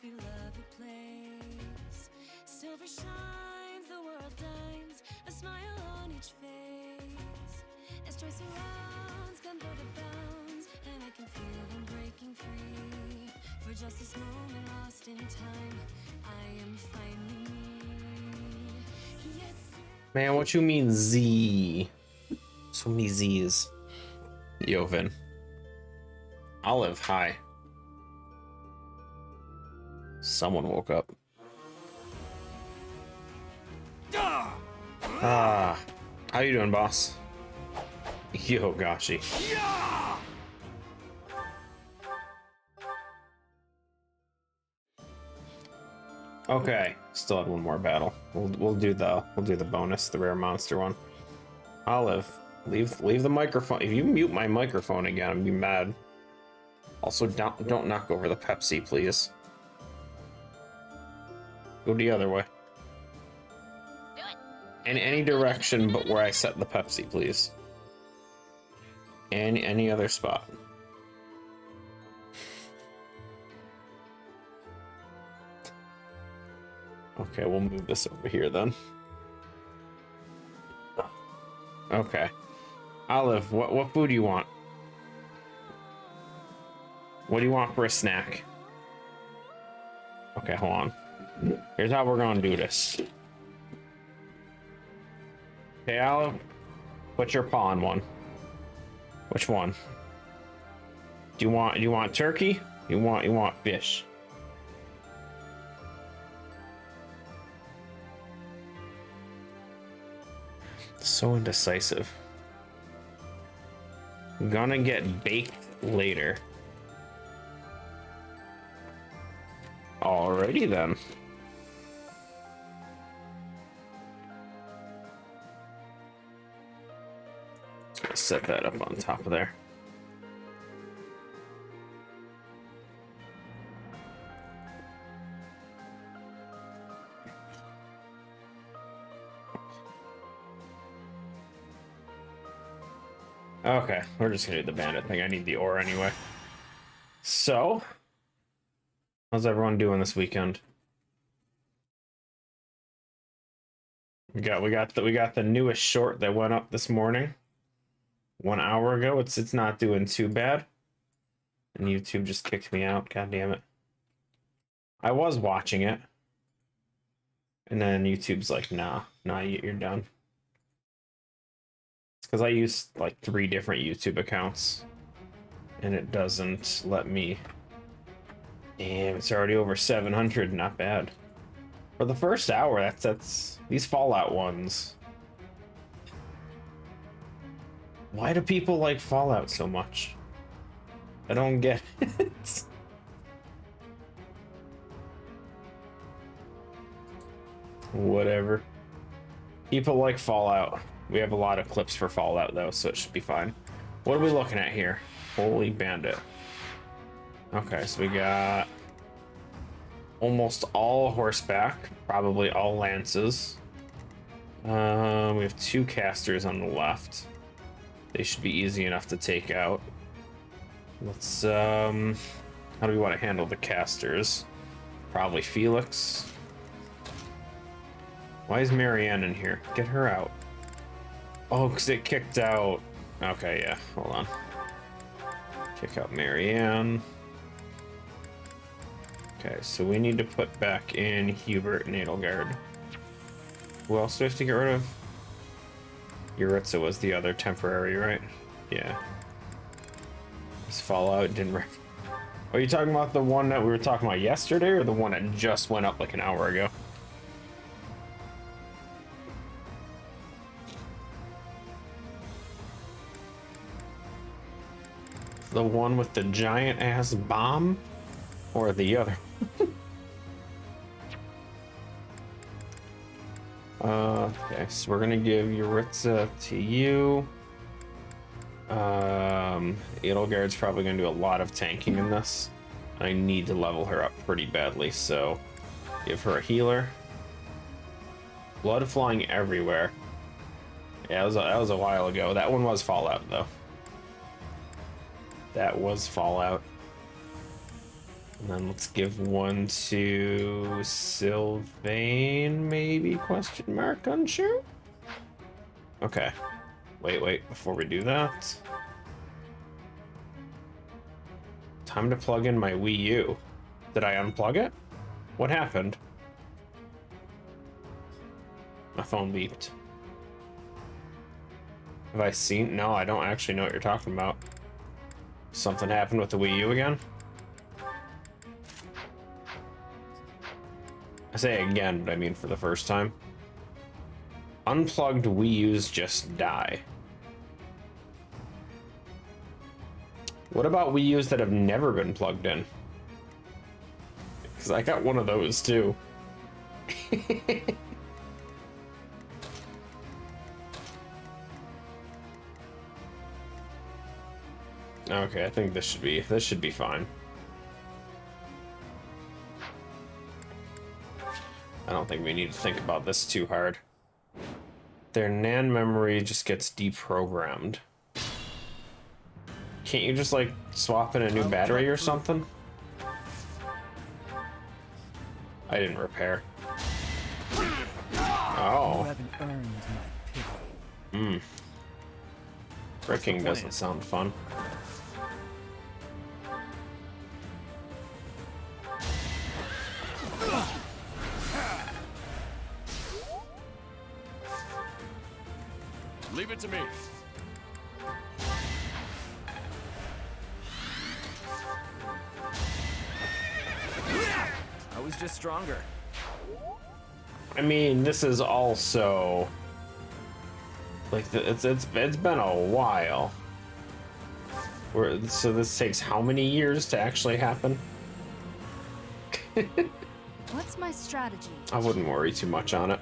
Beloved place, silver shines, the world dines, a smile on each face. As joy surrounds, come go to bounds, and I can feel I'm breaking free. For just this moment lost in time, I am finally me. Yes. Man, what you mean Z? So many Z's. Yo, Vin. Olive, hi. Someone woke up. Ah, how you doing, boss? Yo, Gashi. Okay, still have one more battle. We'll do the bonus, the rare monster one. Olive, leave the microphone. If you mute my microphone again, I'll be mad. Also, don't knock over the Pepsi, please. Go the other way. Do it. In any direction but where I set the Pepsi, please. Any other spot. Okay, we'll move this over here then. Okay. Olive, what food do you want? What do you want for a snack? Okay, hold on. Here's how we're gonna do this. Okay, Olive, put your paw on one. Which one? Do you want turkey? You want fish? So indecisive. Gonna get baked later. Alrighty then. Set that up on top of there. Okay, we're just gonna do the bandit thing. I need the ore anyway. So, how's everyone doing this weekend? We got the newest short that went up this morning. 1 hour ago. It's not doing too bad. And YouTube just kicked me out. God damn it. I was watching it. And then YouTube's like, nah, you're done. It's because I use like 3 different YouTube accounts. And it doesn't let me. Damn, it's already over 700. Not bad. For the first hour, that's these Fallout ones. Why do people like Fallout so much? I don't get it. Whatever. People like Fallout. We have a lot of clips for Fallout though, so it should be fine. What are we looking at here? Holy bandit. Okay, so we got almost all horseback, probably all lances. We have 2 casters on the left. They should be easy enough to take out. Let's, how do we want to handle the casters? Probably Felix. Why is Marianne in here? Get her out. Oh, because it kicked out. Okay, yeah, hold on. Kick out Marianne. Okay, so we need to put back in Hubert and Edelgard. Who else do we have to get rid of? Yuritsa was the other temporary, right? Yeah. This Fallout didn't. Are you talking about the one that we were talking about yesterday, or the one that just went up like an hour ago? The one with the giant ass bomb, or the other? Okay, so we're gonna give Yuritsa to you. Edelgard's probably gonna do a lot of tanking in this. I need to level her up pretty badly, so give her a healer. Blood flying everywhere. Yeah, that was a while ago. That one was Fallout, though. That was Fallout. And then let's give one to Sylvain, maybe? Question mark, unsure? Okay. Wait, before we do that. Time to plug in my Wii U. Did I unplug it? What happened? My phone beeped. Have I seen? No, I don't actually know what you're talking about. Something happened with the Wii U again? I say again, but I mean for the first time. Unplugged Wii U's just die. What about Wii U's that have never been plugged in? Because I got one of those too. Okay, I think this should be fine. I don't think we need to think about this too hard. Their NAND memory just gets deprogrammed. Can't you just like swap in a new battery or something? I didn't repair. Oh. Bricking doesn't sound fun. Leave it to me. I was just stronger. I mean, this is also like it's been a while. So this takes how many years to actually happen? What's my strategy? I wouldn't worry too much on it.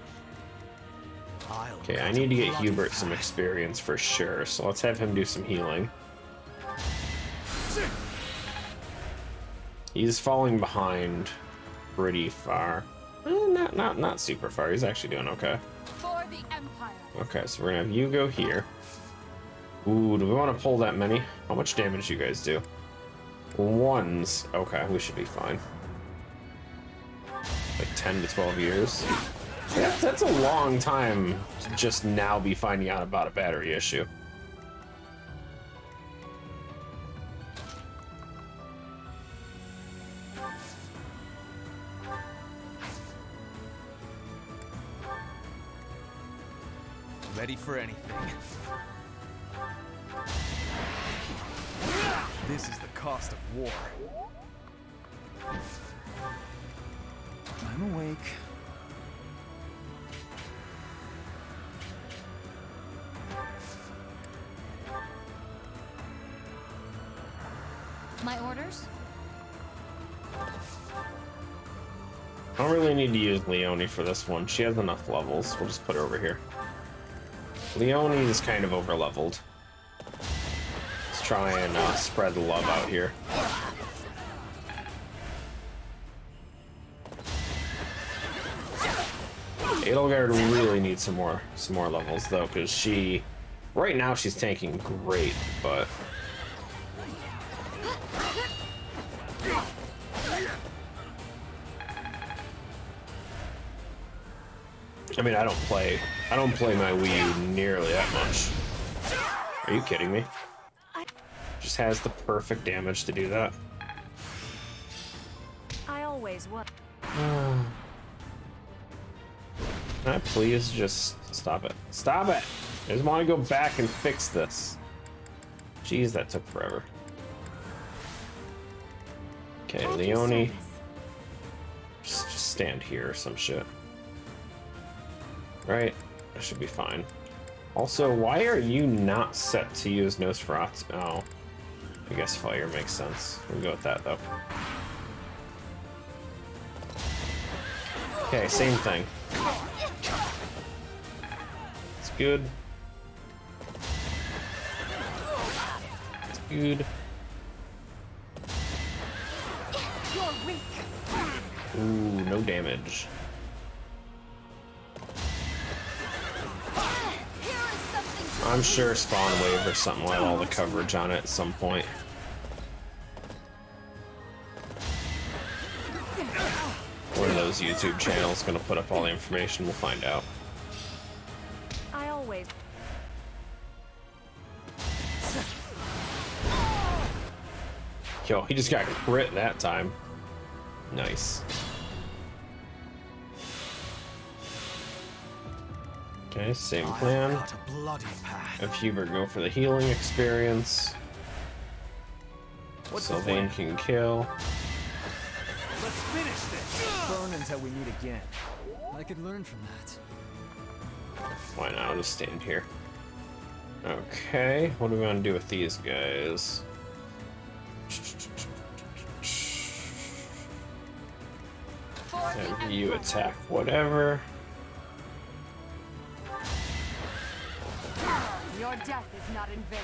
Okay, I need to get Hubert some experience for sure, so let's have him do some healing. He's falling behind pretty far. Not super far. He's actually doing okay. For the Empire. Okay, so we're gonna have you go here. Ooh, do we want to pull that many? How much damage do you guys do? Ones. Okay, we should be fine. Like 10 to 12 years. That's a long time to just now be finding out about a battery issue. Ready for anything. This is the cost of war. I'm awake. My orders? I don't really need to use Leonie for this one. She has enough levels. We'll just put her over here. Leonie is kind of over-leveled. Let's try and spread the love out here. Edelgard really needs some more levels though, because right now she's tanking great, but I mean, I don't play my Wii U nearly that much. Are you kidding me? Just has the perfect damage to do that. I always was. Can I please just stop it? Stop it! I just want to go back and fix this. Jeez, that took forever. Okay, Leonie. Just stand here or some shit. Right, that should be fine. Also, why are you not set to use Nosferatu? Oh, I guess fire makes sense. We'll go with that though. Okay, same thing. good. It's good. You're weak. Ooh, no damage. Here is something to I'm sure Spawn Wave or something will have all the coverage on it at some point. One of those YouTube channels gonna put up all the information, we'll find out. I always. Yo, he just got crit that time. Nice. Okay, same plan. Got a bloody path. Have Hubert go for the healing experience. What's the Sylvain plan? can kill. Let's finish this. Burn until we meet again. I could learn from that. Why not? I'll just stand here. Okay, what do we want to do with these guys? Have you attack whatever. Your death is not in vain.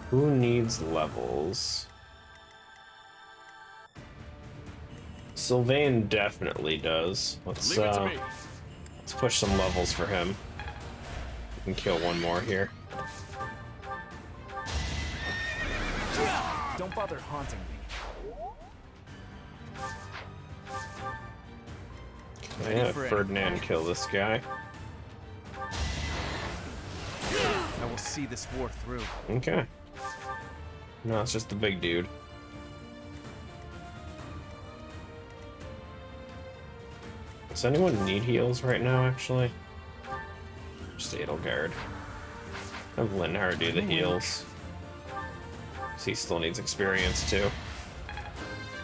Who needs levels? Sylvain definitely does. Let's push some levels for him. We can kill one more here. Don't bother haunting me. Yeah, Ferdinand kill this guy. I will see this war through. Okay. No, it's just the big dude. Does anyone need heals right now, actually? Just Edelgard. Have Linhard do the heals. He still needs experience, too.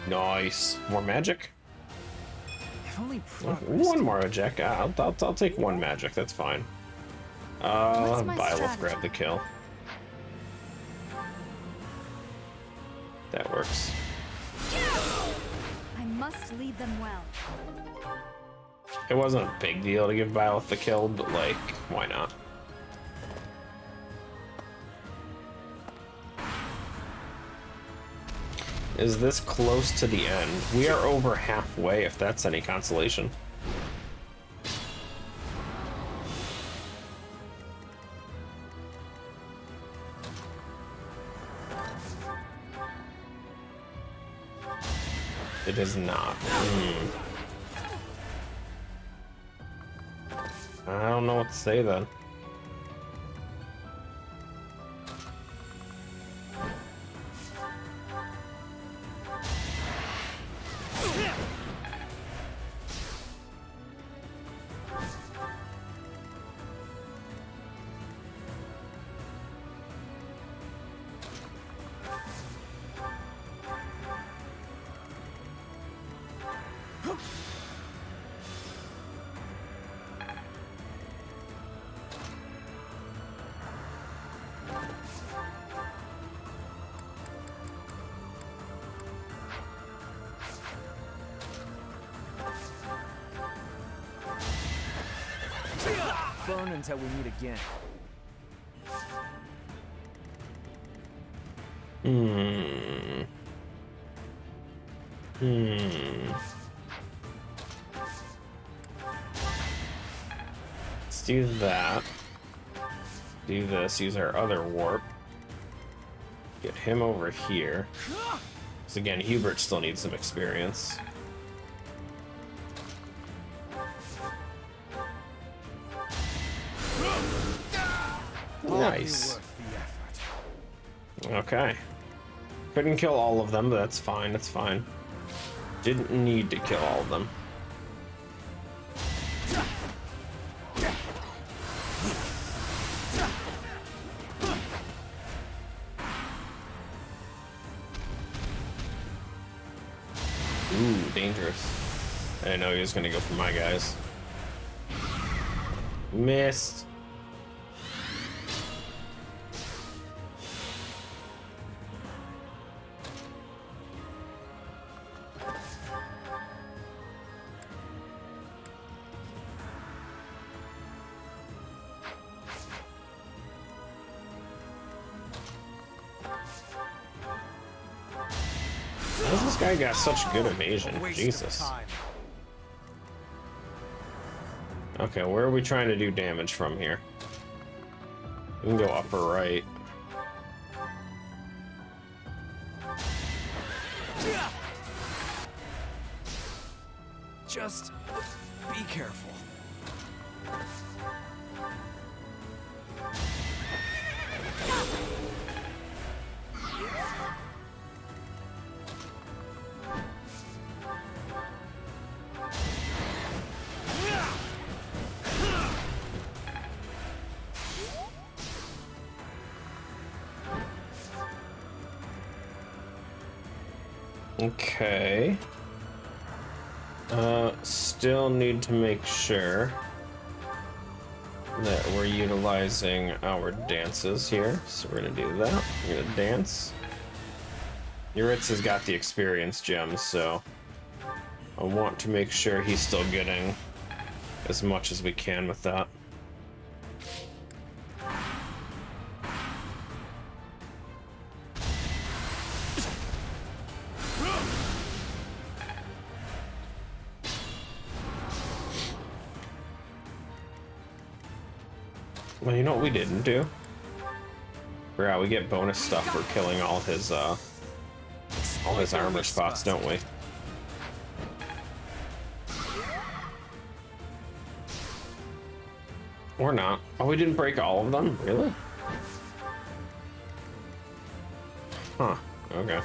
Nice. More magic? If only One more magic. I'll take one magic, that's fine. What's my Byleth strategy? grab the kill. That works. I must lead them well. It wasn't a big deal to give Byleth the kill, but like, why not? Is this close to the end? We are over halfway, if that's any consolation. It is not. I don't know what to say then. Burn until we meet again. Let's do that. Do this, use our other warp. Get him over here. So again, Hubert still needs some experience. Nice. Worth the effort. Okay. Couldn't kill all of them, but that's fine, that's fine. Didn't need to kill all of them. Ooh, dangerous. I didn't know he was gonna go for my guys. This guy got such good evasion. A waste of Jesus. time. Okay, where are we trying to do damage from here? We can go upper right. Just be careful. Okay. Still need to make sure that we're utilizing our dances here. So we're gonna do that. We're gonna dance. Yuritz has got the experience gems, so I want to make sure he's still getting as much as we can with that. Well, you know what we didn't do? Yeah, we get bonus stuff for killing all his armor spots, don't we? Or not. Oh, we didn't break all of them? Really? Huh. Okay.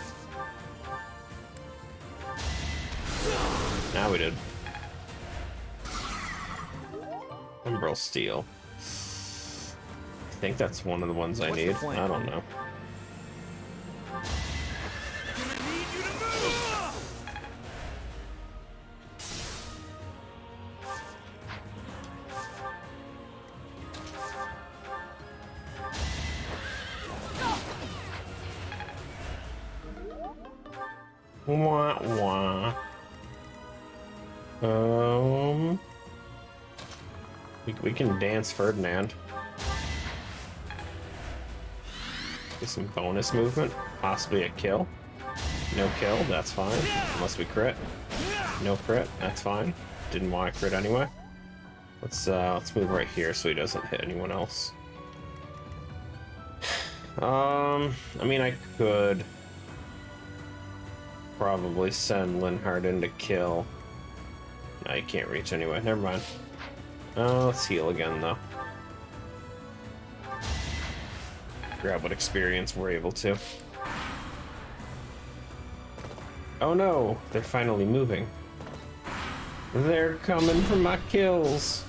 Now we did. Umbral Steel. I think that's one of the ones I need. I don't know. Wah, wah. We can dance Ferdinand. Get some bonus movement, possibly a kill. No kill, that's fine. Unless we crit. No crit, that's fine. Didn't want to crit anyway. Let's move right here so he doesn't hit anyone else. I mean, I could probably send Linhardt in to kill. No, you can't reach anyway. Never mind. Let's heal again though. Grab what experience we're able to. Oh no, they're finally moving. They're coming for my kills.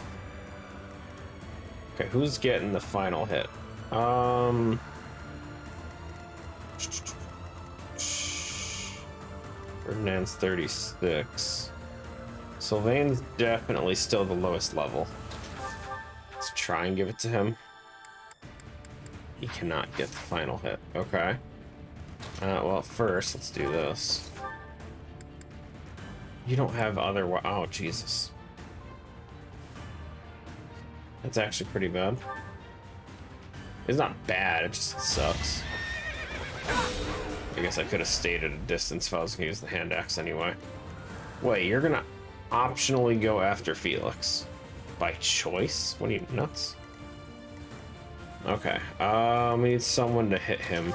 Okay, who's getting the final hit? Ferdinand's 36. Sylvain's definitely still the lowest level. Let's try and give it to him. He cannot get the final hit. Okay. Well, first, let's do this. You don't have other... Oh, Jesus. That's actually pretty bad. It's not bad, it just sucks. I guess I could have stayed at a distance if I was going to use the hand axe anyway. Wait, you're going to optionally go after Felix? By choice? What are you, nuts? Okay, we need someone to hit him.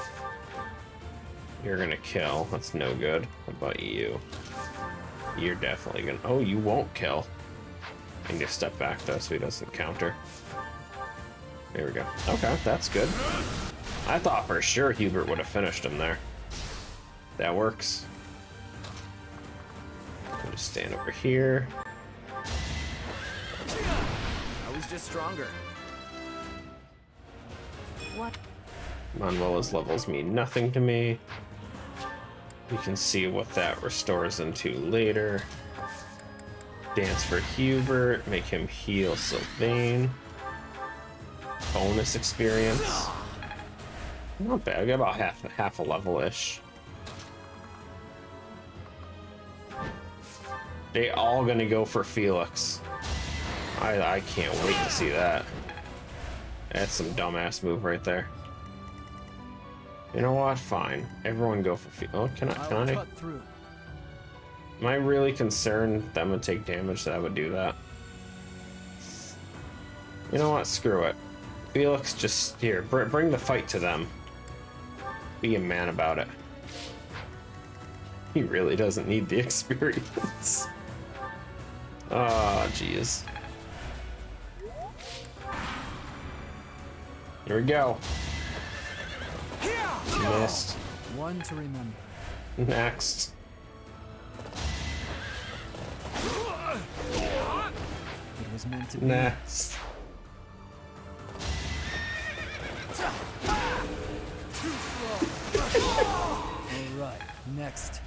You're gonna kill. That's no good. What about you? You're definitely gonna... Oh, you won't kill. I need to step back though so he doesn't counter. There we go. Okay, that's good. I thought for sure Hubert would have finished him there. That works. I'll just stand over here. I was just stronger. What? Manuela's levels mean nothing to me. We can see what that restores into later. Dance for Hubert, make him heal Sylvain. Bonus experience. Not bad, I got about half a level-ish. They all gonna go for Felix. I can't wait to see that. That's some dumbass move right there. You know what? Fine. Everyone go for Felix. Oh, can I? Cut through. Am I really concerned them would take damage that I would do that? You know what? Screw it. Felix, just here. Bring the fight to them. Be a man about it. He really doesn't need the experience. Oh, jeez. Here we go. Missed. One to remember. Next. It was meant to be. Next. Alright, next.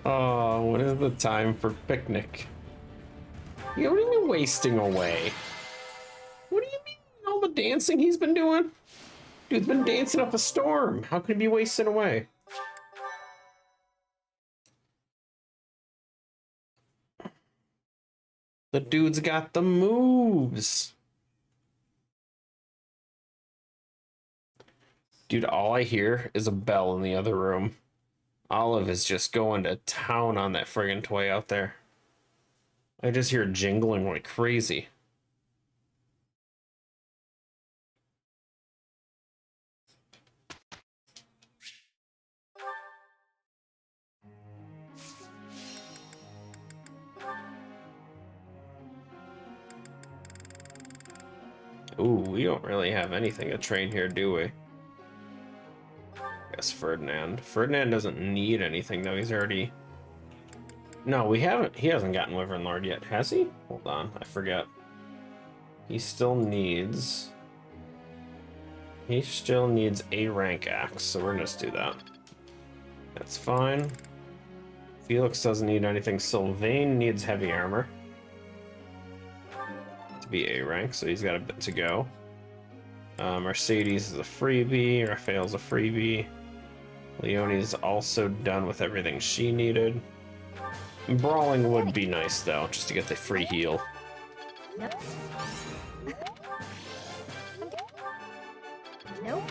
Oh, what is the time for picnic? Yeah, what do you mean wasting away? What do you mean all the dancing he's been doing? Dude's been dancing up a storm. How can he be wasting away? The dude's got the moves. Dude, all I hear is a bell in the other room. Olive is just going to town on that friggin' toy out there. I just hear jingling like crazy. Ooh, we don't really have anything to train here, do we? I guess Ferdinand. Ferdinand doesn't need anything, though. He's already... No, we haven't. He hasn't gotten Wyvern Lord yet, has he? Hold on, I forget. He still needs... He still needs a rank axe, so we're gonna just do that. That's fine. Felix doesn't need anything. Sylvain needs heavy armor to be A rank, so he's got a bit to go. Mercedes is a freebie. Raphael's a freebie. Leonie's also done with everything she needed. Brawling would be nice, though, just to get the free heal. Nope. Nope.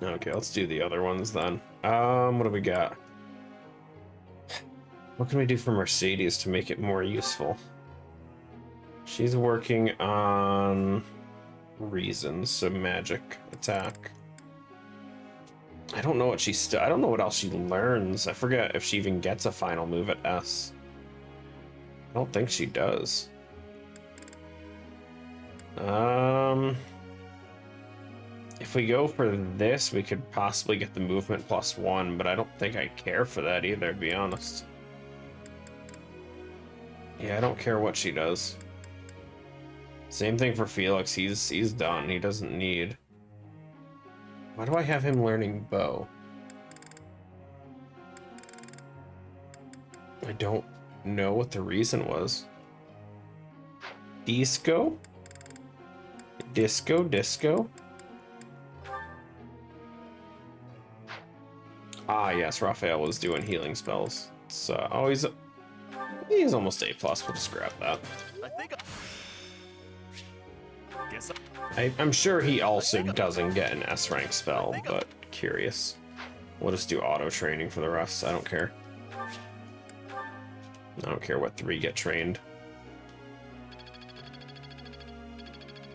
Okay, let's do the other ones then. What do we got? What can we do for Mercedes to make it more useful? She's working on reasons, so magic attack. I don't know what I don't know what else she learns. I forget if she even gets a final move at S. I don't think she does. If we go for this, we could possibly get the movement +1, but I don't think I care for that either, to be honest. Yeah, I don't care what she does. Same thing for Felix. He's done. He doesn't need... Why do I have him learning bow? I don't know what the reason was. Disco? Disco? Ah, yes, Raphael was doing healing spells. So, oh, he's almost A+. We'll just grab that. I'm sure he also doesn't get an S rank spell, but curious. We'll just do auto training for the rest. I don't care. I don't care what 3 get trained.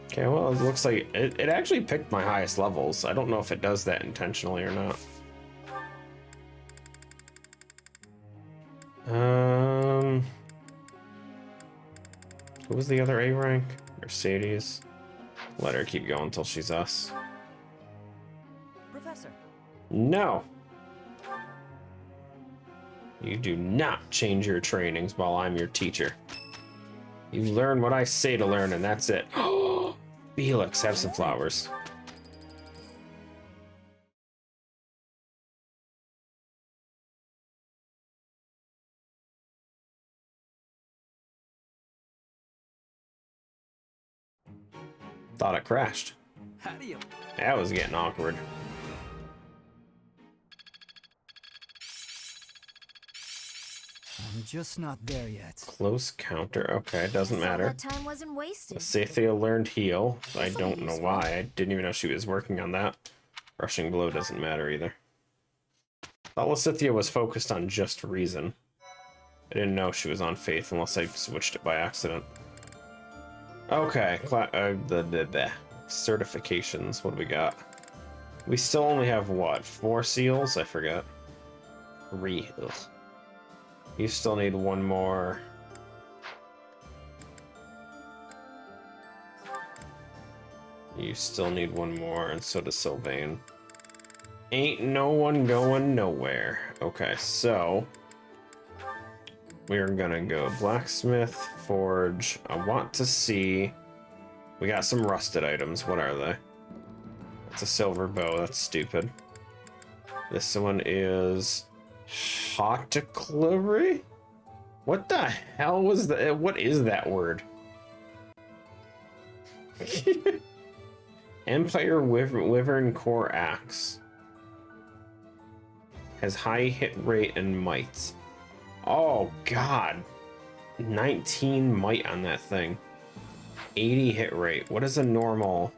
Okay, well, it looks like it actually picked my highest levels. I don't know if it does that intentionally or not. Who was the other A rank? Mercedes. Let her keep going until she's us. Professor. No! You do not change your trainings while I'm your teacher. You learn what I say to learn, and that's it. Felix, have some flowers. Thought it crashed. How do you... That was getting awkward. I'm just not there yet. Close counter. Okay, it doesn't matter. That time wasn't wasted. Sathia learned heal. I don't know why. I didn't even know she was working on that. Rushing blow doesn't matter either. Thought Lysithea was focused on just reason. I didn't know she was on faith unless I switched it by accident. Okay, the certifications. What do we got? We still only have what? 4 seals? I forget. 3. Ugh. You still need 1 more. You still need 1 more, and so does Sylvain. Ain't no one going nowhere. Okay, so we're gonna go blacksmith, forge. I want to see. We got some rusted items. What are they? It's a silver bow. That's stupid. This one is Hotticlery? What the hell was that? What is that word? Empire Wyvern Core Axe. Has high hit rate and might. Oh god. 19 might on that thing. 80 hit rate. What is a normal?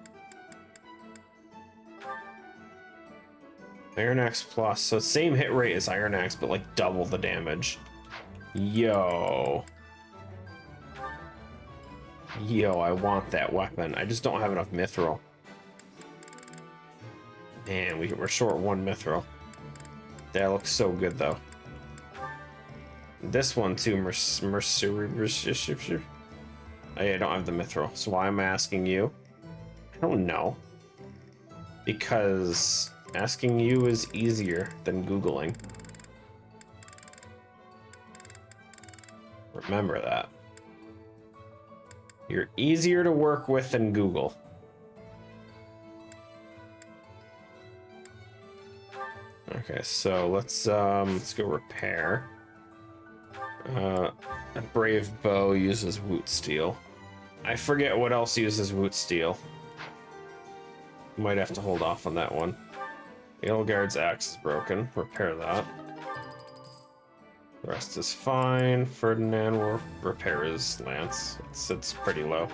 Iron Axe Plus. So same hit rate as Iron Axe, but like double the damage. Yo. Yo, I want that weapon. I just don't have enough mithril. Man, we're short 1 mithril. That looks so good though. This one too, Mercury. Oh yeah, I don't have the mithril. So why am I asking you? I don't know. Because asking you is easier than Googling. Remember that. You're easier to work with than Google. Okay, so let's go repair. A brave bow uses woot steel. I forget what else uses woot steel. Might have to hold off on that one. Edelgard's axe is broken. Repair that. The rest is fine. Ferdinand will repair his lance. It's pretty low.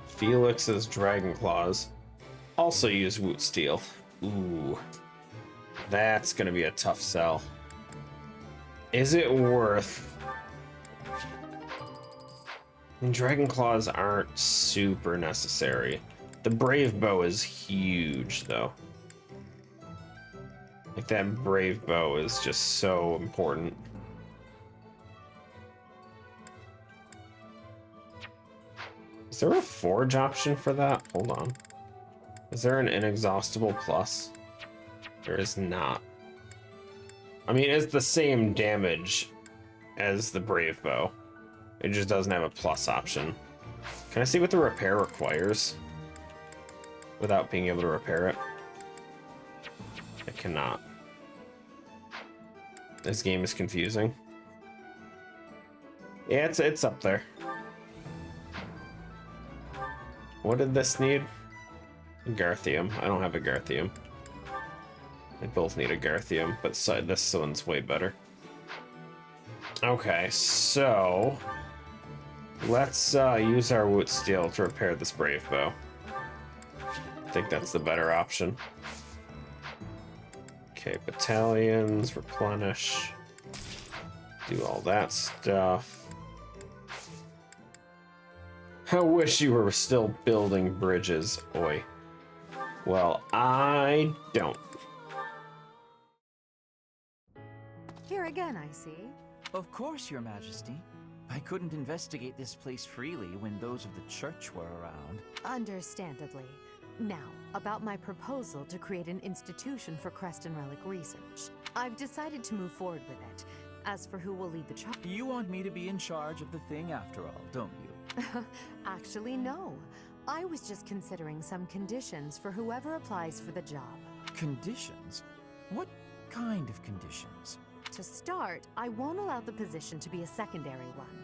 Felix's dragon claws also use woot steel. Ooh, that's gonna be a tough sell. Is it worth? And dragon claws aren't super necessary. The brave bow is huge though. Like that brave bow is just so important. Is there a forge option for that? Hold on. Is there an inexhaustible plus? There is not. I mean, it's the same damage as the brave bow. It just doesn't have a plus option. Can I see what the repair requires without being able to repair it? I cannot. This game is confusing. Yeah, it's up there. What did this need? Garthium. I don't have a Garthium. They both need a Garthium, but this one's way better. Okay, so let's use our woot steel to repair this brave bow. I think that's the better option. Okay, battalions, replenish, do all that stuff. I wish you were still building bridges, oi. Well, I don't. Here again, I see. Of course, Your Majesty. I couldn't investigate this place freely when those of the church were around. Understandably. Now, about my proposal to create an institution for Crest and Relic research. I've decided to move forward with it. As for who will lead the charge... You want me to be in charge of the thing after all, don't you? Actually, no. I was just considering some conditions for whoever applies for the job. Conditions? What kind of conditions? To start, I won't allow the position to be a secondary one.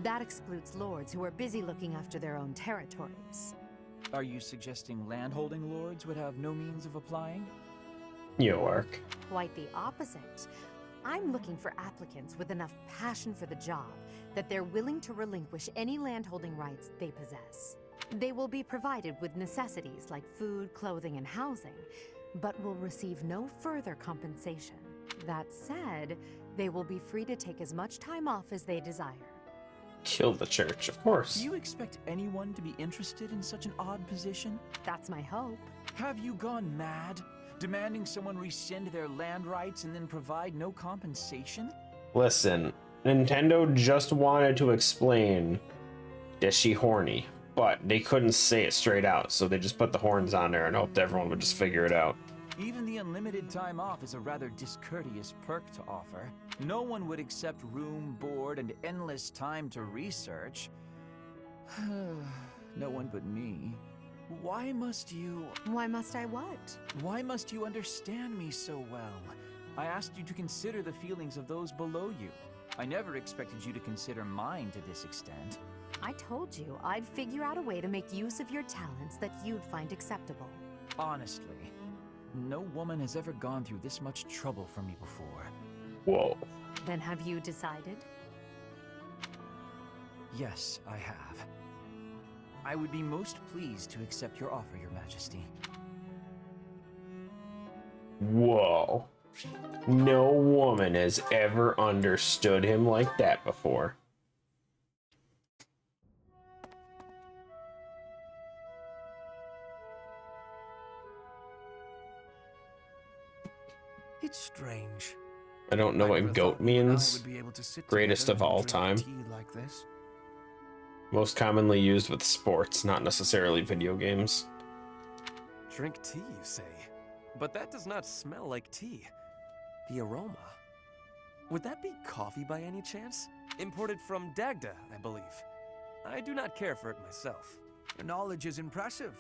That excludes lords who are busy looking after their own territories. Are you suggesting landholding lords would have no means of applying? York. Quite the opposite. I'm looking for applicants with enough passion for the job that they're willing to relinquish any landholding rights they possess. They will be provided with necessities like food, clothing, and housing, but will receive no further compensation. That said, they will be free to take as much time off as they desire. Kill the church, of course. Do you expect anyone to be interested in such an odd position? That's my hope. Have you gone mad? Demanding someone rescind their land rights and then provide no compensation? Listen, Nintendo just wanted to explain that she horny, but they couldn't say it straight out, so they just put the horns on there and hoped everyone would just figure it out. Even the unlimited time off is a rather discourteous perk to offer. No one would accept room, board, and endless time to research. No one but me. Why must you... Why must I what? Why must you understand me so well? I asked you to consider the feelings of those below you. I never expected you to consider mine to this extent. I told you I'd figure out a way to make use of your talents that you'd find acceptable. Honestly, no woman has ever gone through this much trouble for me before. Whoa. Then have you decided? Yes, I have. I would be most pleased to accept your offer, Your Majesty. Whoa. No woman has ever understood him like that before. It's strange. I don't know I never what goat thought you and I means. would be able to sit Greatest together of all and drink time. tea like this. Most commonly used with sports, not necessarily video games. Drink tea, you say? But that does not smell like tea. The aroma. Would that be coffee by any chance? Imported from Dagda, I believe. I do not care for it myself. Your knowledge is impressive.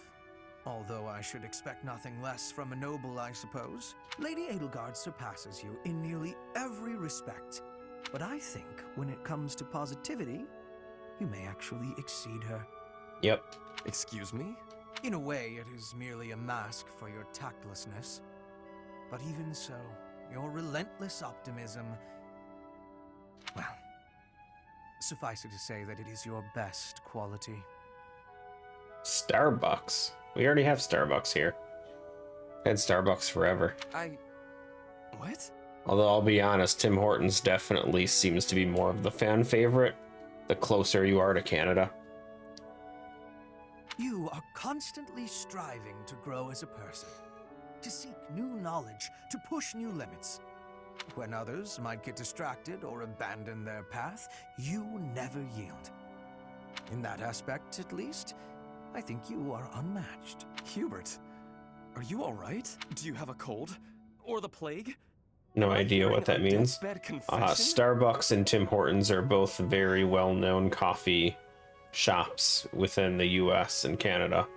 Although I should expect nothing less from a noble, I suppose. Lady Edelgard surpasses you in nearly every respect. But I think when it comes to positivity, you may actually exceed her. Yep. Excuse me? In a way, it is merely a mask for your tactlessness. But even so, your relentless optimism... Well, suffice it to say that it is your best quality. Starbucks. We already have Starbucks here. Had Starbucks forever. What? Although I'll be honest, Tim Hortons definitely seems to be more of the fan favorite the closer you are to Canada. You are constantly striving to grow as a person, to seek new knowledge, to push new limits. When others might get distracted or abandon their path, you never yield. In that aspect, at least, I think you are unmatched. Hubert, are you alright? Do you have a cold? Or the plague? No Am I idea what that hearing a means. deathbed confession? Starbucks and Tim Hortons are both very well-known coffee shops within the US and Canada.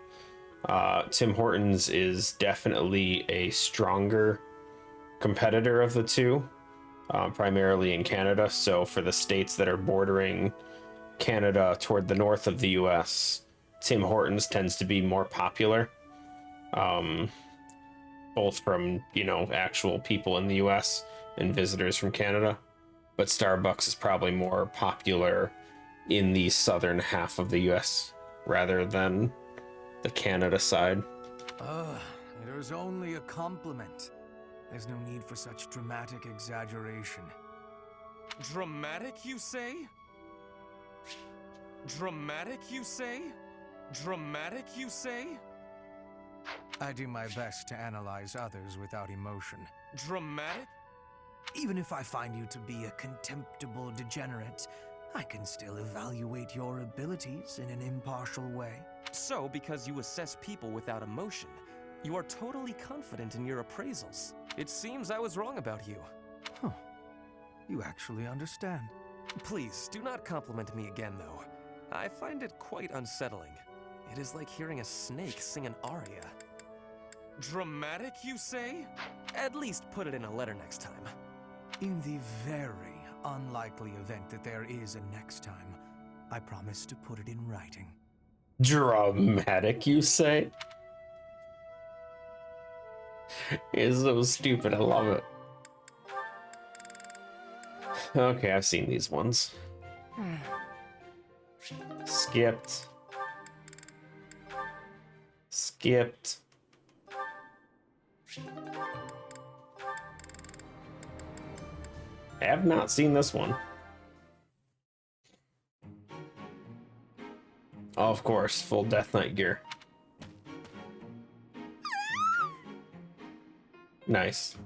Tim Hortons is definitely a stronger competitor of the two, primarily in Canada. So for the states that are bordering Canada toward the north of the US, Tim Hortons tends to be more popular. Both from, actual people in the US and visitors from Canada. But Starbucks is probably more popular in the southern half of the US rather than the Canada side. It is only a compliment. There's no need for such dramatic exaggeration. Dramatic, you say? Dramatic, you say? Dramatic, you say? I do my best to analyze others without emotion. Dramatic? Even if I find you to be a contemptible degenerate, I can still evaluate your abilities in an impartial way. So, because you assess people without emotion, you are totally confident in your appraisals. It seems I was wrong about you. Huh. You actually understand. Please, do not compliment me again, though. I find it quite unsettling. It is like hearing a snake sing an aria. Dramatic, you say? At least put it in a letter next time. In the very unlikely event that there is a next time, I promise to put it in writing. Dramatic, you say? It's so stupid, I love it. Okay, I've seen these ones. Skipped. I have not seen this one. Oh, of course, full Death Knight gear. Nice.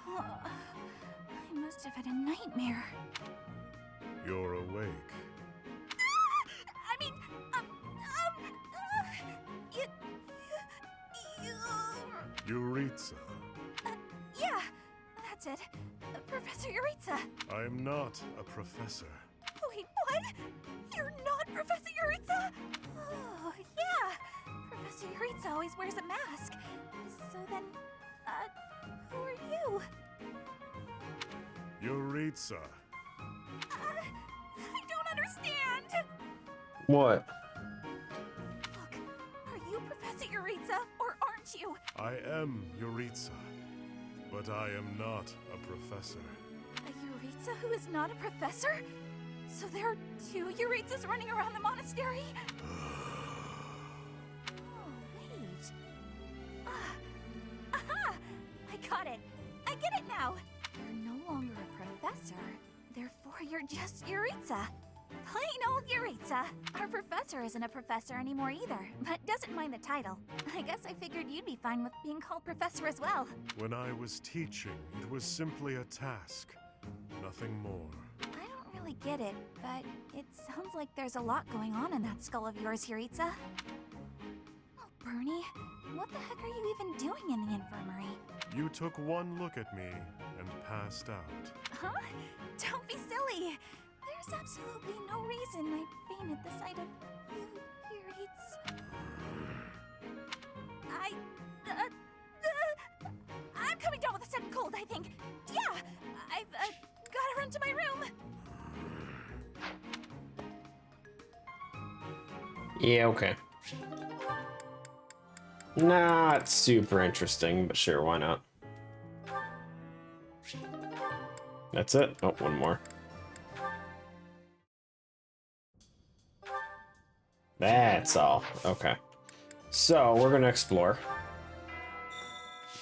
I must have had a nightmare. You're awake. I mean, Euritza. yeah, that's it. Professor Euritza. I'm not a professor. Wait, what? You're not Professor Euritza? Oh, yeah. Professor Euritza always wears a mask. So then, who are you? Euritza. I don't understand. What? Look, are you Professor Euritza, or aren't you? I am Euritza, but I am not a professor. A Euritza who is not a professor? So there are two Euritzas running around the monastery? Oh, wait. Aha! I got it. I get it now. You're no longer a professor. Therefore, you're just Euritza. Plain old Euritza. Our professor isn't a professor anymore either, but doesn't mind the title. I guess I figured you'd be fine with being called professor as well. When I was teaching, it was simply a task, nothing more. I don't really get it, but it sounds like there's a lot going on in that skull of yours, Euritza. Oh, Bernie, what the heck are you even doing in the infirmary? You took one look at me and passed out. Huh? Don't be silly. There's absolutely no reason I'd faint at the sight of you, Euritza. I'm coming down with a sudden cold, I think. Yeah, I've gotta run to my room. Yeah, okay. Not super interesting, but sure, why not? That's it? Oh, one more. That's all. Okay. So, we're gonna explore.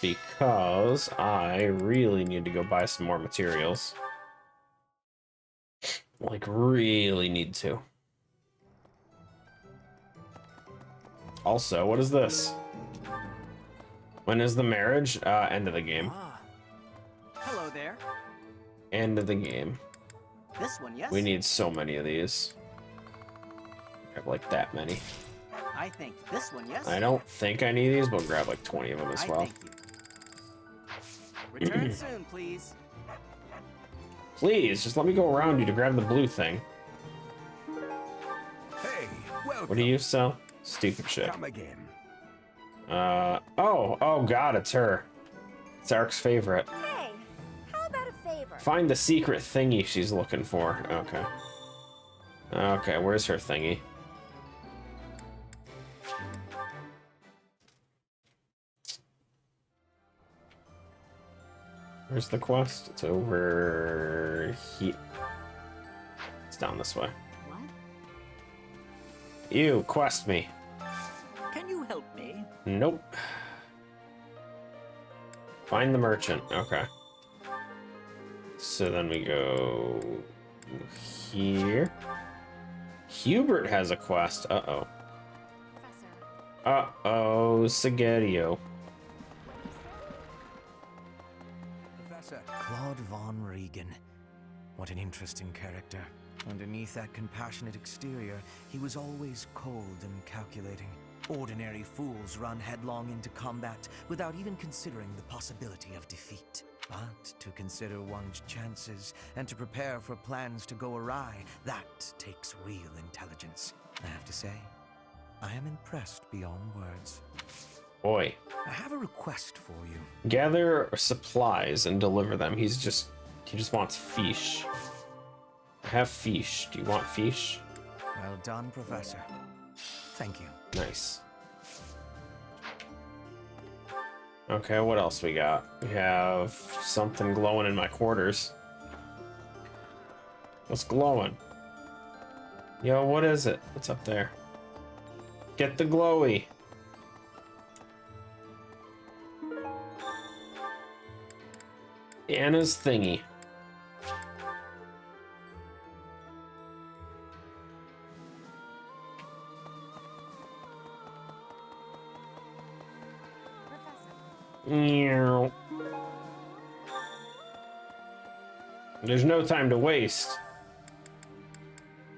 Because I really need to go buy some more materials. Like, really need to. Also, what is this? When is the marriage? End of the game. Ah. Hello there. End of the game. This one, yes? We need so many of these. Grab like that many. I think this one, yes? I don't think I need these, but we'll grab like 20 of them as well. Thank you. Return soon, please. Please, just let me go around you to grab the blue thing. Hey, welcome. What do you sell? Stupid shit. Come again. Oh god, it's her. It's Ark's favorite. Hey, how about a favor? Find the secret thingy she's looking for. Okay. Okay, where's her thingy? Where's the quest? It's over here. It's down this way. What? You, quest me. Can you help me? Nope. Find the merchant. Okay. So then we go here. Hubert has a quest. Uh-oh. Professor. Uh-oh, Sigerio. Professor Claude von Regan. What an interesting character. Underneath that compassionate exterior, he was always cold and calculating. Ordinary fools run headlong into combat without even considering the possibility of defeat. But to consider one's chances and to prepare for plans to go awry, that takes real intelligence. I have to say, I am impressed beyond words. Boy. I have a request for you. Gather supplies and deliver them. He just wants fish. I have fish. Do you want fish? Well done, Professor. Thank you. Nice. Okay, what else we got? We have something glowing in my quarters. What's glowing? Yo, what is it? What's up there? Get the glowy. Anna's thingy. Meow. There's no time to waste.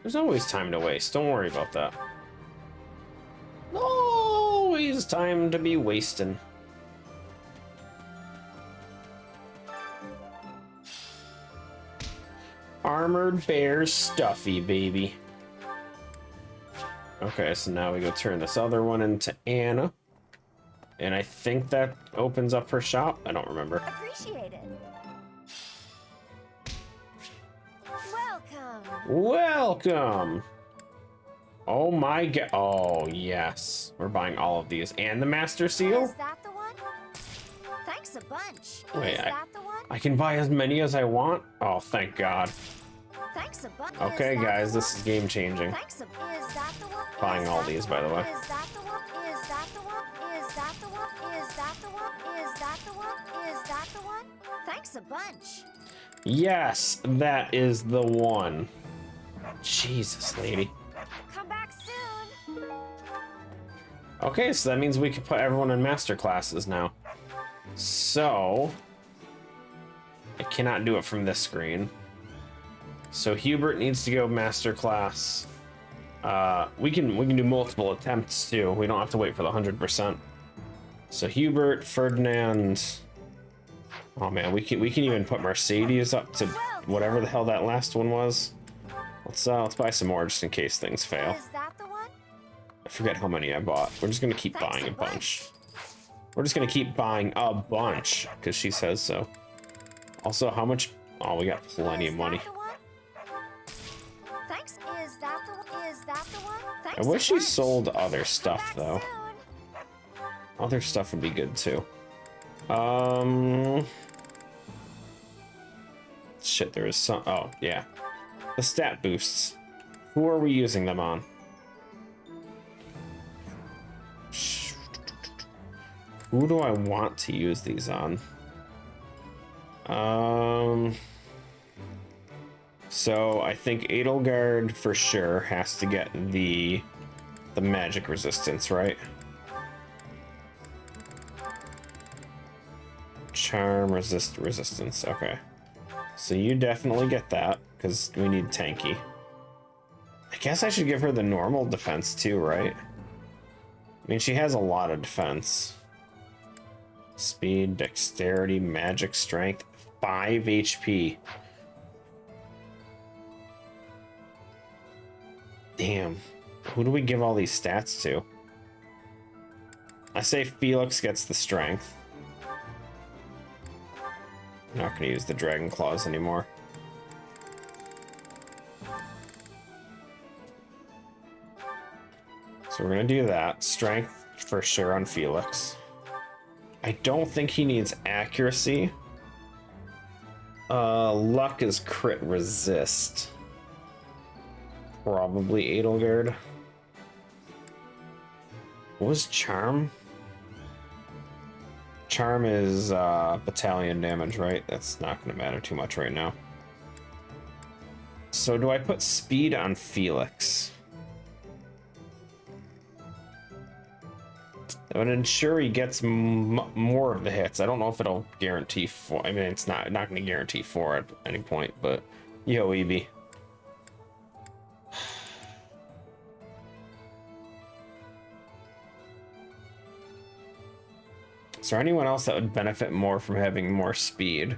There's always time to waste. Don't worry about that. Always time to be wasting. Armored bear stuffy, baby. Okay, so now we go turn this other one into Anna. And I think that opens up her shop. I don't remember. Appreciate it. Welcome. Welcome. Oh my god. Oh, yes. We're buying all of these. And the Master Seal? Is that the one? Thanks a bunch. Wait, Is that the one? I can buy as many as I want? Oh, thank God. Thanks a bunch. Okay, guys, this is game changing. Thanks a Is that the one? Buying all these, by the way. Is that the one? Is that the one? Is that the one? Is that the one? Is that the one? Is that the one? Thanks a bunch. Yes, that is the one. Jesus, lady. Come back soon. Okay, so that means we can put everyone in master classes now. So I cannot do it from this screen. So Hubert needs to go master class. We can do multiple attempts too. We don't have to wait for the 100%. So Hubert, Ferdinand. Oh man, we can even put Mercedes up to whatever the hell that last one was. Let's buy some more just in case things fail. Is that the one? I forget how many I bought. We're just gonna keep buying a bunch. We're just gonna keep buying a bunch because she says so. Also, how much? Oh, we got plenty of money. Thanks. Is that the one? Is that the one? Thanks I wish a she bunch. sold other stuff Back though. soon. Other stuff would be good too. Shit, there is some. Oh, yeah. The stat boosts. Who are we using them on? Who do I want to use these on? So I think Edelgard for sure has to get the magic resistance, right? Charm resistance. Okay. So you definitely get that because we need tanky. I guess I should give her the normal defense too, right? I mean, she has a lot of defense. Speed, dexterity, magic, strength, 5 HP. Damn. Who do we give all these stats to? I say Felix gets the strength. I'm not going to use the Dragon Claws anymore. So we're going to do that. Strength for sure on Felix. I don't think he needs accuracy. Luck is crit resist. Probably Edelgard. What was Charm? Charm is battalion damage, right? That's not going to matter too much right now. So do I put speed on Felix? That would ensure he gets more of the hits. I don't know if it'll guarantee 4. I mean, it's not going to guarantee 4 at any point, but yo, Evie. Is there anyone else that would benefit more from having more speed?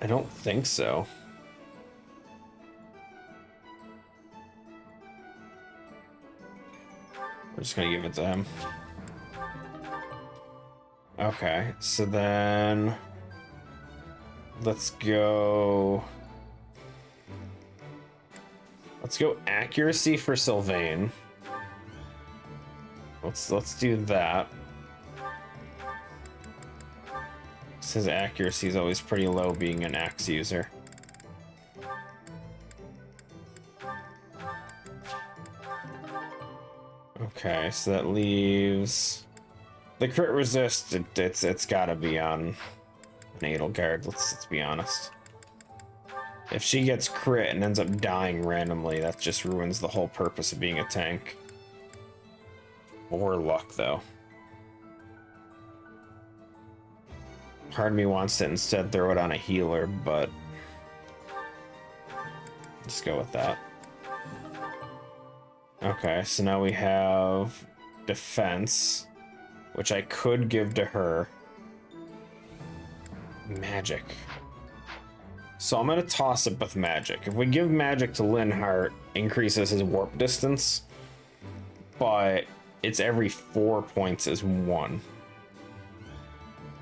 I don't think so. We're just gonna give it to him. Okay, so then let's go accuracy for Sylvain. Let's do that. His accuracy is always pretty low being an axe user. Okay, so that leaves the crit resist. It's gotta be on an Edelgard. Let's be honest. If she gets crit and ends up dying randomly, that just ruins the whole purpose of being a tank. Or luck, though. Part of me wants to instead throw it on a healer, but let's go with that. Okay, so now we have defense, which I could give to her. Magic. So I'm gonna toss it with magic. If we give magic to Linhardt, increases his warp distance, but it's every 4 points is 1.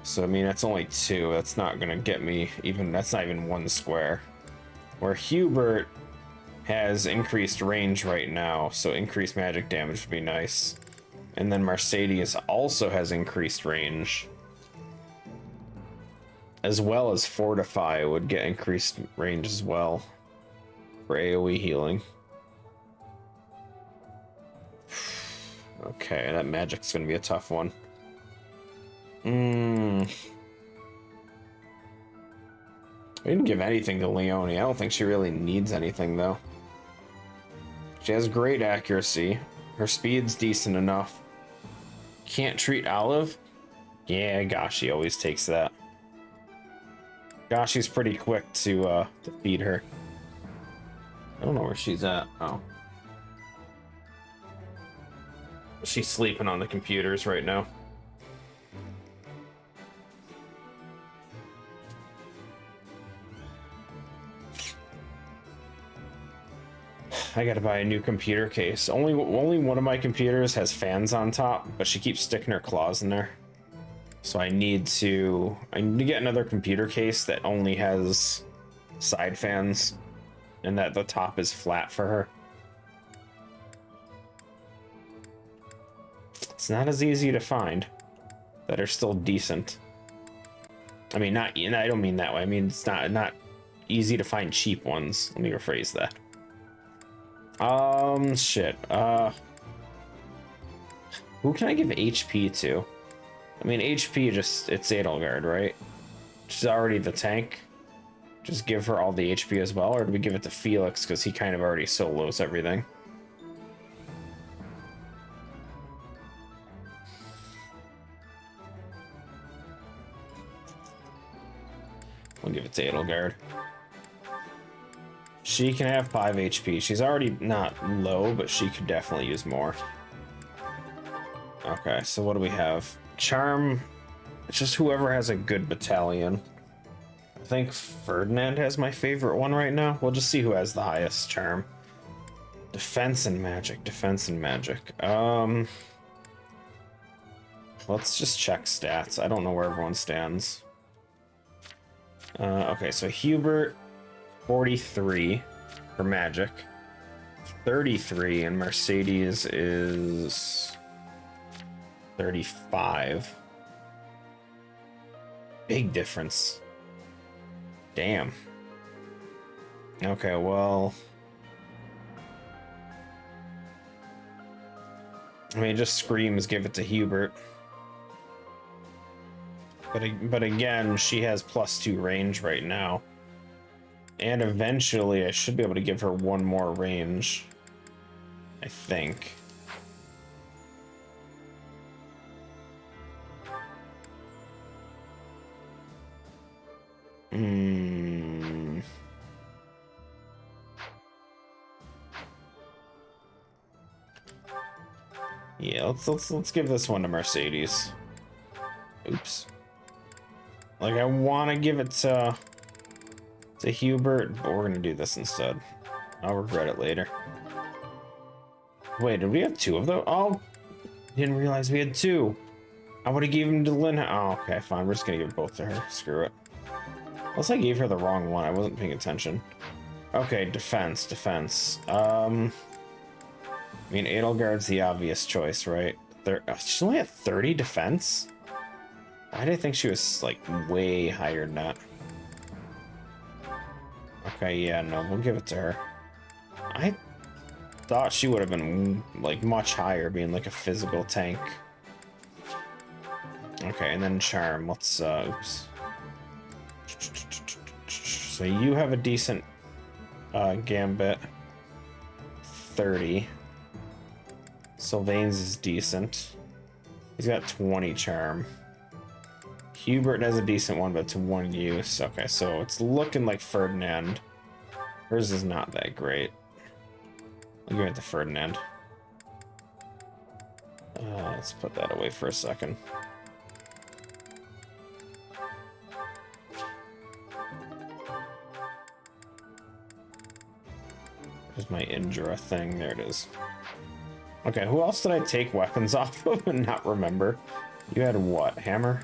So I mean that's only 2. That's not gonna get me even. That's not even 1 square. Where Hubert has increased range right now, so increased magic damage would be nice. And then Mercedes also has increased range, as well as Fortify would get increased range as well for AoE healing. Okay, that magic's gonna be a tough one. I didn't give anything to Leonie. I don't think she really needs anything though. She has great accuracy. Her speed's decent enough. Can't treat Olive? Yeah, Gashi always takes that. Gashi's pretty quick to feed her. I don't know where she's at. Oh. She's sleeping on the computers right now. I gotta buy a new computer case. Only one of my computers has fans on top, but she keeps sticking her claws in there. So I need to get another computer case that only has side fans and that the top is flat for her. It's not as easy to find that are still decent. I mean, not, I don't mean that way. I mean, it's not easy to find cheap ones. Let me rephrase that. Shit. Who can I give HP to? I mean, HP just, it's Edelgard, right? She's already the tank. Just give her all the HP as well, or do we give it to Felix because he kind of already solos everything? We'll give it to Edelgard. She can have 5 HP. She's already not low, but she could definitely use more. Okay, so what do we have? Charm. It's just whoever has a good battalion. I think Ferdinand has my favorite one right now. We'll just see who has the highest charm. Defense and magic. Defense and magic. Let's just check stats. I don't know where everyone stands. Okay, so Hubert, 43 for magic, 33, and Mercedes is 35. Big difference. Damn. Okay, well, I mean, it just screams give it to Hubert. But again, she has +2 range right now. And eventually I should be able to give her 1 more range, I think. Yeah, let's give this one to Mercedes. Oops. Like, I want to give it to Hubert, but we're gonna do this instead. I'll regret it later. Wait, did we have 2 of those? Oh, didn't realize we had 2. I would have given them to Lynn. Oh, okay, fine. We're just gonna give both to her. Screw it. Unless I gave her the wrong one. I wasn't paying attention. Okay, defense. I mean, Edelgard's the obvious choice, right? She's only at 30 defense? Why did I think she was like way higher than that? Okay, yeah, no, we'll give it to her. I thought she would have been like much higher, being like a physical tank. Okay, and then charm. Let's oops. So you have a decent gambit. 30. Sylvain's is decent. He's got 20 charm. Hubert has a decent one, but it's one use. Okay, so it's looking like Ferdinand. Hers is not that great. I'll give it to Ferdinand. Let's put that away for a second. There's my Indra thing. There it is. Okay, who else did I take weapons off of and not remember? You had what? Hammer?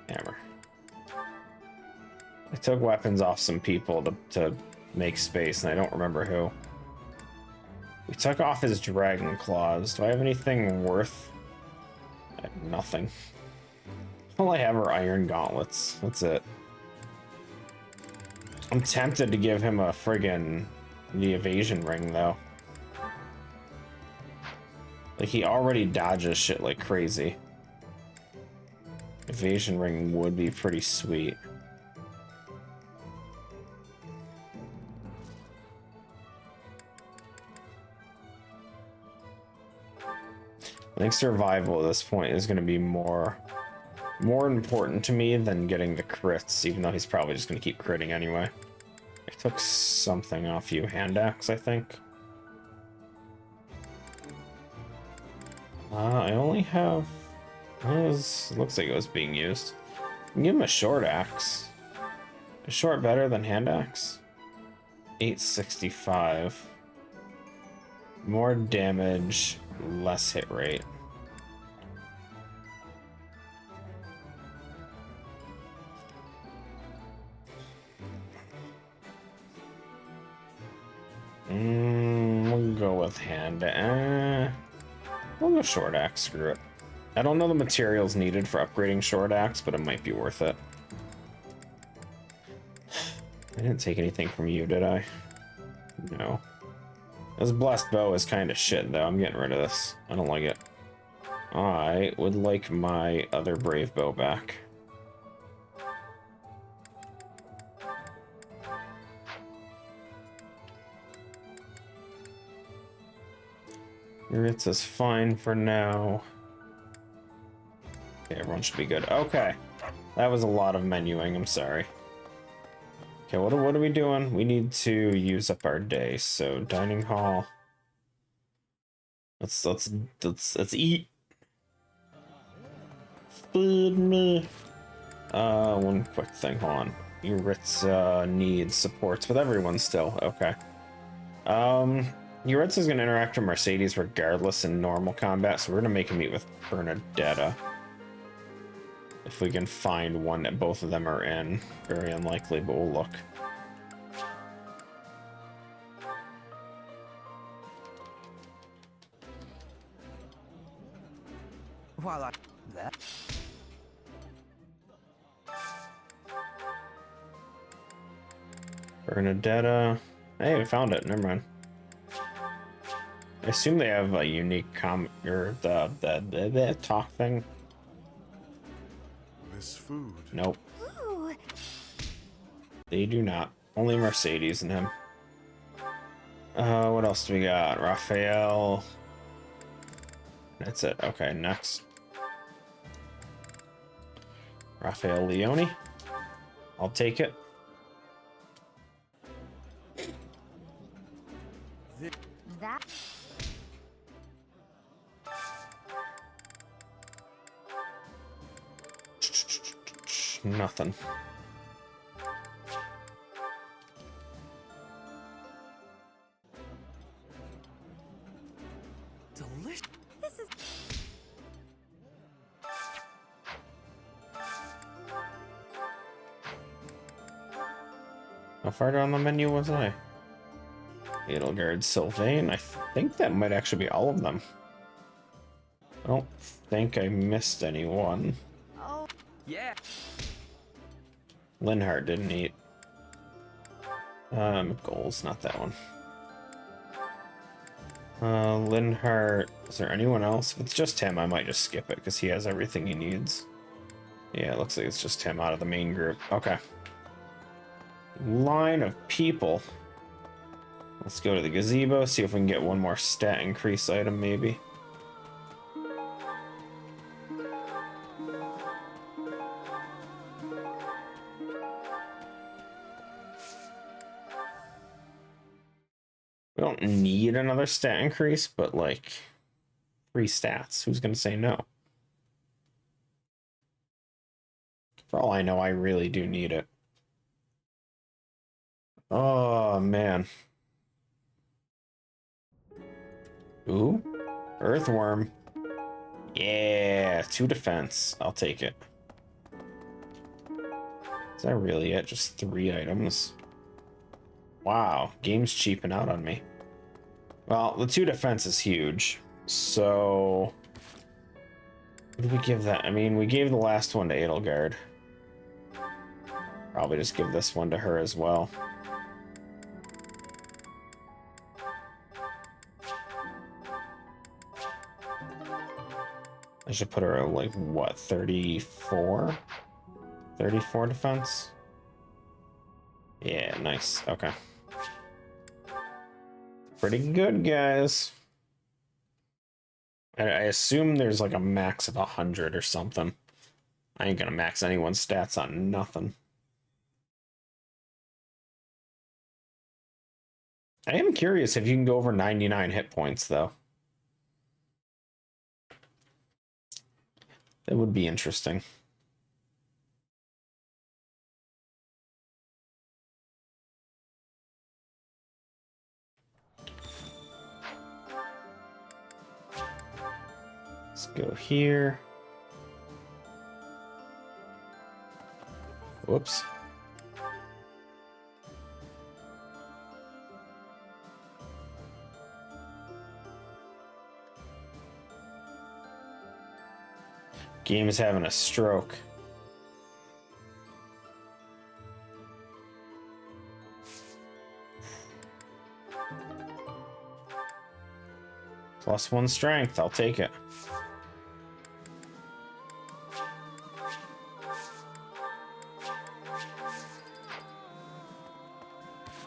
Hammer. I took weapons off some people to make space, and I don't remember who. We took off his dragon claws. Do I have anything worth? I have nothing. All I have are iron gauntlets. That's it. I'm tempted to give him a friggin' the evasion ring, though. Like, he already dodges shit like crazy. Evasion ring would be pretty sweet. I think survival at this point is going to be more important to me than getting the crits, even though he's probably just going to keep critting anyway. I took something off you, hand axe, I think. I only have... looks like it was being used. I can give him a short axe. Is short better than hand axe? 865. More damage, less hit rate. We'll go with hand. We'll go short axe. Screw it. I don't know the materials needed for upgrading short axe, but it might be worth it. I didn't take anything from you, did I? No. This blessed bow is kind of shit, though. I'm getting rid of this. I don't like it. I would like my other brave bow back. It's as fine for now. Okay, everyone should be good. Okay. That was a lot of menuing, I'm sorry. Okay, what are we doing? We need to use up our day. So dining hall. Let's eat. Feed me. One quick thing, hold on. Yuritsa needs supports with everyone still. Okay. Yuritsa's gonna interact with Mercedes regardless in normal combat, so we're gonna make him meet with Bernadetta. If we can find one that both of them are in. Very unlikely, but we'll look. While I... that... Bernadetta. Hey, we found it. Never mind. I assume they have a unique or the talk thing. This food. Nope. Ooh. They do not. Only Mercedes and him. What else do we got? Raphael. That's it. Okay, next. Raphael Leone. I'll take it. That. Nothing. Delicious. This is. How far down the menu was I? Edelgard, Sylvain. I think that might actually be all of them. don't think I missed anyone. Oh. Yeah. Linhart didn't eat. Goals, not that one. Linhart. Is there anyone else? If it's just him, I might just skip it because he has everything he needs. Yeah, it looks like it's just him out of the main group. Okay. Line of people. Let's go to the gazebo, see if we can get one more stat increase item, maybe. We don't need another stat increase, but like 3 stats. Who's gonna say no? For all I know, I really do need it. Oh man. Ooh, earthworm. Yeah, 2 defense. I'll take it. Is that really it? Just 3 items? Wow, game's cheaping out on me. Well, the 2 defense is huge. So, what did we give that? I mean, we gave the last one to Edelgard. Probably just give this one to her as well. I should put her at like, what, 34? 34 defense? Yeah, nice. Okay. Pretty good, guys. I assume there's like a max of 100 or something. I ain't gonna max anyone's stats on nothing. I am curious if you can go over 99 hit points, though. That would be interesting. Let's go here. Whoops. Game is having a stroke. +1 strength, I'll take it.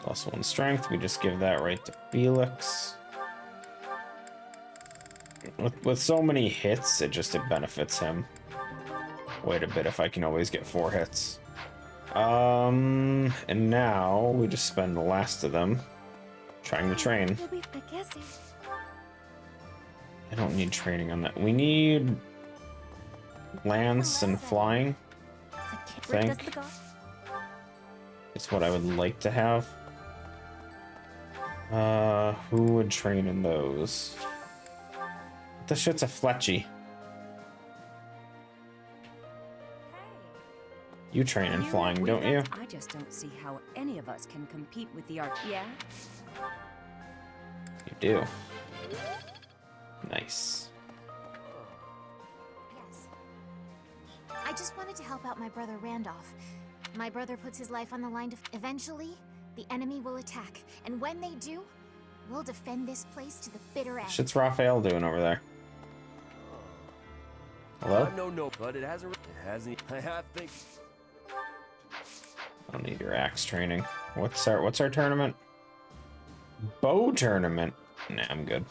+1 strength, we just give that right to Felix. With so many hits, it benefits him quite a bit if I can always get 4 hits. And now we just spend the last of them trying to train. I don't need training on that. We need lance and flying, I think. It's what I would like to have. Who would train in those? This shit's a Fletchy. You train in flying, don't you? I just don't see how any of us can compete with the art. Yeah? You do. Nice. Yes. I just wanted to help out my brother Randolph. My brother puts his life on the line to... Eventually, the enemy will attack. And when they do, we'll defend this place to the bitter end. Shit's Raphael doing over there? Hello? No, but it hasn't. I think. I don't need your axe training. What's our tournament? Bow tournament. Nah, I'm good.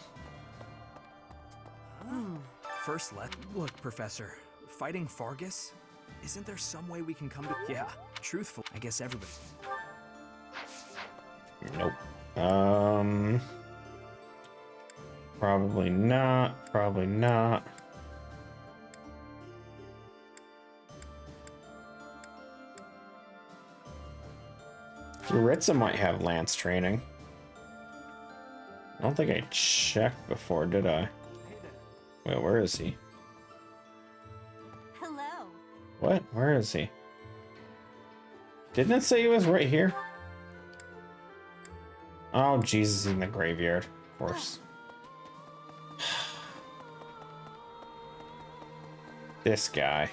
First, look, Professor. Fighting Fargus? Isn't there some way we can come to... Yeah, truthful. I guess everybody... Nope. Probably not. Probably not. Yuritsa might have lance training. I don't think I checked before, did I? Wait, where is he? Hello. What? Where is he? Didn't it say he was right here? Oh, Jesus, in the graveyard. Of course. This guy.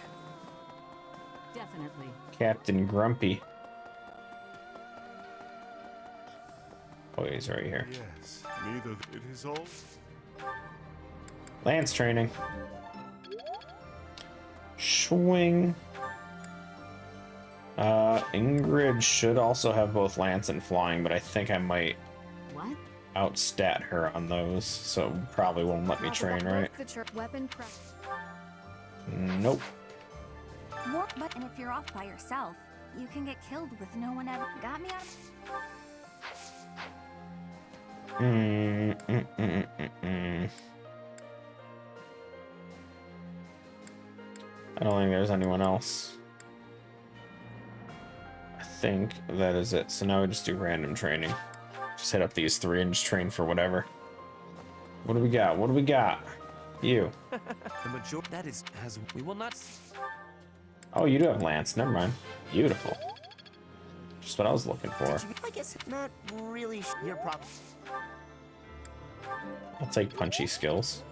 Definitely. Captain Grumpy. Oh, he's right here. Yes, neither. It is all. Lance training. Swing. Ingrid should also have both lance and flying, but I think I might What? outstat her on those, so it probably won't let me train, right? Weapon Nope. More, but and if you're off by yourself, you can get killed with no one ever got me out. I don't think there's anyone else. I think that is it. So now we just do random training. Just hit up these three and just train for whatever. What do we got? What do we got? You. The majority that is as we will not. Oh, you do have lance. Never mind. Beautiful. Just what I was looking for. I guess not really your problem. I'll take punchy skills.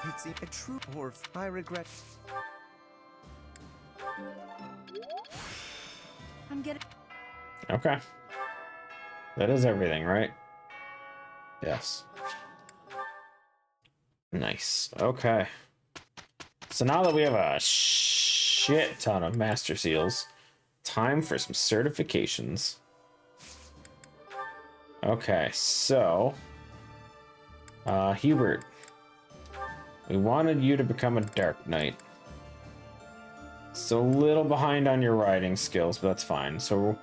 It's a true or I regret. I'm getting. Okay. That is everything, right? Yes. Nice. Okay. So now that we have a shit ton of Master Seals, time for some certifications. Okay, so... Hubert. We wanted you to become a Dark Knight. So a little behind on your riding skills, but that's fine. So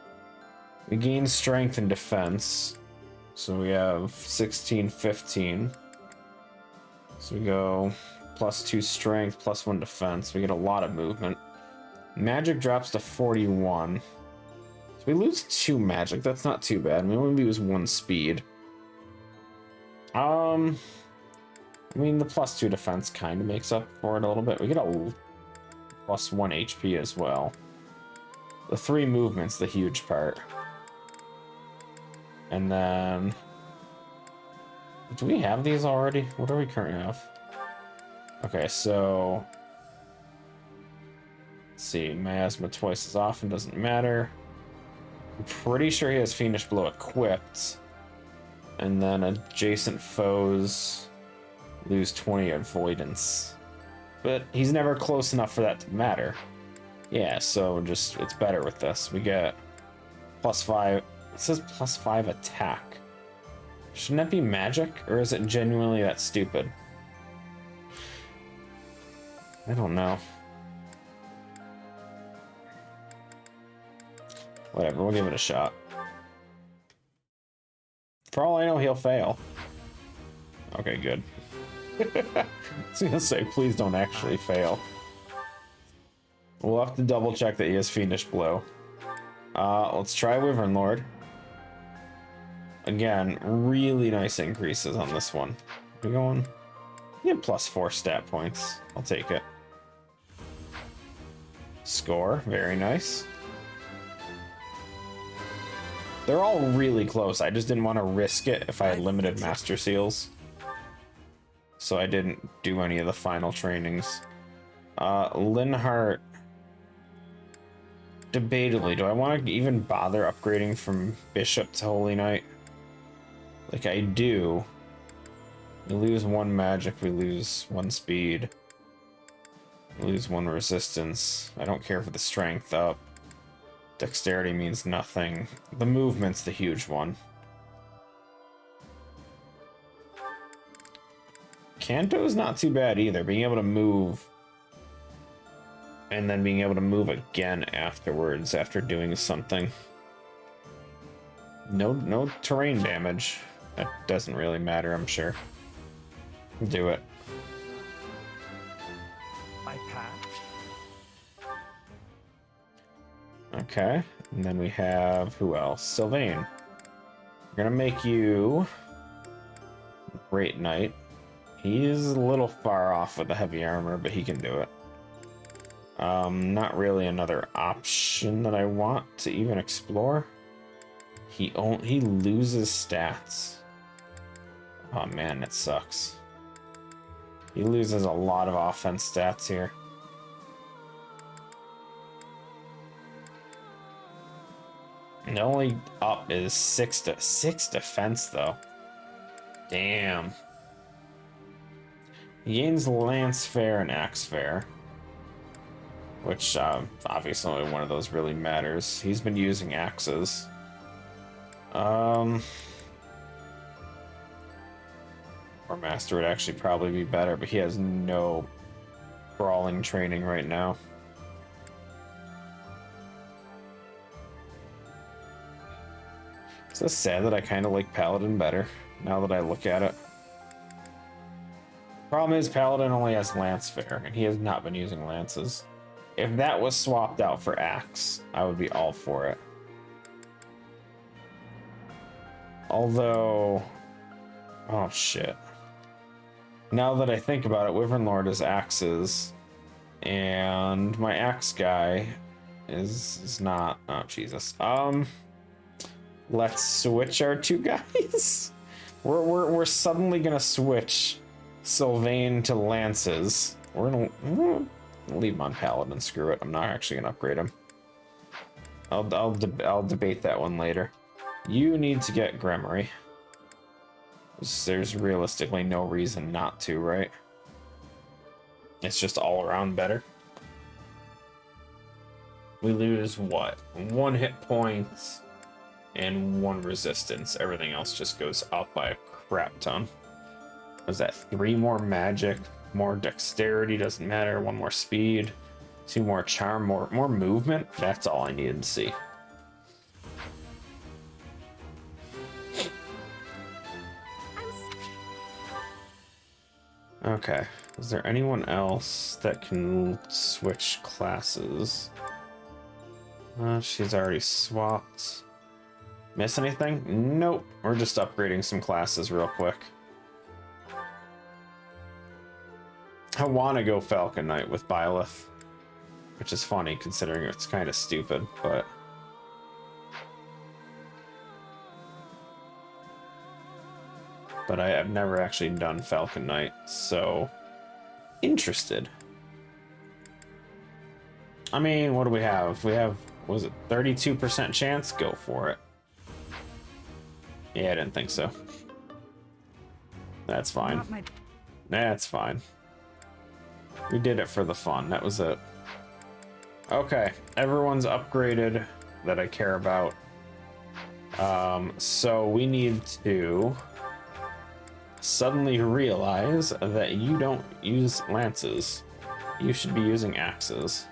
we gain strength and defense. So we have 16, 15. So we go +2 strength, +1 defense. We get a lot of movement. Magic drops to 41. So we lose 2 magic. That's not too bad. We only lose 1 speed. I mean, the +2 defense kind of makes up for it a little bit. We get a +1 HP as well. The 3 movement's the huge part. And then... do we have these already? What do we currently have? Okay, so... let's see. Miasma twice as often, doesn't matter. I'm pretty sure he has Fiendish Blow equipped. And then adjacent foes lose 20 avoidance. But he's never close enough for that to matter. Yeah, so just, it's better with this. We get +5. It says +5 attack. Shouldn't that be magic? Or is it genuinely that stupid? I don't know. Whatever, we'll give it a shot. For all I know, he'll fail. Okay, good. I was gonna say, please don't actually fail. We'll have to double check that he has Fiendish Blow. Let's try Wyvern Lord. Again, really nice increases on this one. We're going... yeah, +4 stat points. I'll take it. Score, very nice. They're all really close. I just didn't want to risk it if I had limited Master Seals. So I didn't do any of the final trainings. Linhart. Debatably, do I want to even bother upgrading from Bishop to Holy Knight? Like I do. We lose 1 magic, we lose 1 speed. We lose 1 resistance. I don't care for the strength up. Dexterity means nothing. The movement's the huge one. Kanto's not too bad either. Being able to move and then being able to move again afterwards after doing something. No terrain damage. That doesn't really matter, I'm sure. Do it. I pass. Okay, and then we have who else? Sylvain. We're gonna make you Great Knight. He's a little far off with the heavy armor, but he can do it. Not really another option that I want to even explore. He loses stats. Oh man, it sucks. He loses a lot of offense stats here. And only up is 6 defense though. Damn. He gains Lance Fair and Axe Fair, which obviously only one of those really matters. He's been using axes. Or Master would actually probably be better, but he has no brawling training right now. It's so sad that I kind of like Paladin better now that I look at it. Problem is, Paladin only has Lance Fair, and he has not been using lances. If that was swapped out for Axe, I would be all for it. Although, oh shit. Now that I think about it, Wyvern Lord is axes, and my axe guy is not. Oh Jesus. Let's switch our two guys. We're suddenly gonna switch Sylvain to lances. We're gonna leave him on Paladin. Screw it. I'm not actually gonna upgrade him. I'll debate that one later. You need to get Gremory. There's realistically no reason not to, right? It's just all around better. We lose what? 1 hit point and 1 resistance. Everything else just goes up by a crap ton. Was that 3 more magic, more dexterity, doesn't matter, 1 more speed, 2 more charm, more movement? That's all I needed to see. Okay, is there anyone else that can switch classes? She's already swapped. Miss anything? Nope, we're just upgrading some classes real quick. I want to go Falcon Knight with Byleth, which is funny considering it's kind of stupid, but... I have never actually done Falcon Knight, so... interested. I mean, what do we have? We have, what was it, 32% chance? Go for it. Yeah, I didn't think so. That's fine. That's fine. We did it for the fun. That was it. Okay, everyone's upgraded that I care about. So we need to suddenly realize that you don't use lances. You should be using axes.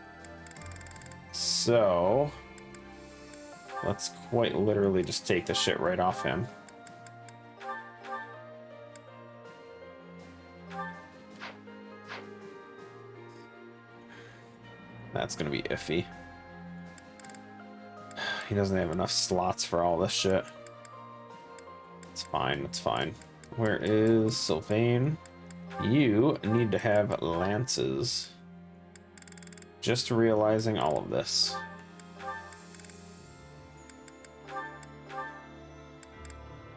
So let's quite literally just take the shit right off him. That's gonna be iffy. He doesn't have enough slots for all this shit. It's fine, it's fine. Where is Sylvain? You need to have lances. Just realizing all of this.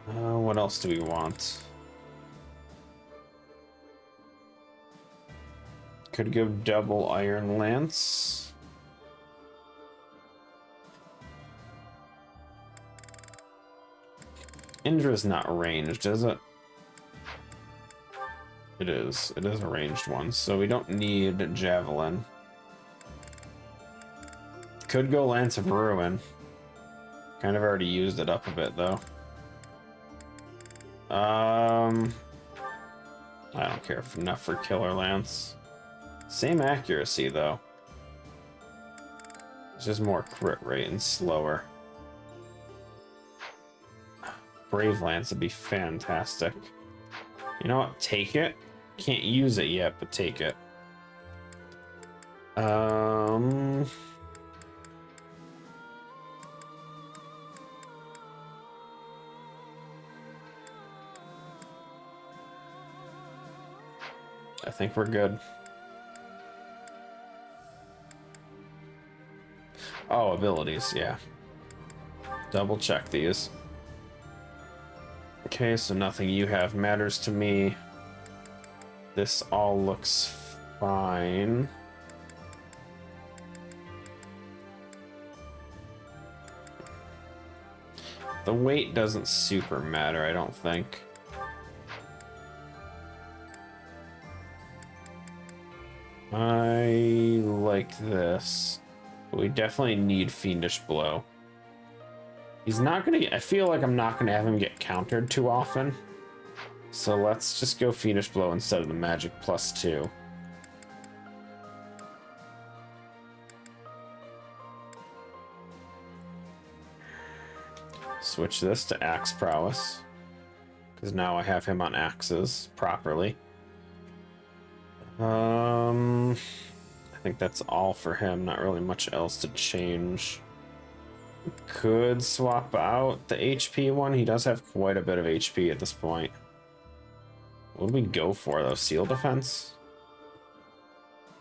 What else do we want? Could go double Iron Lance. Indra's not ranged, is it? It is. It is a ranged one, so we don't need Javelin. Could go Lance of Ruin. Kind of already used it up a bit, though. I don't care if enough for Killer Lance. Same accuracy, though. It's just more crit rate and slower. Brave Lance would be fantastic. You know what? Take it. Can't use it yet, but take it. I think we're good. Oh, abilities, yeah. Double check these. Okay, so nothing you have matters to me. This all looks fine. The weight doesn't super matter, I don't think. I like this. But we definitely need Fiendish Blow. He's not gonna get, I feel like I'm not gonna have him get countered too often. So let's just go Fiendish Blow instead of the Magic +2. Switch this to Axe Prowess. Because now I have him on axes properly. I think that's all for him. Not really much else to change. Could swap out the HP one. He does have quite a bit of HP at this point. What do we go for though? Seal defense?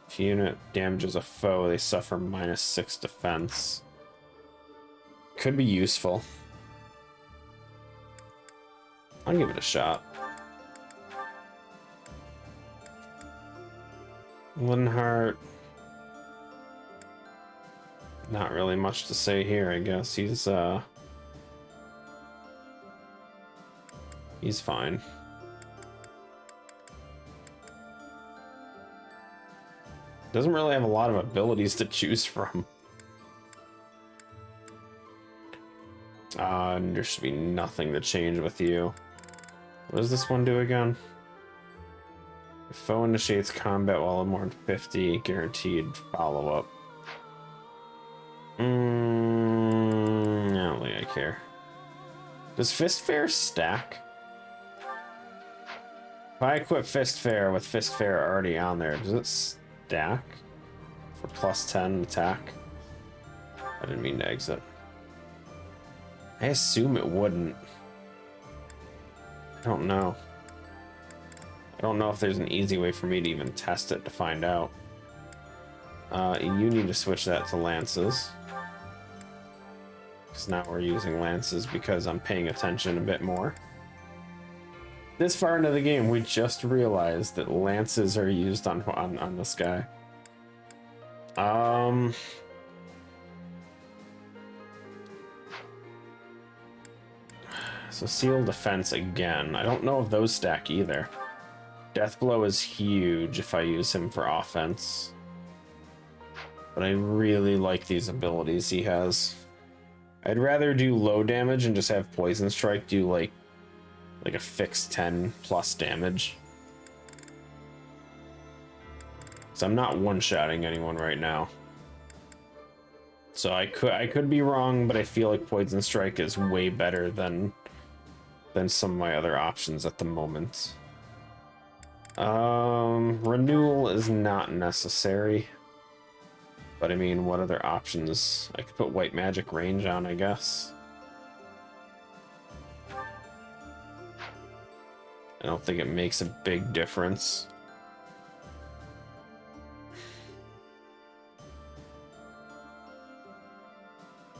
If unit damages a foe, they suffer -6 defense. Could be useful. I'll give it a shot. Linhardt. Not really much to say here, I guess. He's fine. Doesn't really have a lot of abilities to choose from. There should be nothing to change with you. What does this one do again? If foe initiates combat while more than 50, guaranteed follow-up. I don't think I care. Does Fist Fair stack? If I equip Fist Fair with Fist Fair already on there, does it stack for +10 attack? I didn't mean to exit. I assume it wouldn't. I don't know. I don't know if there's an easy way for me to even test it to find out. You need to switch that to lances. Because now we're using lances because I'm paying attention a bit more. This far into the game, we just realized that lances are used on this guy. So seal defense again. I don't know if those stack either. Death Blow is huge if I use him for offense. But I really like these abilities he has. I'd rather do low damage and just have Poison Strike do like a fixed 10+ damage. So I'm not one-shotting anyone right now. So I could be wrong, but I feel like Poison Strike is way better than some of my other options at the moment. Renewal is not necessary. But I mean, what other options? I could put White Magic Range on, I guess. I don't think it makes a big difference.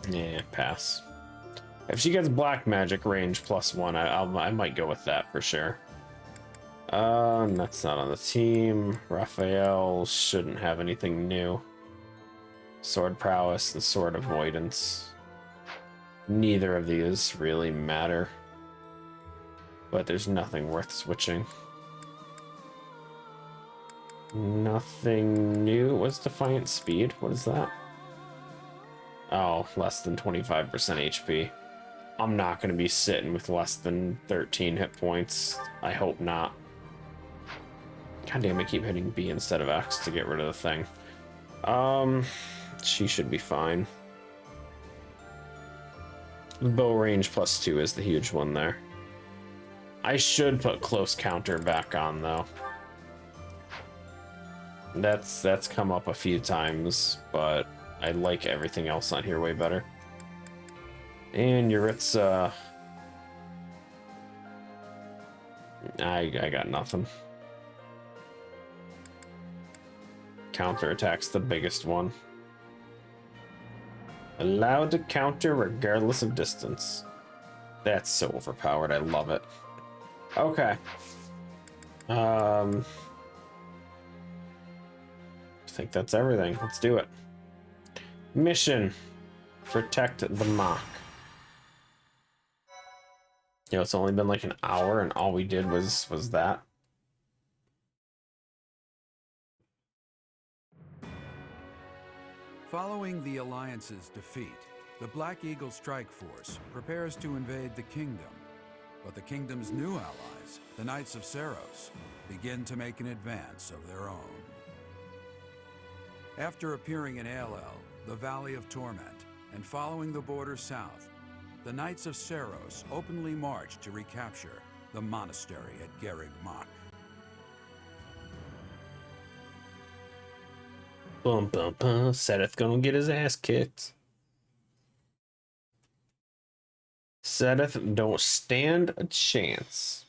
Yeah, pass. If she gets Black Magic Range +1, I might go with that for sure. That's not on the team. Raphael shouldn't have anything new. Sword Prowess and Sword Avoidance. Neither of these really matter. But there's nothing worth switching. Nothing new. What's Defiant Speed? What is that? Oh, less than 25% HP. I'm not going to be sitting with less than 13 hit points. I hope not. God damn, I keep hitting B instead of X to get rid of the thing. She should be fine. Bow range +2 is the huge one there. I should put close counter back on though. That's come up a few times, but I like everything else on here way better. And Yuritsa, I got nothing. Counterattack's the biggest one. Allowed to counter regardless of distance. That's so overpowered, I love it. Okay. think that's everything. Let's do it. Mission. Protect the mock. You know, it's only been like an hour and all we did was that. Following the Alliance's defeat, the Black Eagle Strike Force prepares to invade the kingdom. But the kingdom's new allies, the Knights of Seiros, begin to make an advance of their own. After appearing in Albelz, the Valley of Torment, and following the border south, the Knights of Seiros openly march to recapture the monastery at Garreg Mach. Bum bum bum. Seth gonna get his ass kicked. Seth don't stand a chance.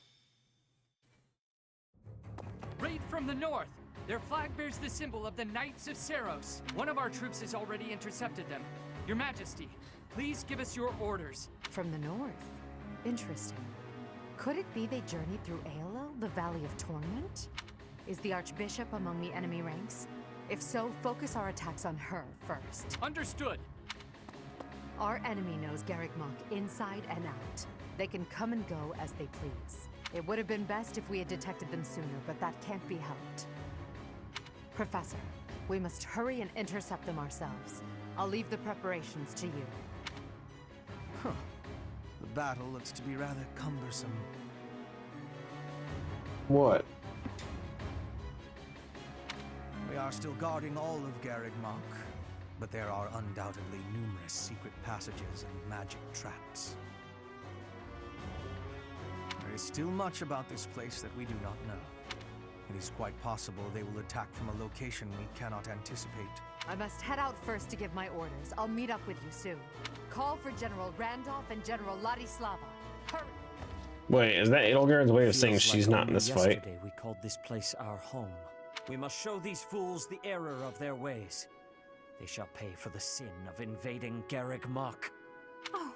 Raid from the north! Their flag bears the symbol of the Knights of Seiros. One of our troops has already intercepted them. Your Majesty, please give us your orders. From the north? Interesting. Could it be they journeyed through Albelz, the Valley of Torment? Is the Archbishop among the enemy ranks? If so, focus our attacks on her first. Understood. Our enemy knows Garreg Mach inside and out. They can come and go as they please. It would have been best if we had detected them sooner, but that can't be helped. Professor, we must hurry and intercept them ourselves. I'll leave the preparations to you. Huh. The battle looks to be rather cumbersome. What? We are still guarding all of Garreg Mach, but there are undoubtedly numerous secret passages and magic traps. There is still much about this place that we do not know. It is quite possible they will attack from a location we cannot anticipate. I must head out first to give my orders. I'll meet up with you soon. Call for General Randolph and General Ladislava. Hurry! Wait, is that Edelgard's way of saying Feels she's like not in only this fight? yesterday we called this place our home. We must show these fools the error of their ways. They shall pay for the sin of invading Garreg Mach. Oh,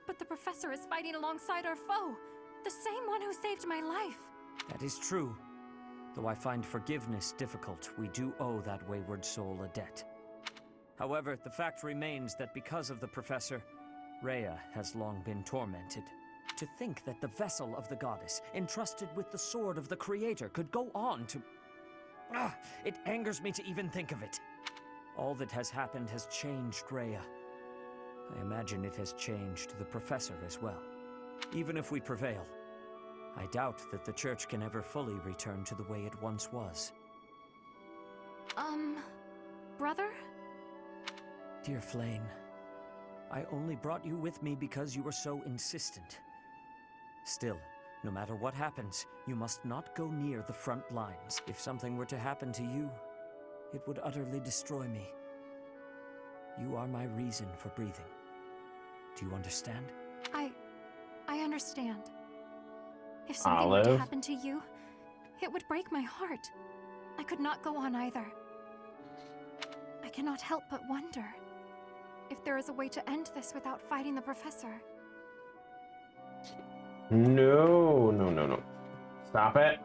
but the professor is fighting alongside our foe. The same one who saved my life. That is true. Though I find forgiveness difficult, we do owe that wayward soul a debt. However, the fact remains that because of the professor, Rhea has long been tormented. To think that the vessel of the goddess, entrusted with the sword of the creator, could go on to... it angers me to even think of it. All that has happened has changed Rhea. I imagine it has changed the professor as well. Even if we prevail, I doubt that the church can ever fully return to the way it once was. Brother? Dear Flane, I only brought you with me because you were so insistent. Still, no matter what happens, you must not go near the front lines. If something were to happen to you, it would utterly destroy me. You are my reason for breathing. Do you understand? I understand. If something were to Olive? happen to you, it would break my heart. I could not go on either. I cannot help but wonder if there is a way to end this without fighting the professor. No, no, no, no. Stop it.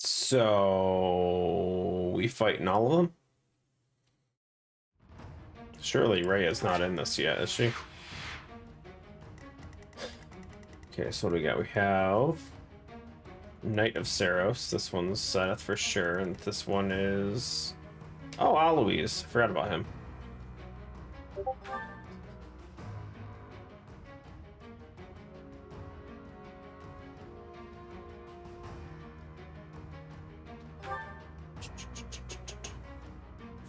So we fighting all of them? Surely Rhea's not in this yet, is she? Okay, so what do we got? We have Knight of Seiros. This one's Seth for sure, and this one is Alois. Forgot about him.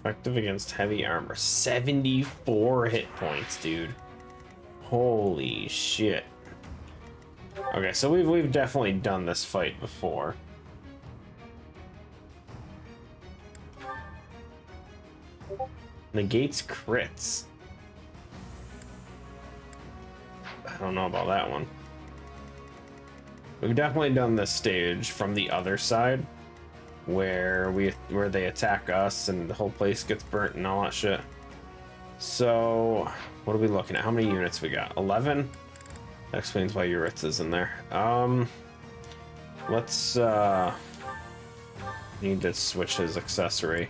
Effective against heavy armor. 74 hit points, dude. Holy shit. Okay, so we've definitely done this fight before. Negates crits. I don't know about that one. We've definitely done this stage from the other side, where they attack us and the whole place gets burnt and all that shit. So, what are we looking at? How many units we got? 11? That explains why Yuritsa's in there. Let's need to switch his accessory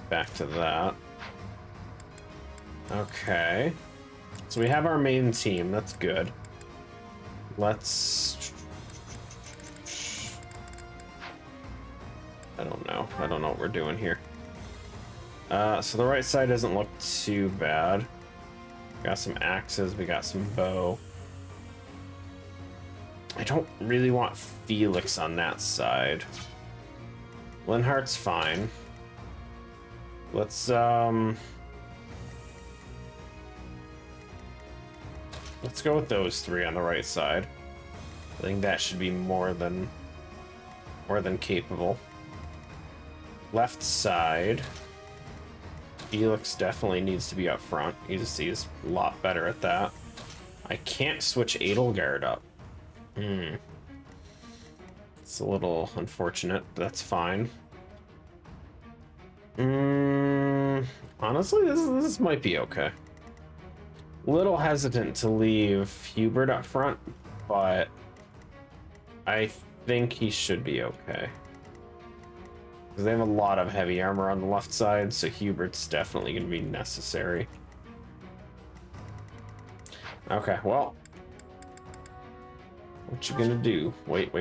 back to that. Okay. So we have our main team, that's good. Let's... I don't know what we're doing here. So the right side doesn't look too bad. We got some axes, we got some bow. I don't really want Felix on that side. Linhardt's fine. Let's go with those three on the right side. I think that should be more than capable. Left side, Felix definitely needs to be up front. He's a lot better at that. I can't switch Edelgard up. It's a little unfortunate, but that's fine. Honestly, this might be okay. Little hesitant to leave Hubert up front, but I think he should be okay. Because they have a lot of heavy armor on the left side, so Hubert's definitely going to be necessary. Okay, well. What you gonna do? Wait.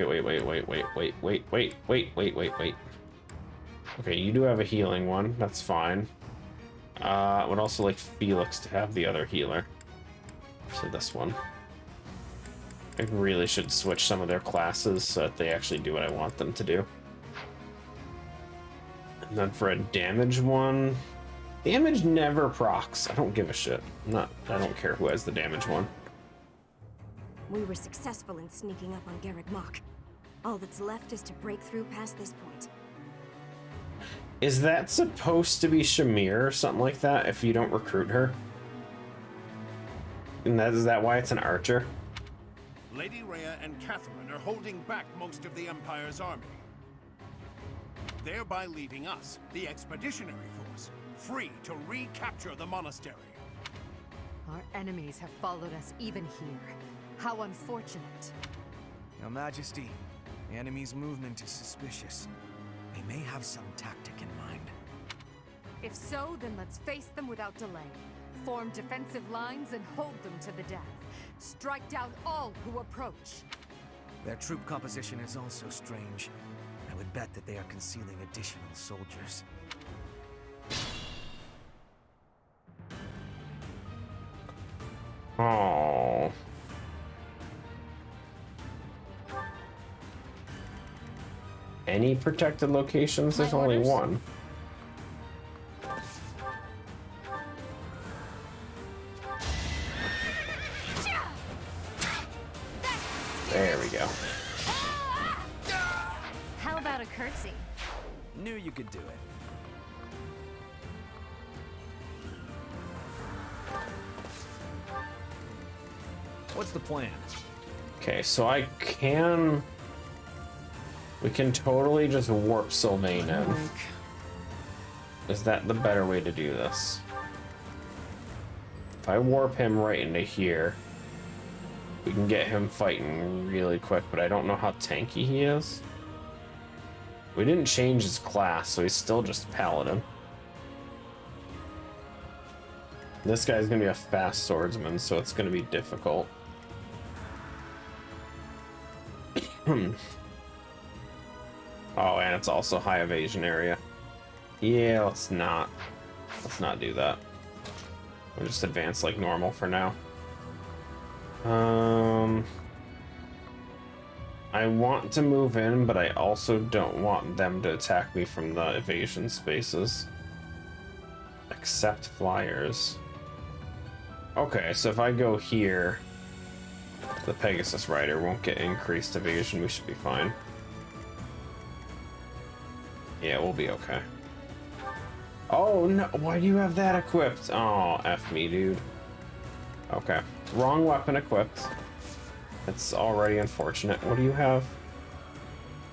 Okay, you do have a healing one, that's fine. I would also like Felix to have the other healer. So this one. I really should switch some of their classes so that they actually do what I want them to do. And then for a damage one, damage never procs. I don't give a shit. I don't care who has the damage one. We were successful in sneaking up on Garrick Mach. All that's left is to break through past this point. Is that supposed to be Shamir or something like that if you don't recruit her? And is that why it's an archer? Lady Rhea and Catherine are holding back most of the Empire's army, thereby leaving us, the Expeditionary Force, free to recapture the monastery. Our enemies have followed us even here. How unfortunate. Your Majesty, the enemy's movement is suspicious. They may have some tactic in mind. If so, then let's face them without delay. Form defensive lines and hold them to the death. Strike down all who approach. Their troop composition is also strange. I would bet that they are concealing additional soldiers. Oh. Any protected locations? There's only one. There we go. How about a curtsy? Knew you could do it. What's the plan? Okay, so we can totally just warp Sylvain in. Is that the better way to do this? If I warp him right into here, we can get him fighting really quick, but I don't know how tanky he is. We didn't change his class, so he's still just paladin. This guy's gonna be a fast swordsman, so it's gonna be difficult. Oh, and it's also high evasion area. Yeah, let's not do that. We'll just advance like normal for now. I want to move in, but I also don't want them to attack me from the evasion spaces. Accept flyers. Okay, so if I go here, The Pegasus Rider won't get increased evasion. We should be fine. Yeah, we'll be okay. Oh, no. Why do you have that equipped? Oh, F me, dude. Okay. Wrong weapon equipped. That's already unfortunate. What do you have?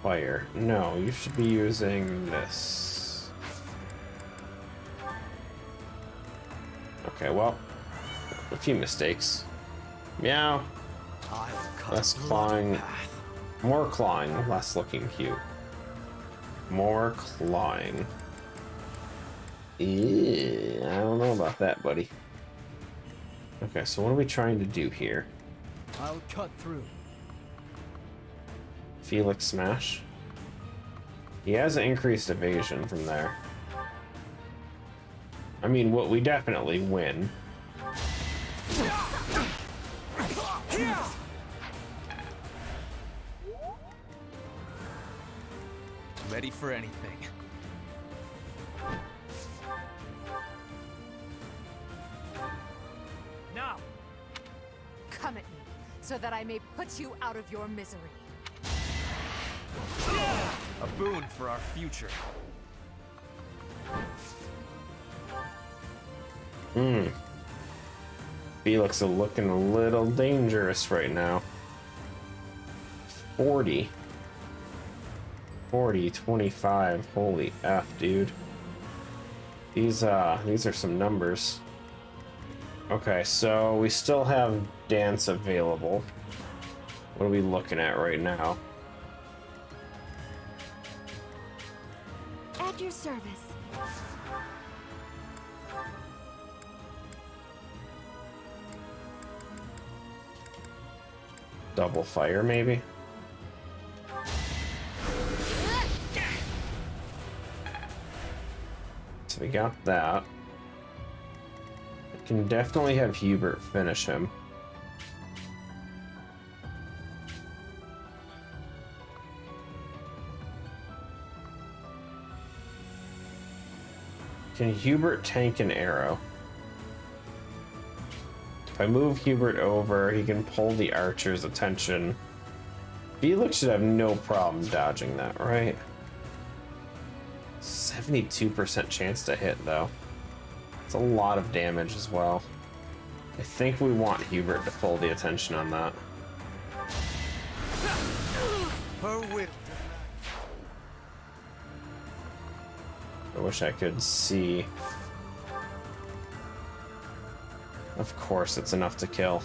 Fire. No, you should be using this. Okay, well, a few mistakes. Meow. Less clawing. More clawing, less looking cute. More clawing. Ew, I don't know about that, buddy. Okay, so what are we trying to do here? I'll cut through. Felix Smash. He has increased evasion from there. I mean, what we definitely win. Ready for anything. Now, come at me, so that I may put you out of your misery. A boon for our future. Felix is looking a little dangerous right now. 40. 40, 25. Holy F, dude. These are some numbers. Okay, so we still have dance available. What are we looking at right now? At your service. Double fire, maybe? So we got that. I can definitely have Hubert finish him. Can Hubert tank an arrow? If I move Hubert over, he can pull the archer's attention. Felix should have no problem dodging that, right? 72% chance to hit, though. It's a lot of damage as well. I think we want Hubert to pull the attention on that. Her will. I wish I could see. Of course, it's enough to kill.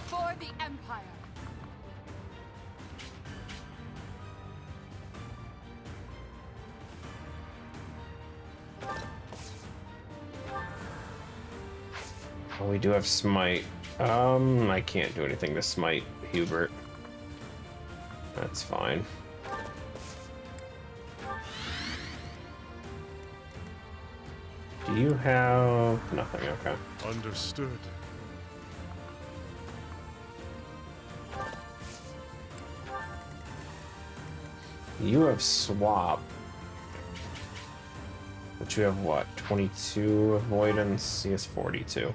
For the Empire. Oh, we do have smite. I can't do anything to smite Hubert. That's fine. Do you have nothing? Okay. Understood. You have swap. But you have what? 22 avoidance? He has 42.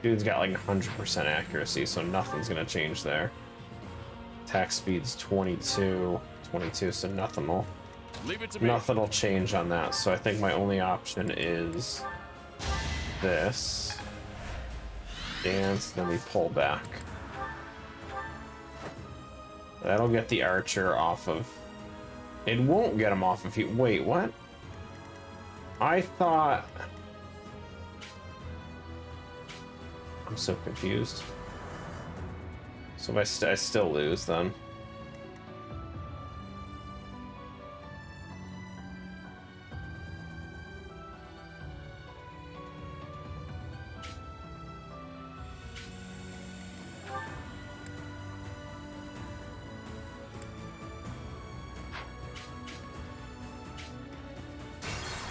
Dude's got like 100% accuracy, so nothing's gonna change there. Attack speed's 22, so nothing will change on that. So I think my only option is this. Dance, then we pull back. That'll get the archer off of... It won't get him off of you. Wait, what? I thought... I'm so confused. So if I still lose then.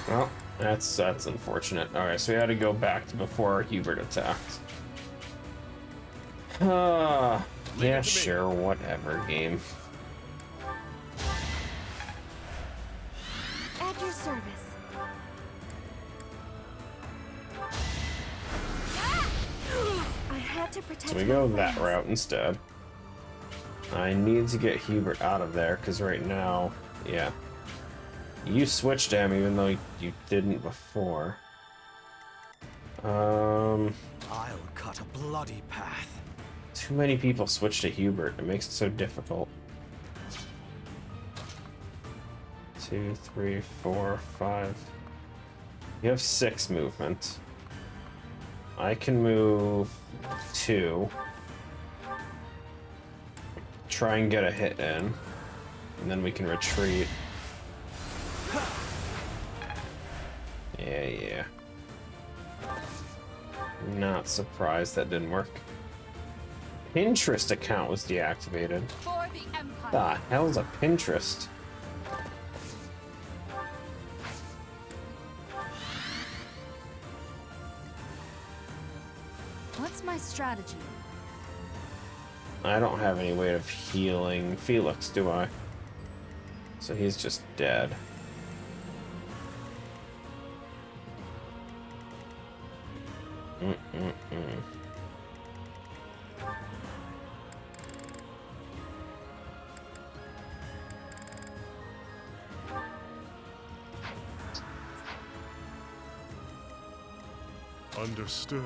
Well, that's unfortunate. Alright, so we had to go back to before Hubert attacked. Yeah, sure, whatever, game. At your service. I had to protect So we go my that friends. route instead. I need to get Hubert out of there, because right now, yeah. You switched him, even though you didn't before. I'll cut a bloody path. Too many people switch to Hubert. It makes it so difficult. 2, 3, 4, 5. You have 6 movement. I can move 2. Try and get a hit in. And then we can retreat. Yeah. Not surprised that didn't work. Pinterest account was deactivated. For the Empire. The hell's a Pinterest? What's my strategy? I don't have any way of healing Felix, do I? So he's just dead. Understood.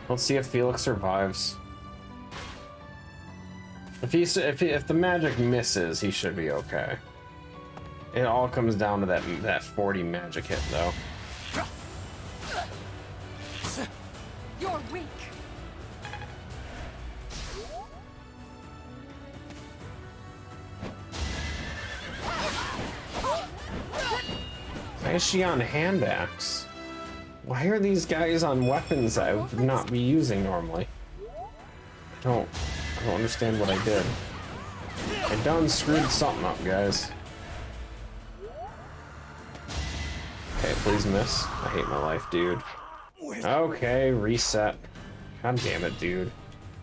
Let's see if Felix survives. If the magic misses, he should be okay. It all comes down to that 40 magic hit, though. You're weak. Why is she on hand axe? Why are these guys on weapons I would not be using normally? I don't understand what I did. I done screwed something up, guys. Okay, please miss. I hate my life, dude. Okay, reset. God damn it, dude.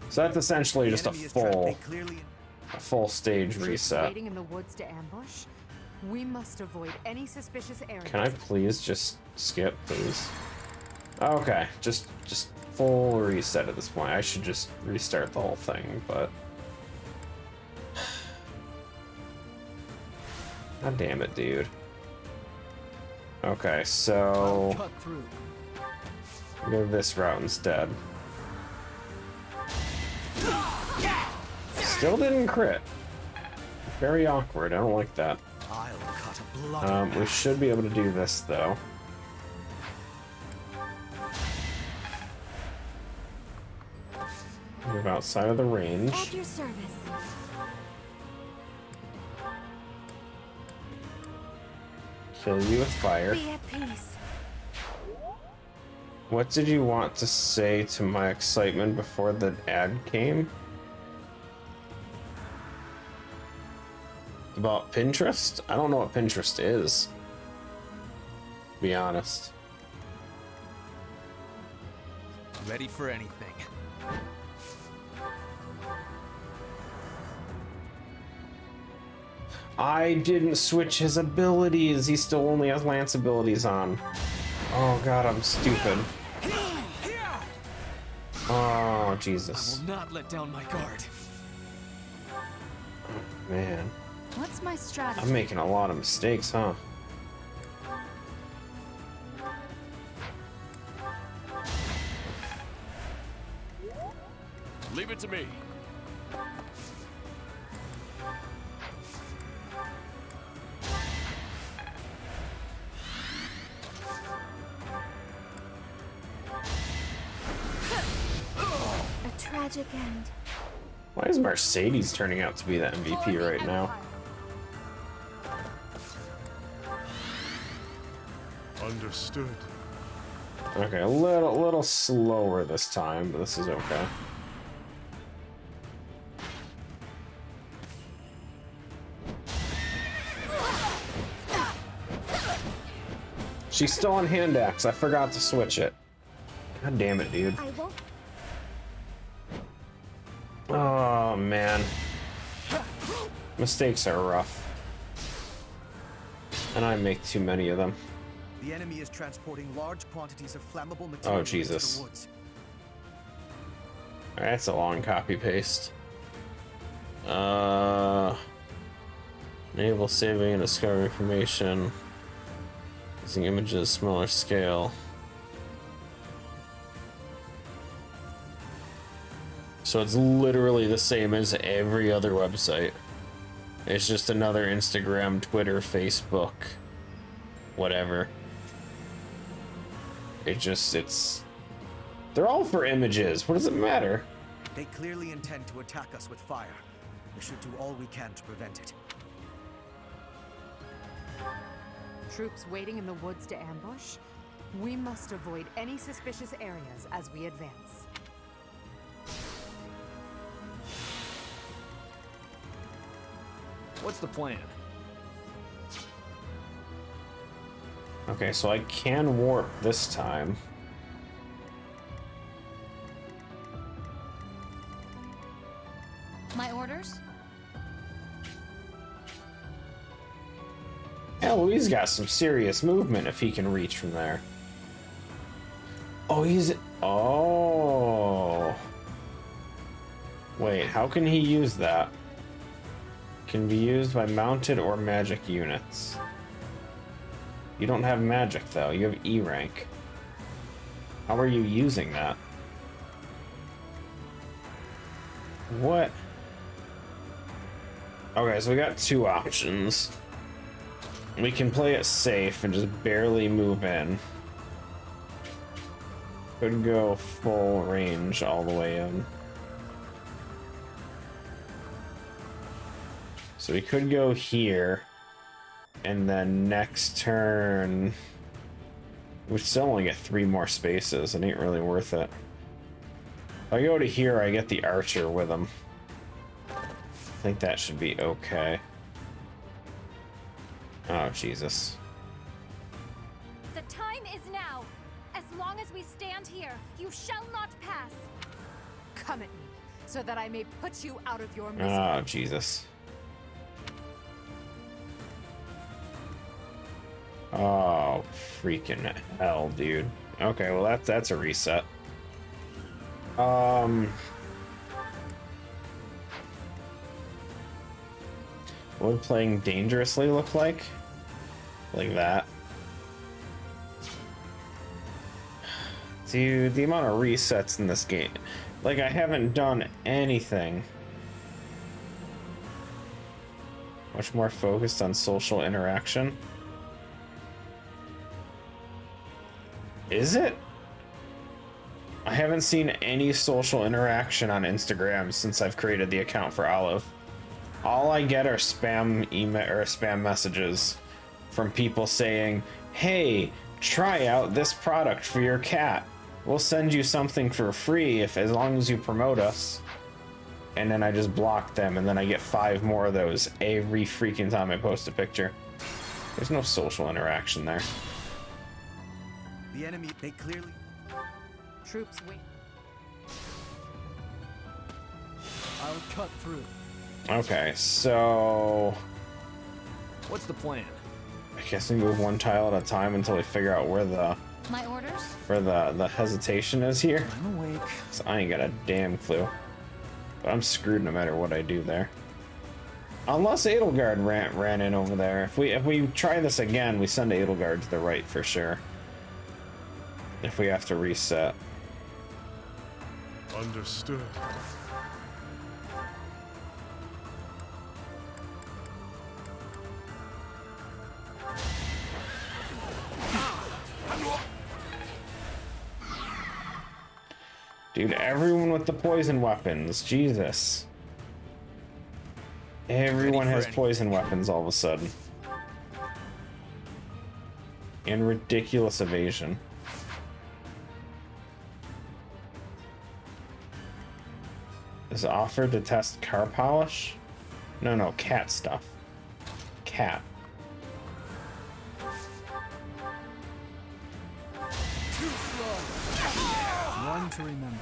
So that's essentially just a full stage reset. Waiting in the woods to ambush? We must avoid any suspicious areas. Can I please just skip, please? Okay, just full reset at this point. I should just restart the whole thing, but God damn it, dude. Okay, so go this route instead. Still didn't crit. Very awkward. I don't like that. We should be able to do this though. Move outside of the range. At your service. Kill you with fire. Be at peace. What did you want to say to my excitement before the ad came? About Pinterest? I don't know what Pinterest is, to be honest. Ready for anything. I didn't switch his abilities. He still only has Lance abilities on. Oh god, I'm stupid. Oh, Jesus. I will not let down my guard. Man. What's my strategy? I'm making a lot of mistakes, huh? Leave it to me. A tragic end. Why is Mercedes turning out to be the MVP right now? Understood. Okay, a little slower this time, but this is okay. She's still on hand axe. I forgot to switch it. God damn it, dude. I won't. Oh, man. Mistakes are rough. And I make too many of them. The enemy is transporting large quantities of flammable material Oh, Jesus. into the woods. Alright, that's a long copy paste. Enable saving and discovering information. Using images, smaller scale. So it's literally the same as every other website. It's just another Instagram, Twitter, Facebook, whatever. They're all for images. What does it matter? They clearly intend to attack us with fire. We should do all we can to prevent it. Troops waiting in the woods to ambush? We must avoid any suspicious areas as we advance. What's the plan? Okay, so I can warp this time. My orders? Hell, he's got some serious movement if he can reach from there. Oh, oh. Wait, how can he use that? Can be used by mounted or magic units. You don't have magic though, you have E rank. How are you using that? What? Okay, so we got two options. We can play it safe and just barely move in. Could go full range all the way in. So we could go here, and then next turn, we still only get 3 more spaces. It ain't really worth it. If I go to here, I get the archer with him. I think that should be okay. Oh, Jesus. The time is now. As long as we stand here, you shall not pass. Come at me, so that I may put you out of your misery. Oh, Jesus. Oh, freaking hell, dude. Okay, well that's a reset. What would playing dangerously look like? Like that. Dude, the amount of resets in this game. Like, I haven't done anything. Much more focused on social interaction. Is it? I haven't seen any social interaction on Instagram since I've created the account for Olive. All I get are spam email or spam messages from people saying, "Hey, try out this product for your cat. We'll send you something for free as long as you promote us." And then I just block them, and then I get 5 more of those every freaking time I post a picture. There's no social interaction there. The enemy, they clearly... Troops wait. I'll cut through. Okay, so... What's the plan? I guess we move 1 tile at a time until we figure out where the... My orders? Where the hesitation is here. I'm awake. So I ain't got a damn clue. But I'm screwed no matter what I do there. Unless Edelgard ran in over there. If we try this again, we send Edelgard to the right for sure. If we have to reset. Understood. Dude, everyone with the poison weapons. Jesus. Everyone has poison weapons all of a sudden. And ridiculous evasion. Is offered to test car polish? No, cat stuff. Cat. One to remember.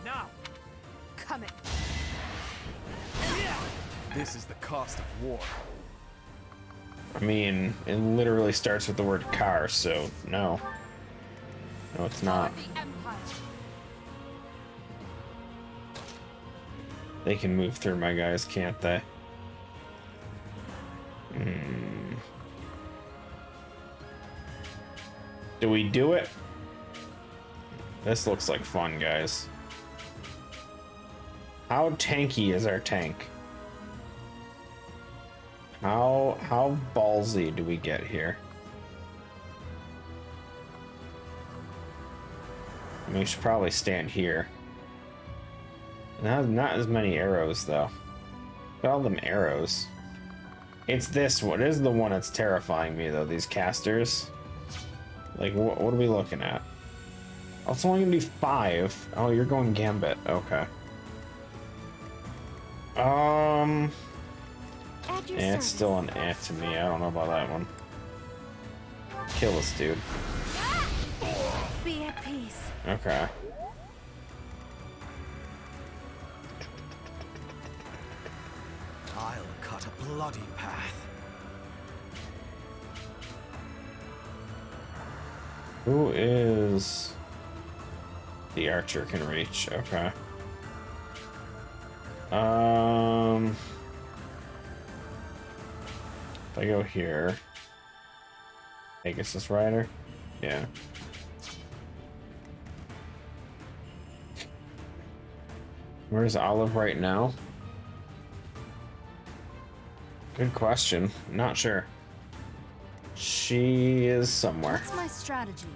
Now, Coming. This is the cost of war. I mean, it literally starts with the word car, so no. No, it's not. The Empire. They can move through my guys, can't they? Do we do it? This looks like fun, guys. How tanky is our tank? How ballsy do we get here? I mean, we should probably stand here. Not as many arrows, though. Look at all them arrows. It's this one. It is the one that's terrifying me, though. These casters. Like, what are we looking at? Oh, it's only gonna be 5. Oh, you're going Gambit. Okay. Yeah, it's still an eh to me. I don't know about that one. Kill this dude. Be at peace. Okay. I'll cut a bloody path. Who is the archer can reach? Okay. If I go here, Pegasus Rider. Yeah. Where's Olive right now? Good question. Not sure. She is somewhere. What's my strategy?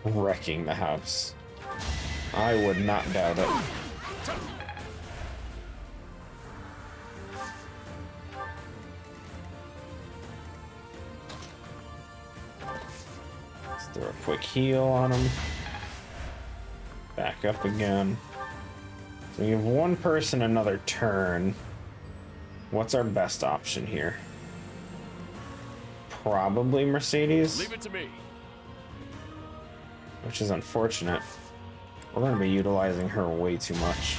Wrecking the house. I would not doubt it. Let's throw a quick heal on him. Back up again. So we have one person another turn. What's our best option here? Probably Mercedes. Leave it to me. Which is unfortunate. We're going to be utilizing her way too much.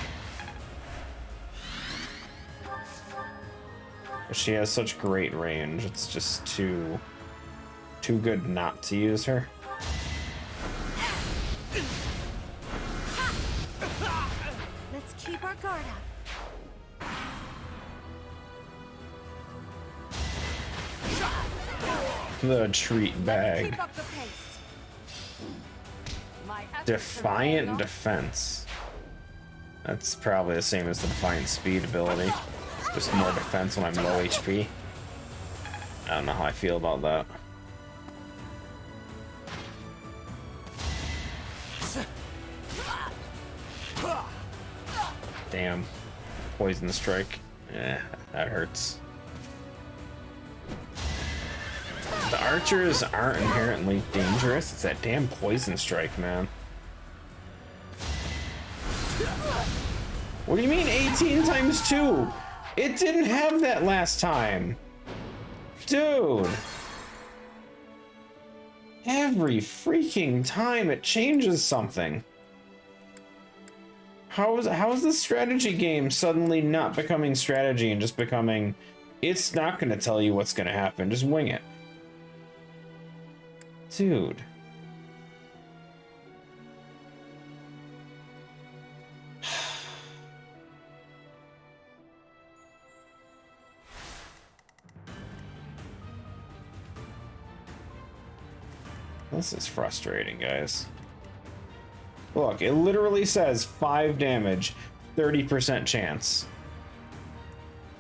But she has such great range. It's just too good not to use her. Let's keep our guard up. The treat bag. Keep up the pace. My efforts Defiant have paid off. defense. That's probably the same as the Defiant speed ability. Just more defense when I'm low HP. I don't know how I feel about that. Damn. Poison strike. Yeah, that hurts. The archers aren't inherently dangerous. It's that damn poison strike, man. What do you mean 18 times 2? It didn't have that last time. Dude. Every freaking time it changes something. How is this strategy game suddenly not becoming strategy and just becoming, it's not going to tell you what's going to happen, just wing it. Dude. This is frustrating, guys. Look, it literally says 5 damage, 30% chance.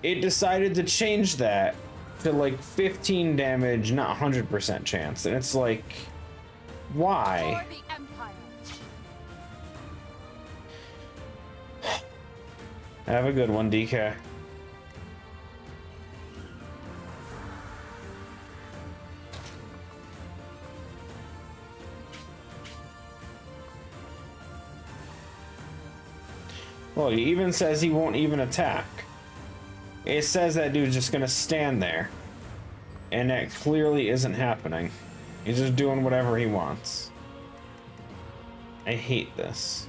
It decided to change that to like 15 damage, not 100% chance. And it's like, why? For the Empire. Have a good one, DK. Well, he even says he won't even attack. It says that dude's just gonna stand there. And that clearly isn't happening. He's just doing whatever he wants. I hate this.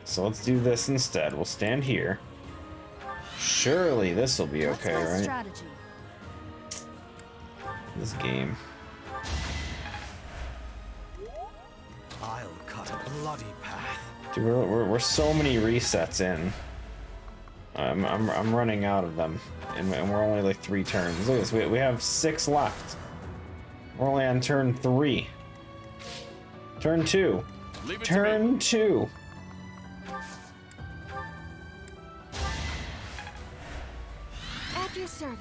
So let's do this instead. We'll stand here. Surely this will be okay, right? Strategy. This game. I'll cut a bloody path. Dude, we're so many resets in. I'm running out of them, and we're only like 3 turns. Look at this. We have 6 left. We're only on turn 3. Turn 2. Turn 2. At your service.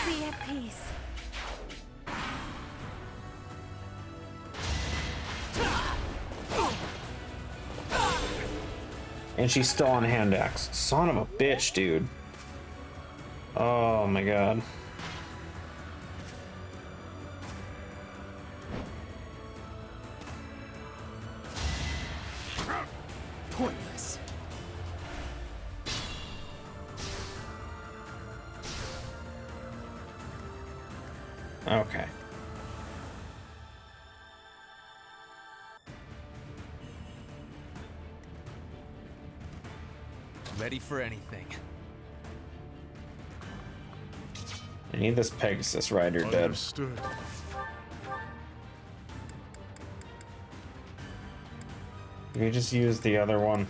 Be at peace. And she's still on hand axe. Son of a bitch, dude. Oh my god. Pointless. Okay. Ready for anything. I need this Pegasus Rider dead. Understood. We just use the other one.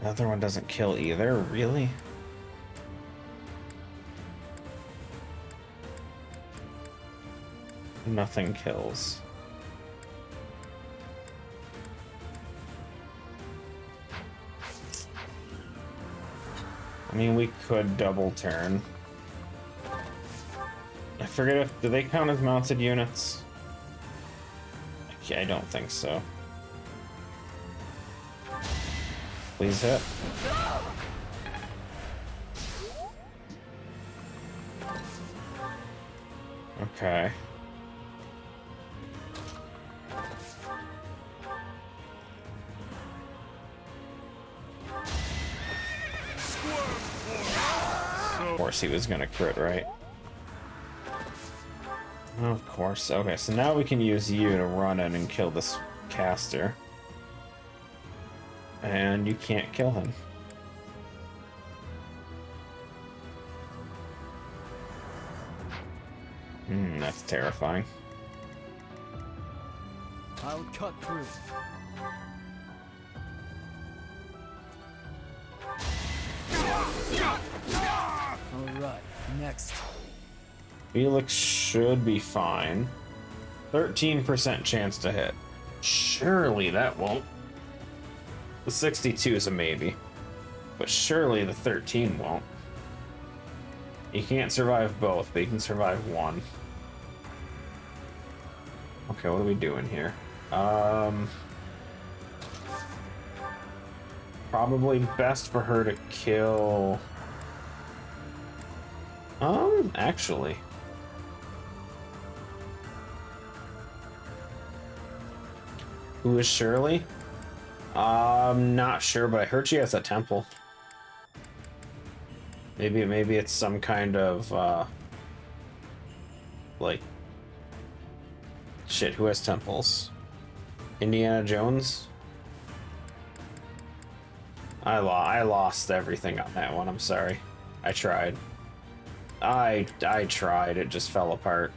The other one doesn't kill either, really? Nothing kills. I mean, we could double turn. I forget if, do they count as mounted units? Okay, I don't think so. Please hit. Okay. Of course he was gonna crit, right? Of course. Okay, so now we can use you to run in and kill this caster. And you can't kill him. That's terrifying. I'll cut through. Alright, next. Felix should be fine. 13% chance to hit. Surely that won't. The 62 is a maybe. But surely the 13 won't. He can't survive both, but he can survive one. Okay, what are we doing here? Probably best for her to kill... actually. Who is Shirley? Not sure, but I heard she has a temple. Maybe it's some kind of, like... Shit, who has temples? Indiana Jones? I lost everything on that one, I'm sorry. I tried. I tried, it just fell apart.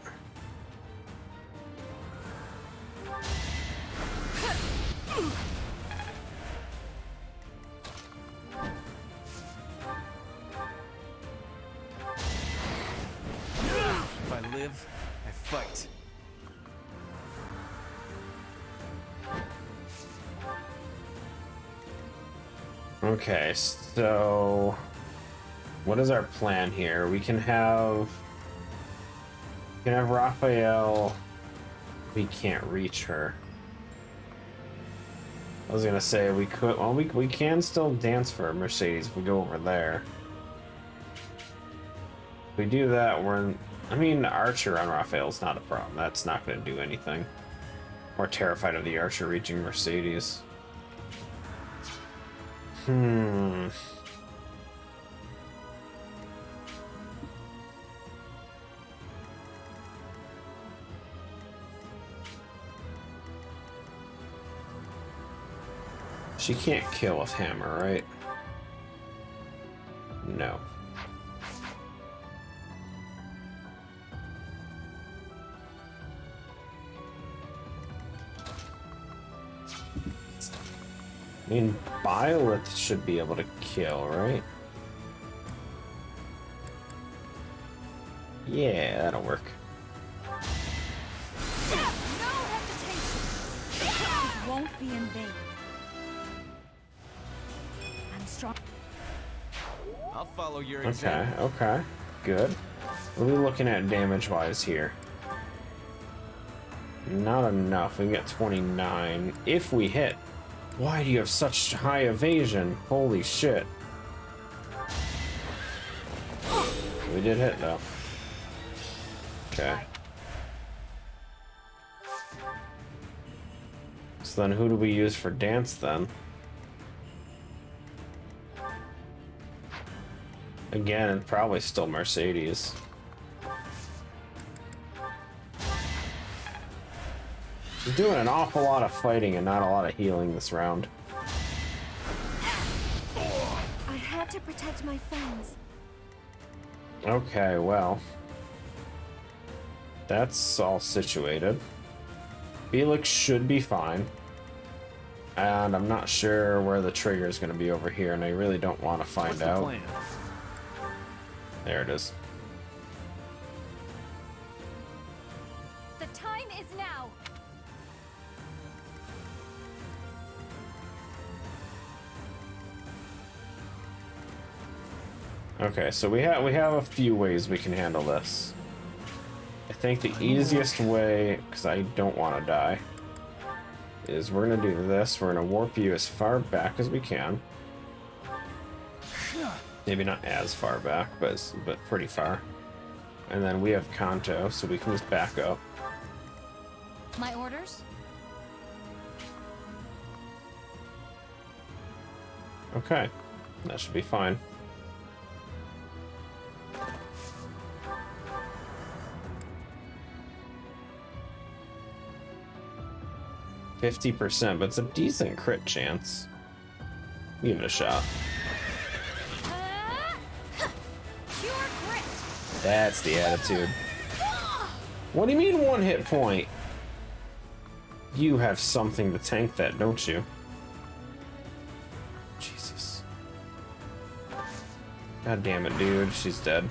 If I live, I fight. Okay, so what is our plan here? We can have Raphael. We can't reach her. I was gonna say we could. Well, we can still dance for Mercedes if we go over there. If we do that, I mean, Archer on Raphael's not a problem. That's not gonna do anything. More terrified of the Archer reaching Mercedes. She can't kill with hammer, right? No. I mean, Byleth should be able to kill, right? Yeah, that'll work. No hesitation. It won't be in vain. I'm strong. I'll follow your example. Okay, good. What are we looking at damage-wise here? Not enough. We can get 29 if we hit. Why do you have such high evasion? Holy shit. We did hit though. Okay. So then who do we use for dance then? Again, probably still Mercedes. She's doing an awful lot of fighting and not a lot of healing this round. I had to protect my friends. Okay, well. That's all situated. Felix should be fine. And I'm not sure where the trigger is going to be over here, and I really don't want to find out. Plan? There it is. The time is now. Okay, so we have a few ways we can handle this. I think the easiest way, because I don't want to die, is we're gonna do this. We're gonna warp you as far back as we can. Maybe not as far back, but pretty far. And then we have Kanto, so we can just back up. My orders? Okay, that should be fine. %, but it's a decent crit chance. Give it a shot. Pure grit. That's the attitude. What do you mean 1 hit point? You have something to tank that, don't you? Jesus. God damn it, dude. She's dead.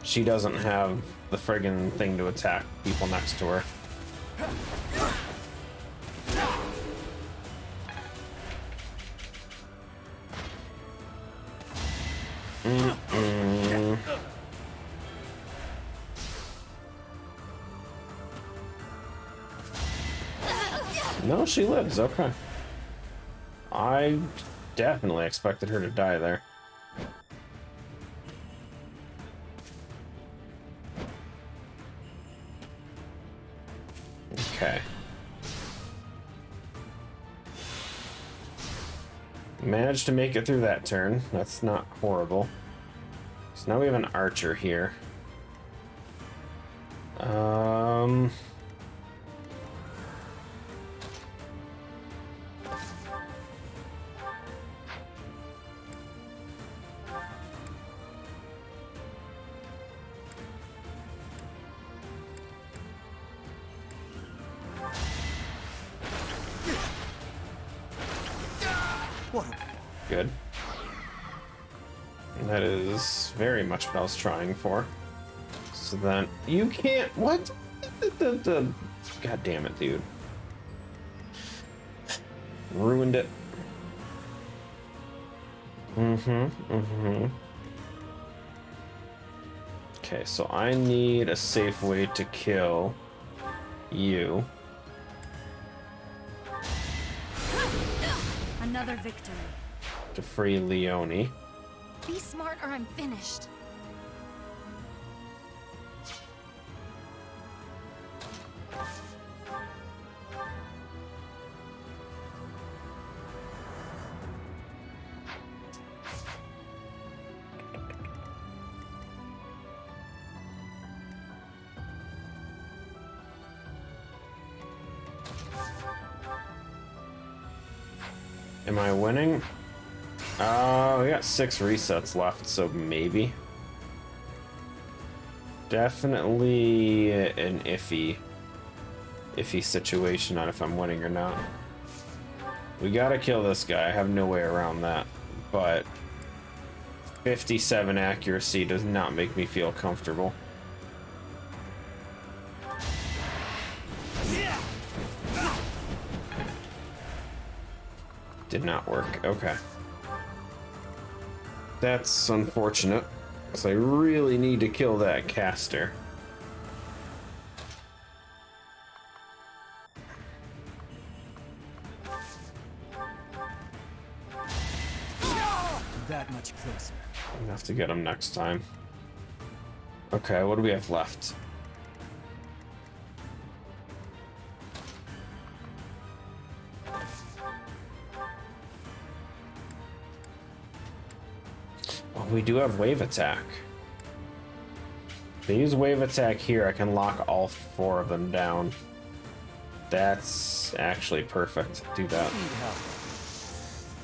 She doesn't have the friggin' thing to attack people next to her. No, she lives. Okay. I definitely expected her to die there. Okay. Managed to make it through that turn. That's not horrible. So now we have an archer here. Good. And that is very much what I was trying for. So then you can't. What? God damn it, dude. Ruined it. Okay, so I need a safe way to kill you. Another victory. To free Leone. Be smart or I'm finished. Am I winning? We got 6 resets left, so maybe. Definitely an iffy situation on if I'm winning or not. We gotta kill this guy. I have no way around that. But 57 accuracy does not make me feel comfortable. Did not work. Okay. That's unfortunate, because I really need to kill that caster. That much closer. I'm gonna have to get him next time. Okay, what do we have left? Oh, we do have wave attack. If they use wave attack here, I can lock all 4 of them down. That's actually perfect. Do that.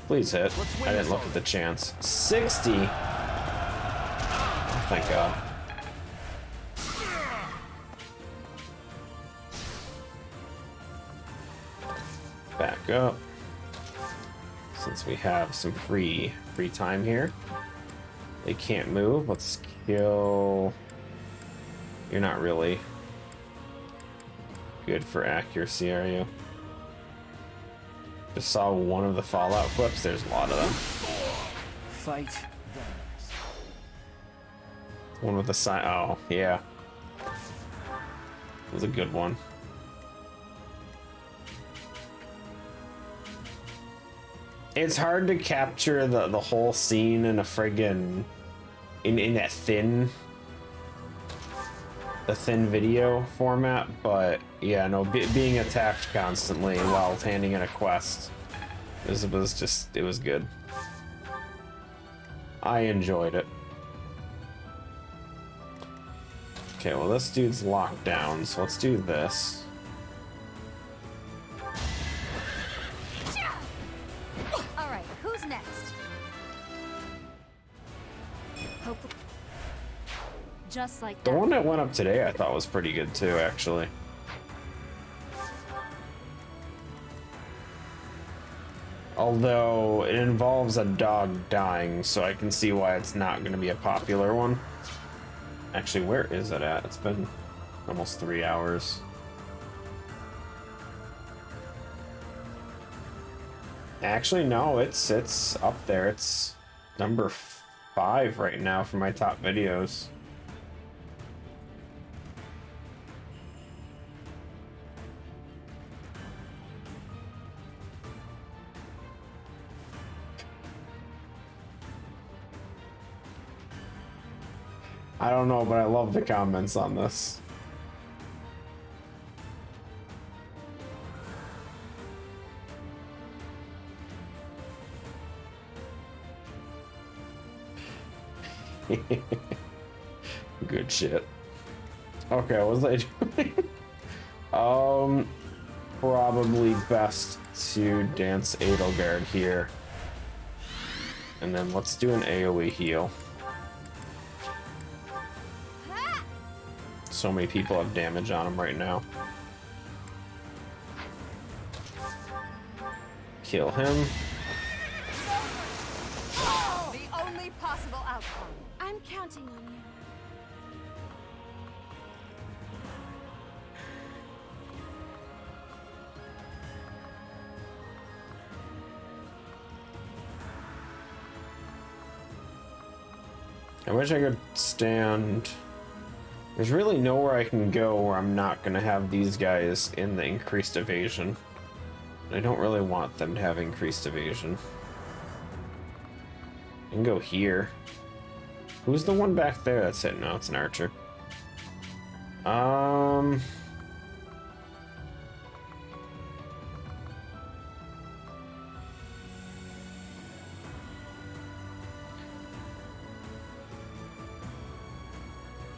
Please hit. I didn't look at the chance. 60? Oh, thank God. Back up. Since we have some free time here. They can't move. Let's kill... You're not really good for accuracy, are you? Just saw one of the Fallout clips. There's a lot of them. Fight. One with the sign. Oh, yeah. It was a good one. It's hard to capture the whole scene in a friggin' in that thin video format, but yeah, no, being attacked constantly while handing in a quest was good. I enjoyed it. Okay, well this dude's locked down, so let's do this. All right, who's next? Hopefully. Just like The that. one that went up today I thought was pretty good too, actually. Although it involves a dog dying, so I can see why it's not going to be a popular one. Actually, where is it at? It's been almost 3 hours. Actually, no, it's up there. It's number 5 right now for my top videos. I don't know, but I love the comments on this. Good shit. Okay, what was I doing? Probably best to dance Edelgard here. And then let's do an AoE heal. So many people have damage on him right now. Kill him. The only possible outcome. I'm counting on you. I wish I could stand There's really nowhere I can go where I'm not gonna have these guys in the increased evasion. I don't really want them to have increased evasion. I can go here. Who's the one back there? That's it. No, it's an archer.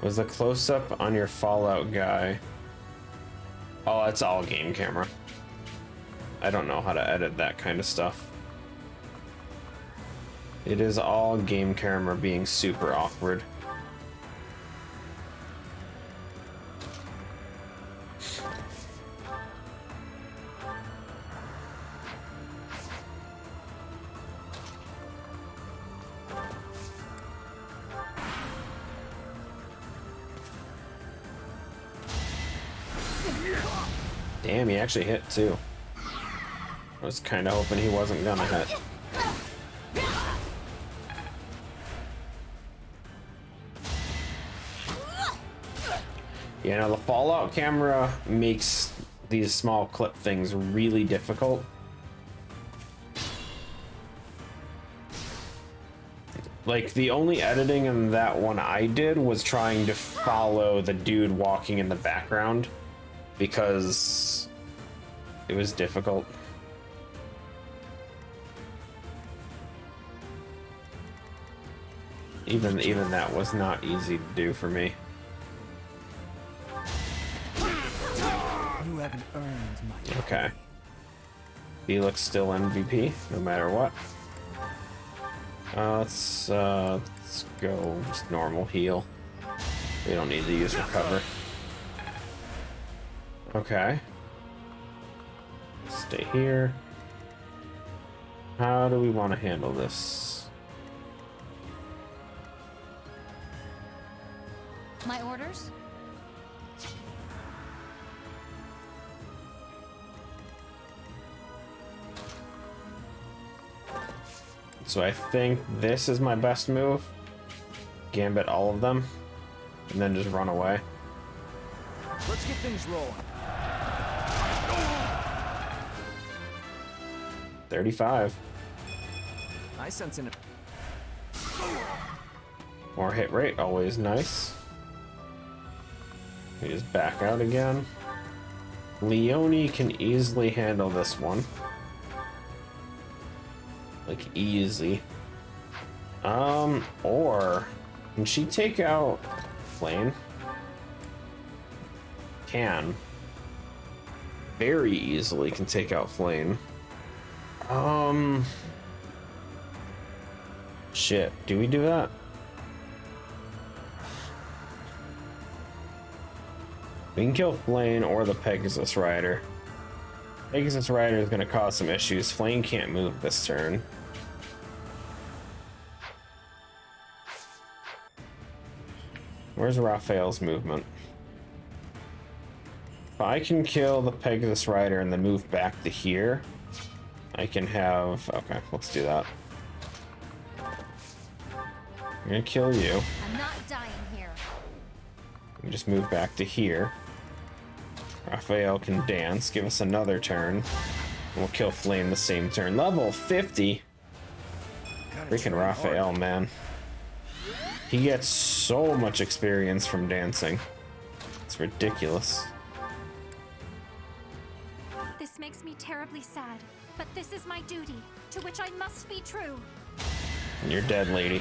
Was the close-up on your Fallout guy? Oh, it's all game camera. I don't know how to edit that kind of stuff. It is all game camera being super awkward. Damn, he actually hit too. I was kind of hoping he wasn't gonna hit. Yeah, now the Fallout camera makes these small clip things really difficult. Like, the only editing in that one I did was trying to follow the dude walking in the background, because it was difficult. Even that was not easy to do for me. You haven't earned my... Okay. Felix still MVP, no matter what. Let's go just normal heal. We don't need to use recover. Okay. Stay here. How do we want to handle this? My orders? So I think this is my best move. Gambit all of them, and then just run away. Let's get things rolling. 35. I sense an... More hit rate, always nice. We just back out again. Leone can easily handle this one. Like, easy. Or can she take out Flame? Can. Very easily can take out Flame. Shit, do we do that? We can kill Flame or the Pegasus Rider. Pegasus Rider is going to cause some issues. Flame can't move this turn. Where's Raphael's movement? If I can kill the Pegasus Rider and then move back to here, I can have... Okay, let's do that. I'm gonna kill you. I'm not dying here. We just move back to here. Raphael can dance, give us another turn. And we'll kill Flame the same turn. Level 50. Freaking Raphael, man. He gets so much experience from dancing. It's ridiculous. This makes me terribly sad, but this is my duty, to which I must be true. And you're dead, lady.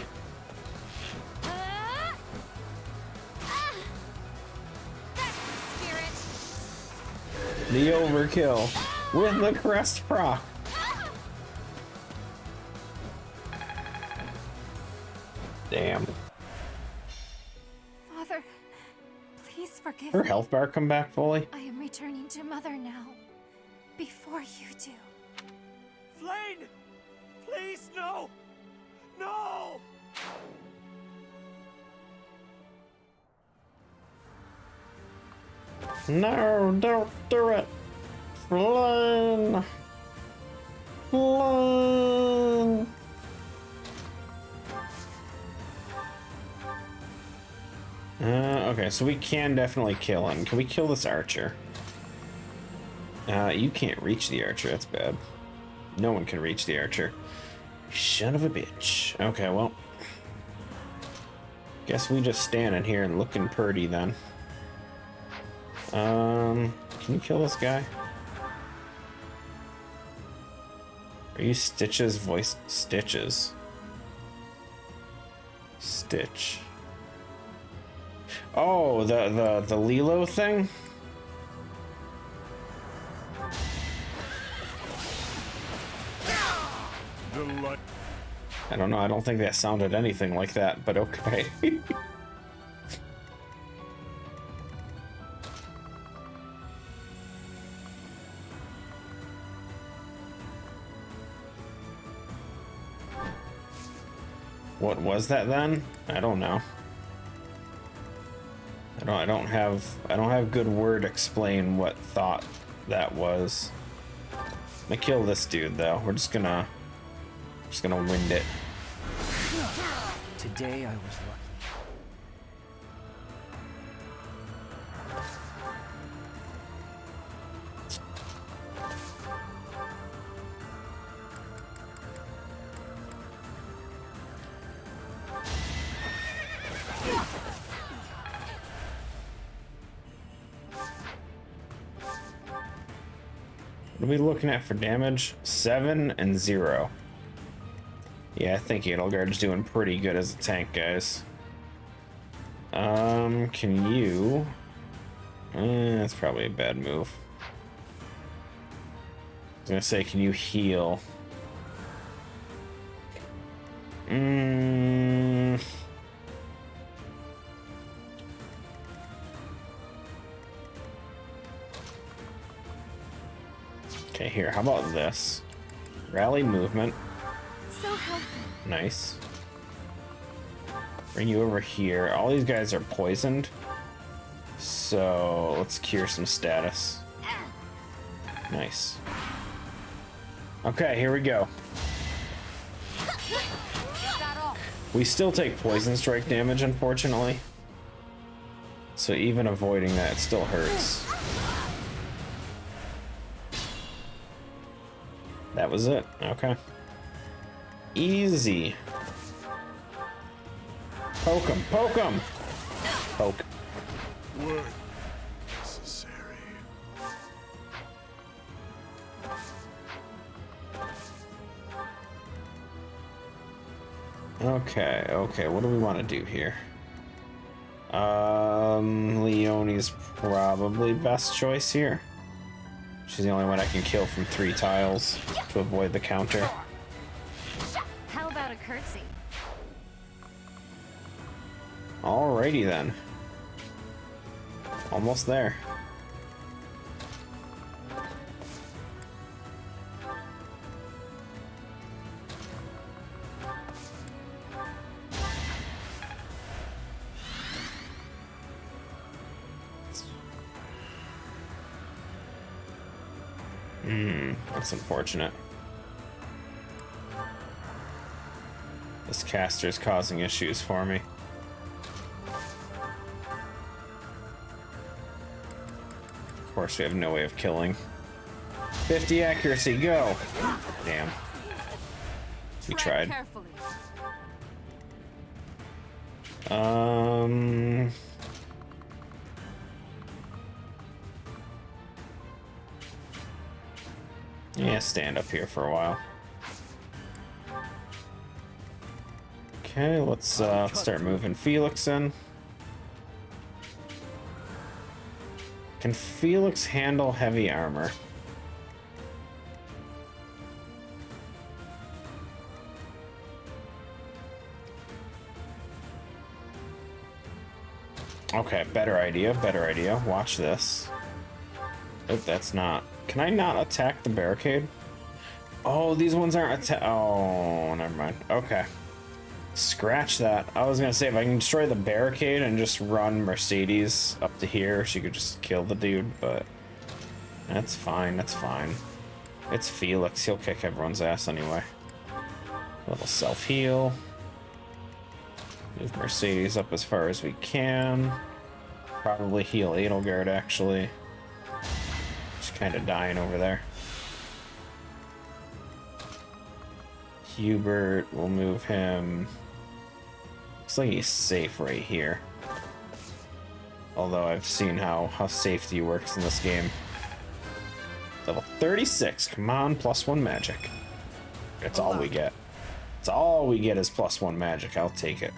The overkill with the crest proc. Damn. Father, please forgive Her me. health bar come back fully? I am returning to Mother now, before you do. Flame! Please, no! No! No, don't do it. Flame. Flame. Okay, Okay, so we can definitely kill him. Can we kill this archer? You can't reach the archer. That's bad. No one can reach the archer. Son of a bitch. Okay, well. Guess we just standing here and looking pretty then. Can you kill this guy? Are you Stitch's voice? Stitches. Stitch. Oh, the Lilo thing? I don't know, I don't think that sounded anything like that, but okay. What was that then? I don't know. I don't have good word to explain what thought that was. I'm gonna kill this dude though. We're just gonna wind it. Today I was lucky. What are we looking at for damage? 7 and 0. Yeah, I think Edelgard's doing pretty good as a tank, guys. Can you... that's probably a bad move. I was gonna say, can you heal? Okay, here, how about this? Rally movement. So helpful. Nice. Bring you over here. All these guys are poisoned. So let's cure some status. Nice. Okay, here we go. We still take poison strike damage, unfortunately. So even avoiding that, it still hurts. That was it. Okay. Easy. Poke him. Poke him. Poke. Word necessary. Okay, okay, what do we want to do here? Leonie's probably best choice here. She's the only one I can kill from 3 tiles to avoid the counter. How about a curtsy? Alrighty then. Almost there. That's unfortunate. This caster's causing issues for me. Of course, we have no way of killing. 50 accuracy, go! Damn. We tried. Yeah, stand up here for a while. Okay, let's start moving Felix in. Can Felix handle heavy armor? Okay, better idea, better idea. Watch this. Oh, that's not... Can I not attack the barricade? Oh, these ones aren't oh, never mind. Okay. Scratch that. I was gonna say, if I can destroy the barricade and just run Mercedes up to here, she could just kill the dude, but... That's fine, that's fine. It's Felix, he'll kick everyone's ass anyway. A little self-heal. Move Mercedes up as far as we can. Probably heal Edelgard, actually. Just kind of dying over there. Hubert, we'll move him. Looks like he's safe right here. Although I've seen how safety works in this game. Level 36, come on, +1 magic. That's all we get. That's all we get is +1 magic, I'll take it.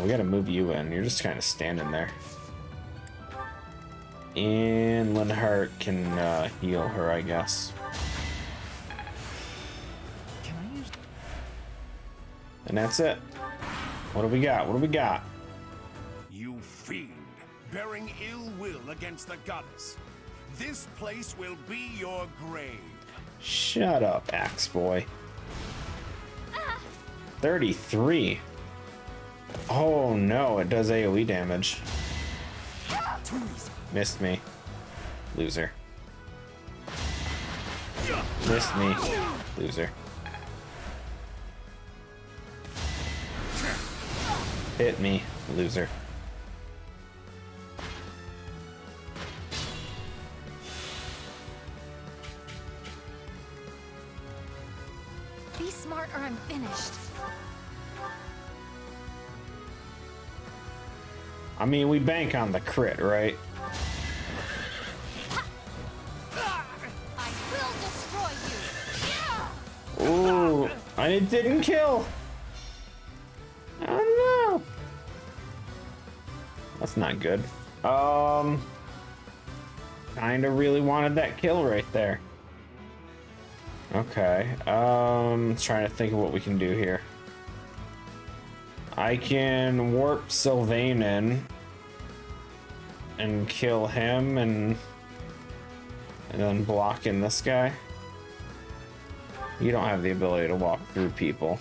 We gotta move you in, you're just kind of standing there. And Linhardt can heal her, I guess. Can I use... And that's it. What do we got? What do we got? You fiend, bearing ill will against the goddess. This place will be your grave. Shut up, Axe Boy. 33. Oh no, it does AoE damage. Missed me. Loser. Missed me. Loser. Hit me. Loser. Be smart or I'm finished. I mean, we bank on the crit, right? I will destroy you. Ooh, and it didn't kill. Oh no. That's not good. Kinda really wanted that kill right there. Okay, trying to think of what we can do here. I can warp Sylvain in and kill him and then block in this guy. You don't have the ability to walk through people.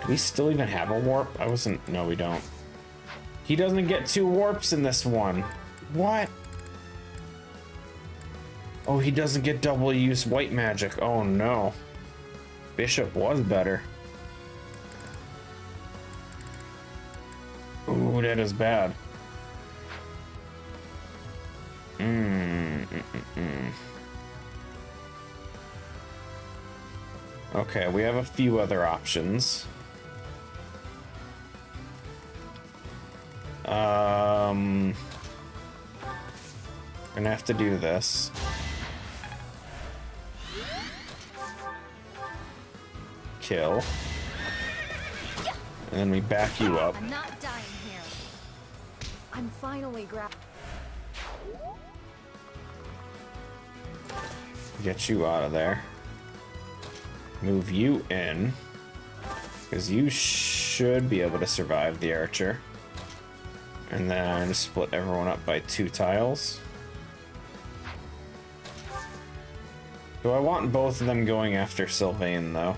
Do we still even have a warp? I wasn't... No, we don't. He doesn't get 2 warps in this one. What? Oh, he doesn't get double use white magic. Oh no. Bishop was better. Ooh, that is bad. Okay, we have a few other options. Gonna have to do this. Kill. And then we back you up. I'm not dying here. I'm finally Get you out of there. Move you in. Because you should be able to survive the archer. And then split everyone up by 2 tiles. Do I want both of them going after Sylvain, though?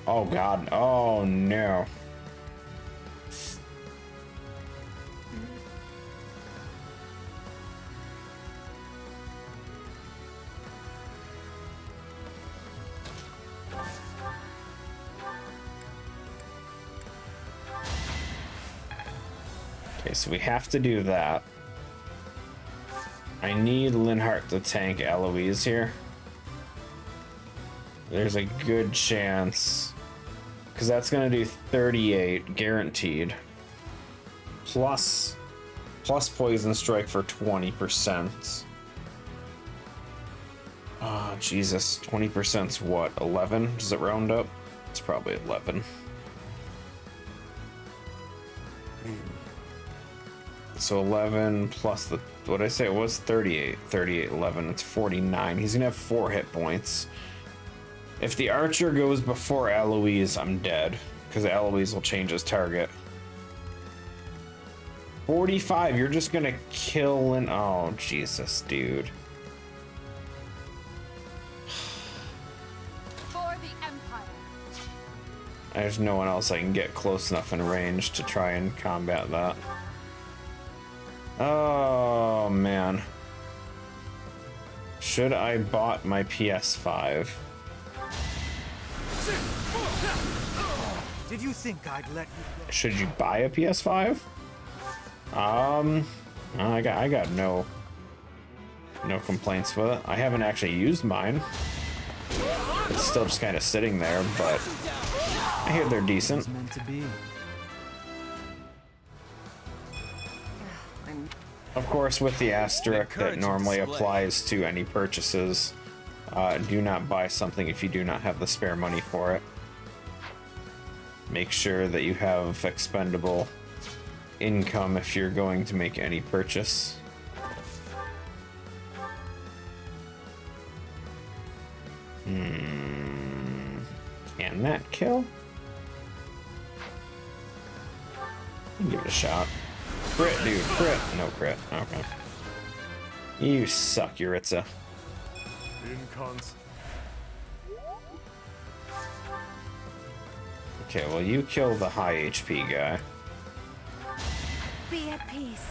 Oh god, oh no. Okay, so we have to do that. I need Linhardt to tank Eloise here. There's a good chance. Because that's going to do 38 guaranteed. Plus poison strike for 20%. Oh, Jesus. 20%'s what? 11? Does it round up? It's probably 11. So 11 plus the... What did I say? It was 38. 38, 11. It's 49. He's going to have 4 hit points. If the archer goes before Eloise, I'm dead. Because Eloise will change his target. 45, you're just gonna kill and... Oh, Jesus, dude. For the Empire. There's no one else I can get close enough in range to try and combat that. Oh, man. Should I bought my PS5? Did you think I'd let you go? Should you buy a PS5? I got no complaints with it. I haven't actually used mine. It's still just kind of sitting there, but I hear they're decent. It's meant to be. Of course, with the asterisk that normally applies to any purchases, do not buy something if you do not have the spare money for it. Make sure that you have expendable income if you're going to make any purchase. Can that kill? Give it a shot. Crit, dude, crit. No crit. Okay. You suck, Yuritsa. Okay, well, you kill the high HP guy. Be at peace.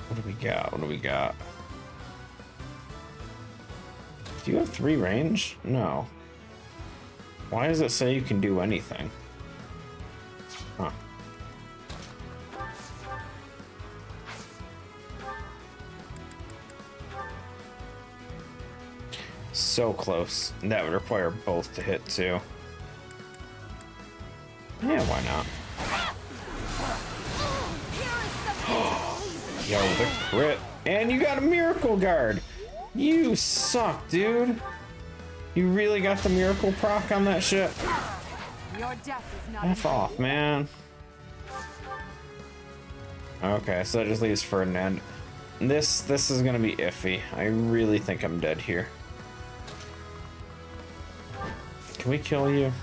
What do we got? What do we got? Do you have 3 range? No. Why does it say you can do anything? Huh. So close. That would require both to hit too. Yeah, why not? Yo, the crit. And you got a miracle guard. You suck, dude. You really got the miracle proc on that shit? Your death is not F off, man. Okay, so that just leaves Ferdinand. This is gonna be iffy. I really think I'm dead here. Can we kill you?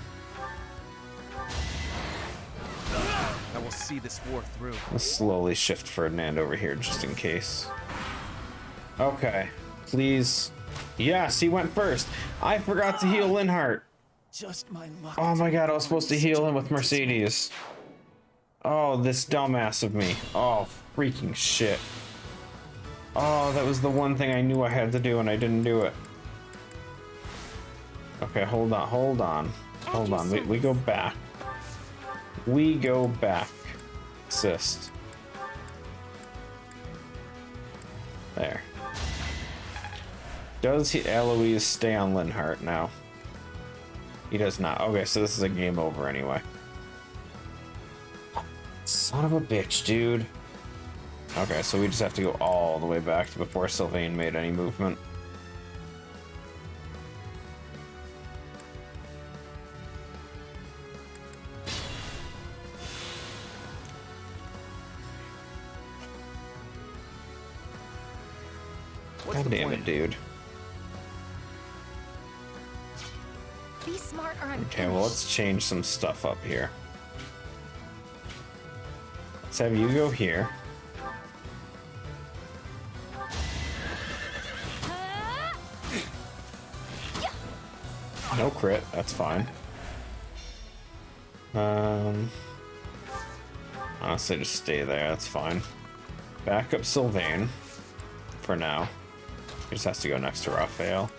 I will see this war through. Let's slowly shift Ferdinand over here just in case. Okay, please. Yes, he went first. I forgot to heal Linhardt. Just my luck. Oh my god, I was supposed to heal him with Mercedes. Oh, this dumbass of me. Oh, freaking shit. Oh, that was the one thing I knew I had to do and I didn't do it. Okay, hold on, hold on. Hold on, we go back. We go back. Assist. There. Does Eloise stay on Linhardt now? He does not. Okay, so this is a game over anyway. Son of a bitch, dude. Okay, so we just have to go all the way back to before Sylvain made any movement. God damn it, dude. Be smart or I'm Okay, well, let's change some stuff up here. Let's have you go here. No crit, that's fine. Honestly, just stay there, that's fine. Back up Sylvain for now. He just has to go next to Raphael.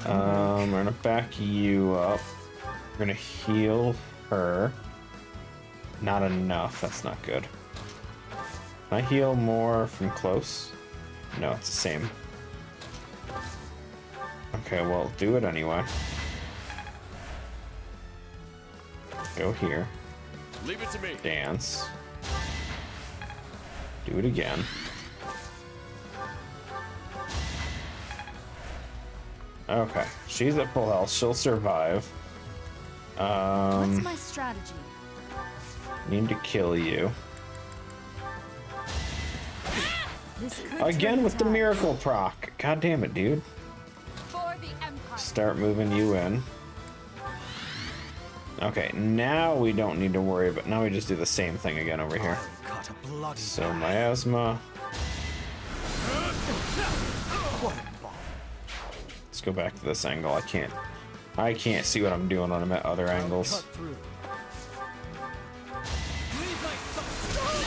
We're gonna back you up. We're gonna heal her. Not enough, that's not good. Can I heal more from close? No, it's the same. Okay, well, do it anyway. Go here. Leave it to me. Dance. Do it again. Okay, she's at full health. She'll survive. What's my strategy? Need to kill you. This could Again turn with the tide. miracle proc. God damn it, dude. For the Empire. Start moving you in. Okay, now we don't need to worry about. Now we just do the same thing again over here. So miasma. Let's go back to this angle. I can't see what I'm doing when I'm at other angles.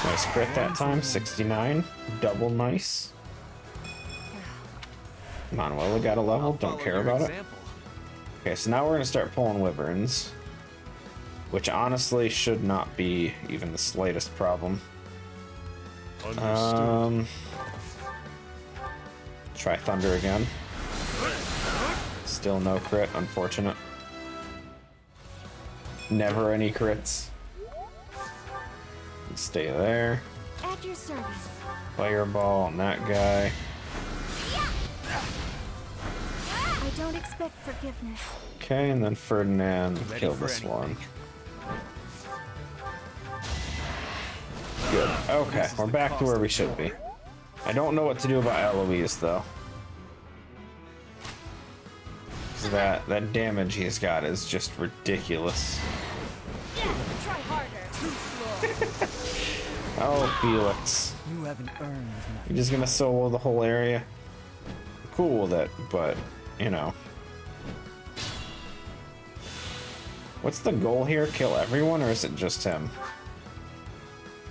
Nice crit that time, 69. Double nice. Manuela got a level, don't care about it. Okay, so now we're gonna start pulling wyverns, which honestly should not be even the slightest problem. Understood. Try thunder again. Still no crit, unfortunate. Never any crits. Stay there. At your service. Fireball on that guy. I don't expect forgiveness. Okay, and then Ferdinand Ready kill for this anything. one. Good. Okay, we're back to where we should be. I don't know what to do about Eloise though. 'Cause that damage he's got is just ridiculous. Try harder. Oh, Felix. You haven't earned my You're just gonna solo the whole area? Cool with it, but, you know. What's the goal here? Kill everyone, or is it just him?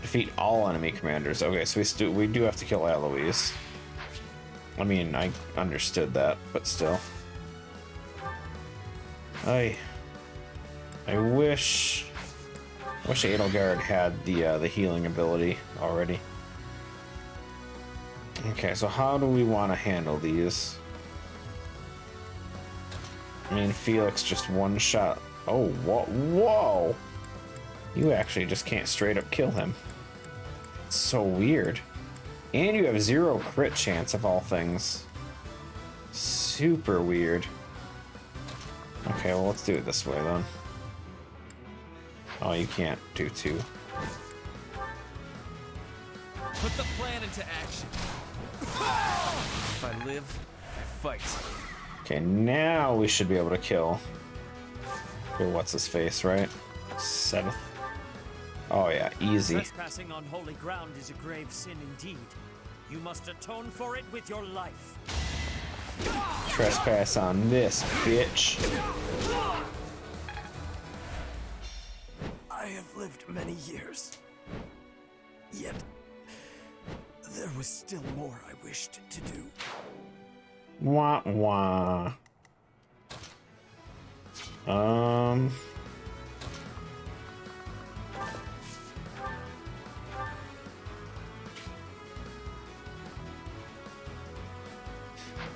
Defeat all enemy commanders. Okay, so we do have to kill Eloise. I mean, I understood that, but still. I wish Edelgard had the healing ability already. Okay, so how do we want to handle these? I mean, Felix just one shot. Oh, whoa! You actually just can't straight up kill him. It's so weird. And you have 0 crit chance of all things. Super weird. Okay, well, let's do it this way then. Oh, you can't do 2. Put the plan into action. If I live, I fight. Okay, now we should be able to kill. What's his face, right? 7th. Oh yeah, easy. Trespassing on holy ground is a grave sin indeed. You must atone for it with your life. Trespass on this, bitch. I have lived many years. Yet, there was still more I wished to do. Wah wah.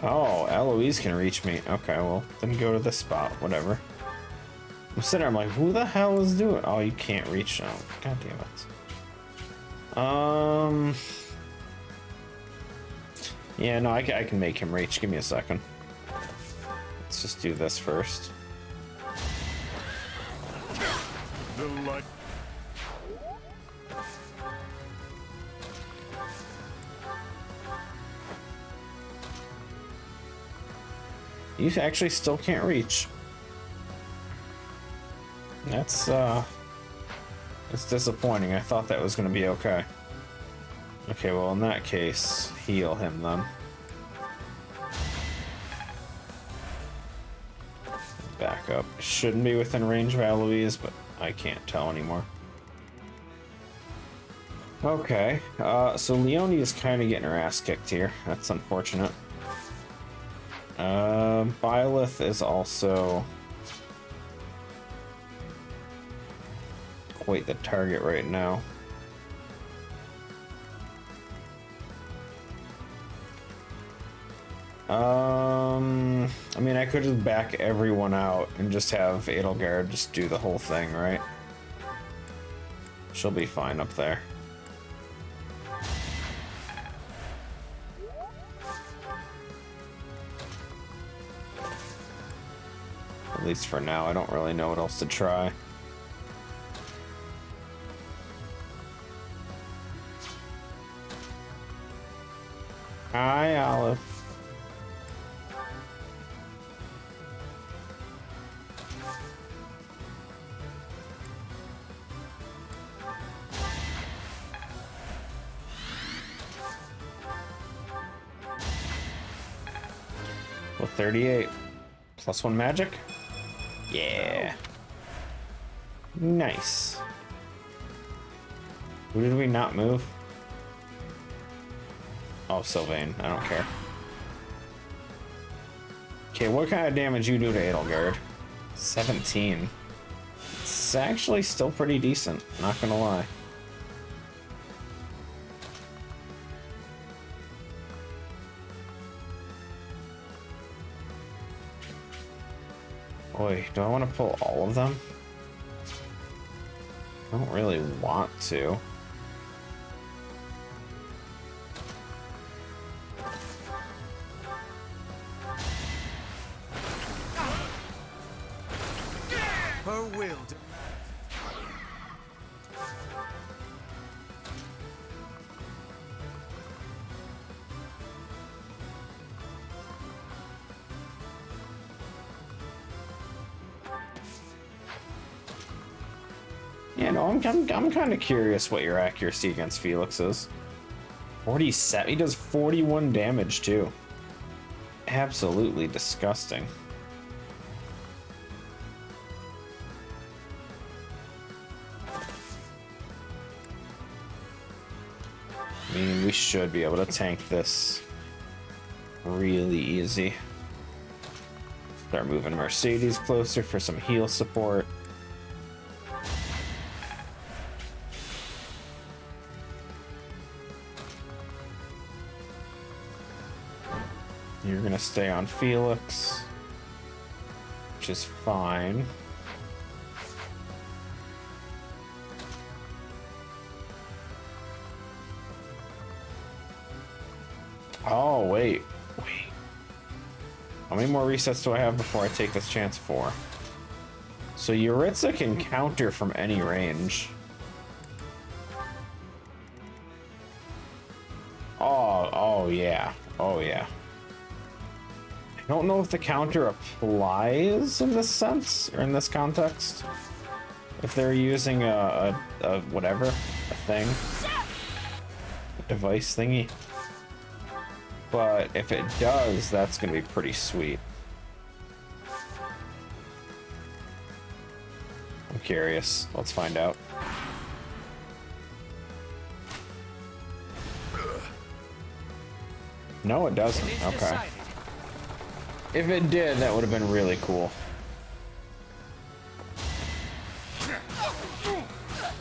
Oh, Eloise can reach me. Okay, well, then go to this spot, whatever. I'm sitting there, I'm like, who the hell is doing? Oh, you can't reach now. God damn it. Yeah, no, I can make him reach. Give me a second. Let's just do this first. The light. You actually still can't reach. That's disappointing. I thought that was gonna be okay. Okay, well in that case, heal him then. Back up. Shouldn't be within range of Eloise, but I can't tell anymore. Okay, so Leonie is kind of getting her ass kicked here. That's unfortunate. Byleth is also quite the target right now. I mean, I could just back everyone out and just have Edelgard just do the whole thing, right? She'll be fine up there. At least for now, I don't really know what else to try. Hi, Olive. Well, 38. +1 magic? Yeah. Nice. Who did we not move? Oh, Sylvain. I don't care. Okay, what kind of damage you do to Edelgard? 17. It's actually still pretty decent, not gonna lie. Boy, do I want to pull all of them? I don't really want to. Her will. Yeah, no, I'm kind of curious what your accuracy against Felix is. 47. He does 41 damage too. Absolutely disgusting. I mean, we should be able to tank this really easy. Start moving Mercedes closer for some heal support. You're gonna stay on Felix, which is fine. Oh, wait. How many more resets do I have before I take this chance for? So Yuritsa can counter from any range. Oh yeah. Oh yeah. I don't know if the counter applies in this sense, or in this context. If they're using a whatever, a thing. A device thingy. But if it does, that's gonna be pretty sweet. I'm curious. Let's find out. No, it doesn't. Okay. If it did, that would have been really cool.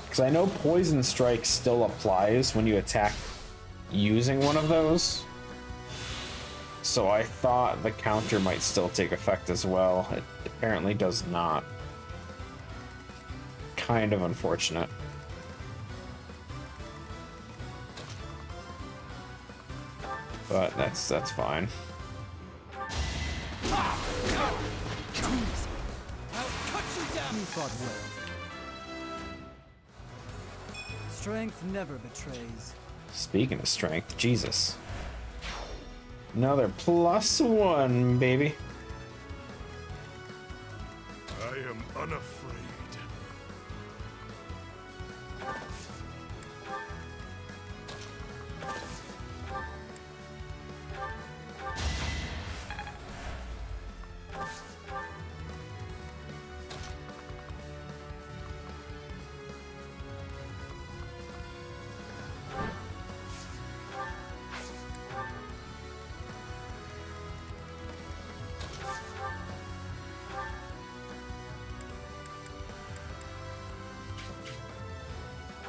Because I know Poison Strike still applies when you attack using one of those. So I thought the counter might still take effect as well. It apparently does not. Kind of unfortunate. But that's fine. Strength never betrays. Speaking of strength, Jesus. Another +1, baby. I am unafraid.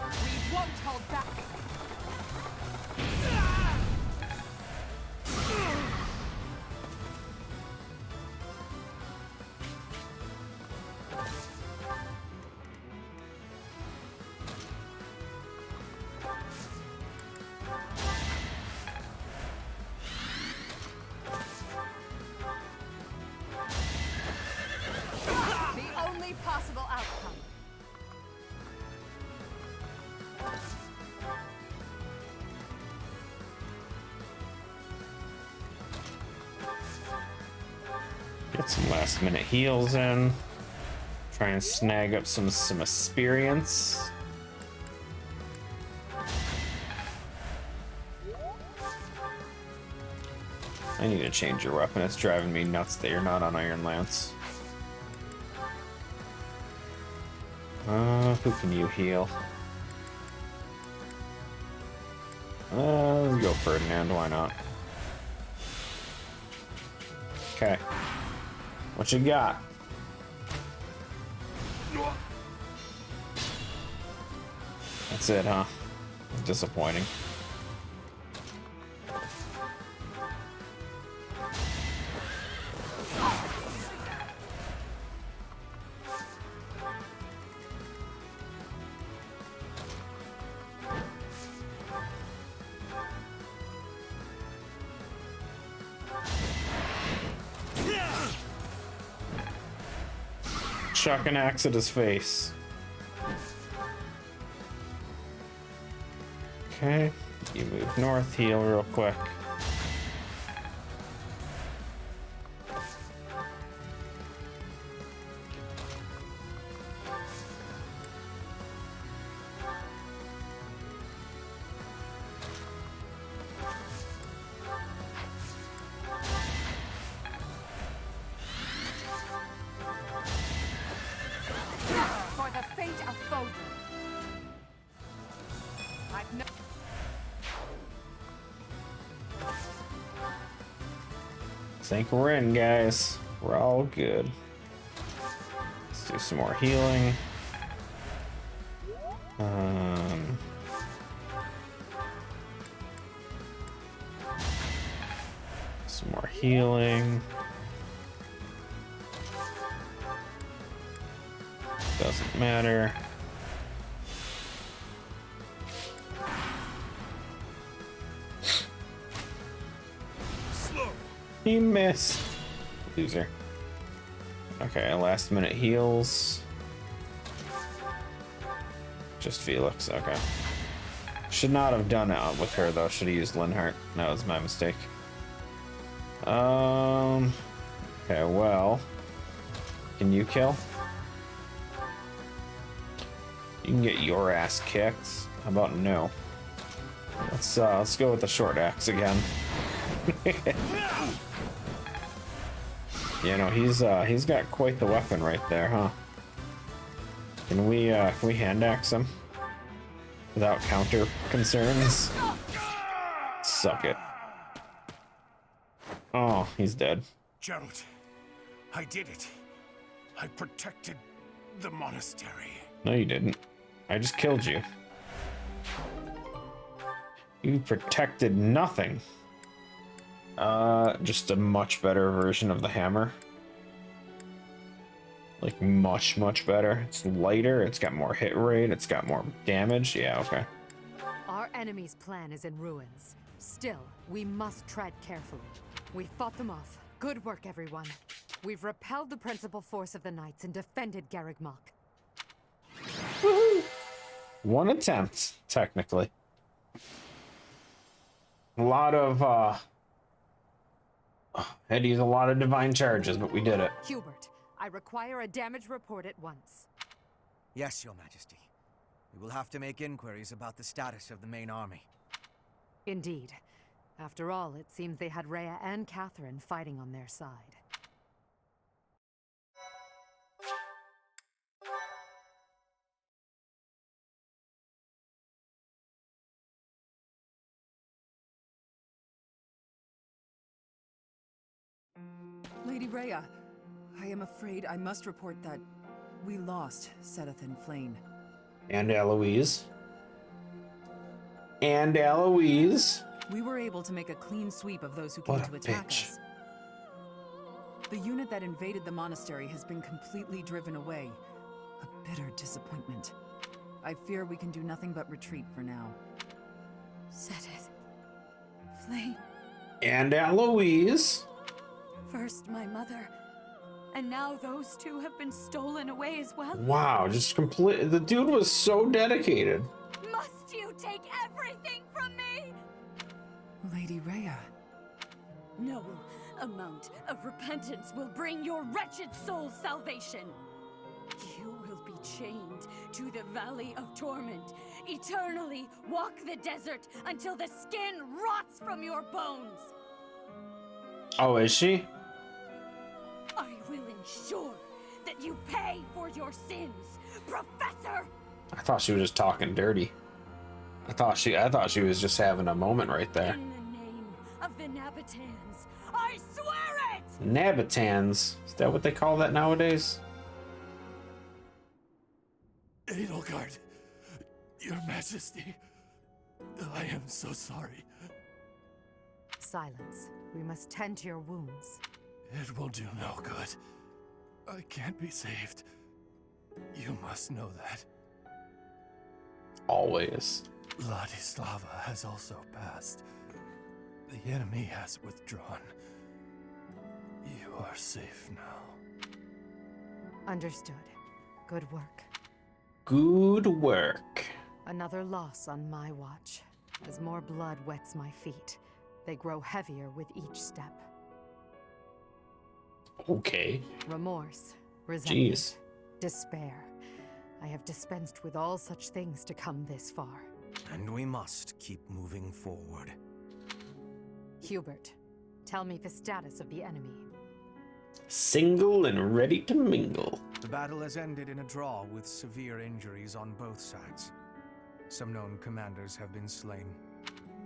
We won't hold back. The only possible outcome. Get some last minute heals in. Try and snag up some experience. I need to change your weapon. It's driving me nuts that you're not on Iron Lance. Who can you heal? Let's go Ferdinand, why not? Okay. What you got? That's it, huh? Disappointing. Chuck an axe at his face. Okay, you move north, heal real quick. For the fate of Foden. I've no Think we're in, guys. We're all good. Let's do some more healing. Some more healing. Doesn't matter. He missed. Loser. Okay, last minute heals. Just Felix, okay. Should not have done it with her though, should have used Linhardt. That was my mistake. Okay, well. Can you kill? You can get your ass kicked. How about no? Let's go with the short axe again. You know, he's got quite the weapon right there, huh? Can we hand axe him without counter concerns? Suck it. Oh, he's dead. Gerald, I did it. I protected the monastery. No, you didn't. I just killed you. You protected nothing. Just a much better version of the hammer. Like, much, much better. It's lighter, it's got more hit rate, it's got more damage. Yeah, okay. Our enemy's plan is in ruins. Still, we must tread carefully. We fought them off. Good work, everyone. We've repelled the principal force of the Knights and defended Garreg Mach. Woohoo! One attempt, technically. A lot of, had to use a lot of divine charges, but we did it. Hubert, I require a damage report at once. Yes, Your Majesty. We will have to make inquiries about the status of the main army. Indeed. After all, it seems they had Rhea and Catherine fighting on their side. Lady Rhea, I am afraid I must report that we lost Sedith and Flane. And Eloise. And Eloise. We were able to make a clean sweep of those who came to attack us. The unit that invaded the monastery has been completely driven away. A bitter disappointment. I fear we can do nothing but retreat for now. Sedith. Flane. And Eloise. First my mother, and now those two have been stolen away as well. Wow, just complete. The dude was so dedicated. Must you take everything from me? Lady Rhea. No amount of repentance will bring your wretched soul salvation. You will be chained to the Valley of Torment, eternally walk the desert until the skin rots from your bones. Oh, is she? I will ensure that you pay for your sins, Professor! I thought she was just talking dirty. I thought she was just having a moment right there. In the name of the Nabitans. I swear it! Nabitans? Is that what they call that nowadays? Edelgard, Your Majesty, I am so sorry. Silence. We must tend to your wounds. It will do no good. I can't be saved. You must know that. Always. Ladislava has also passed. The enemy has withdrawn. You are safe now. Understood. Good work. Good work. Another loss on my watch. As more blood wets my feet, they grow heavier with each step. Okay. Remorse, resentment, Jeez. despair. I have dispensed with all such things to come this far. And we must keep moving forward. Hubert, tell me the status of the enemy. Single and ready to mingle. The battle has ended in a draw with severe injuries on both sides. Some known commanders have been slain.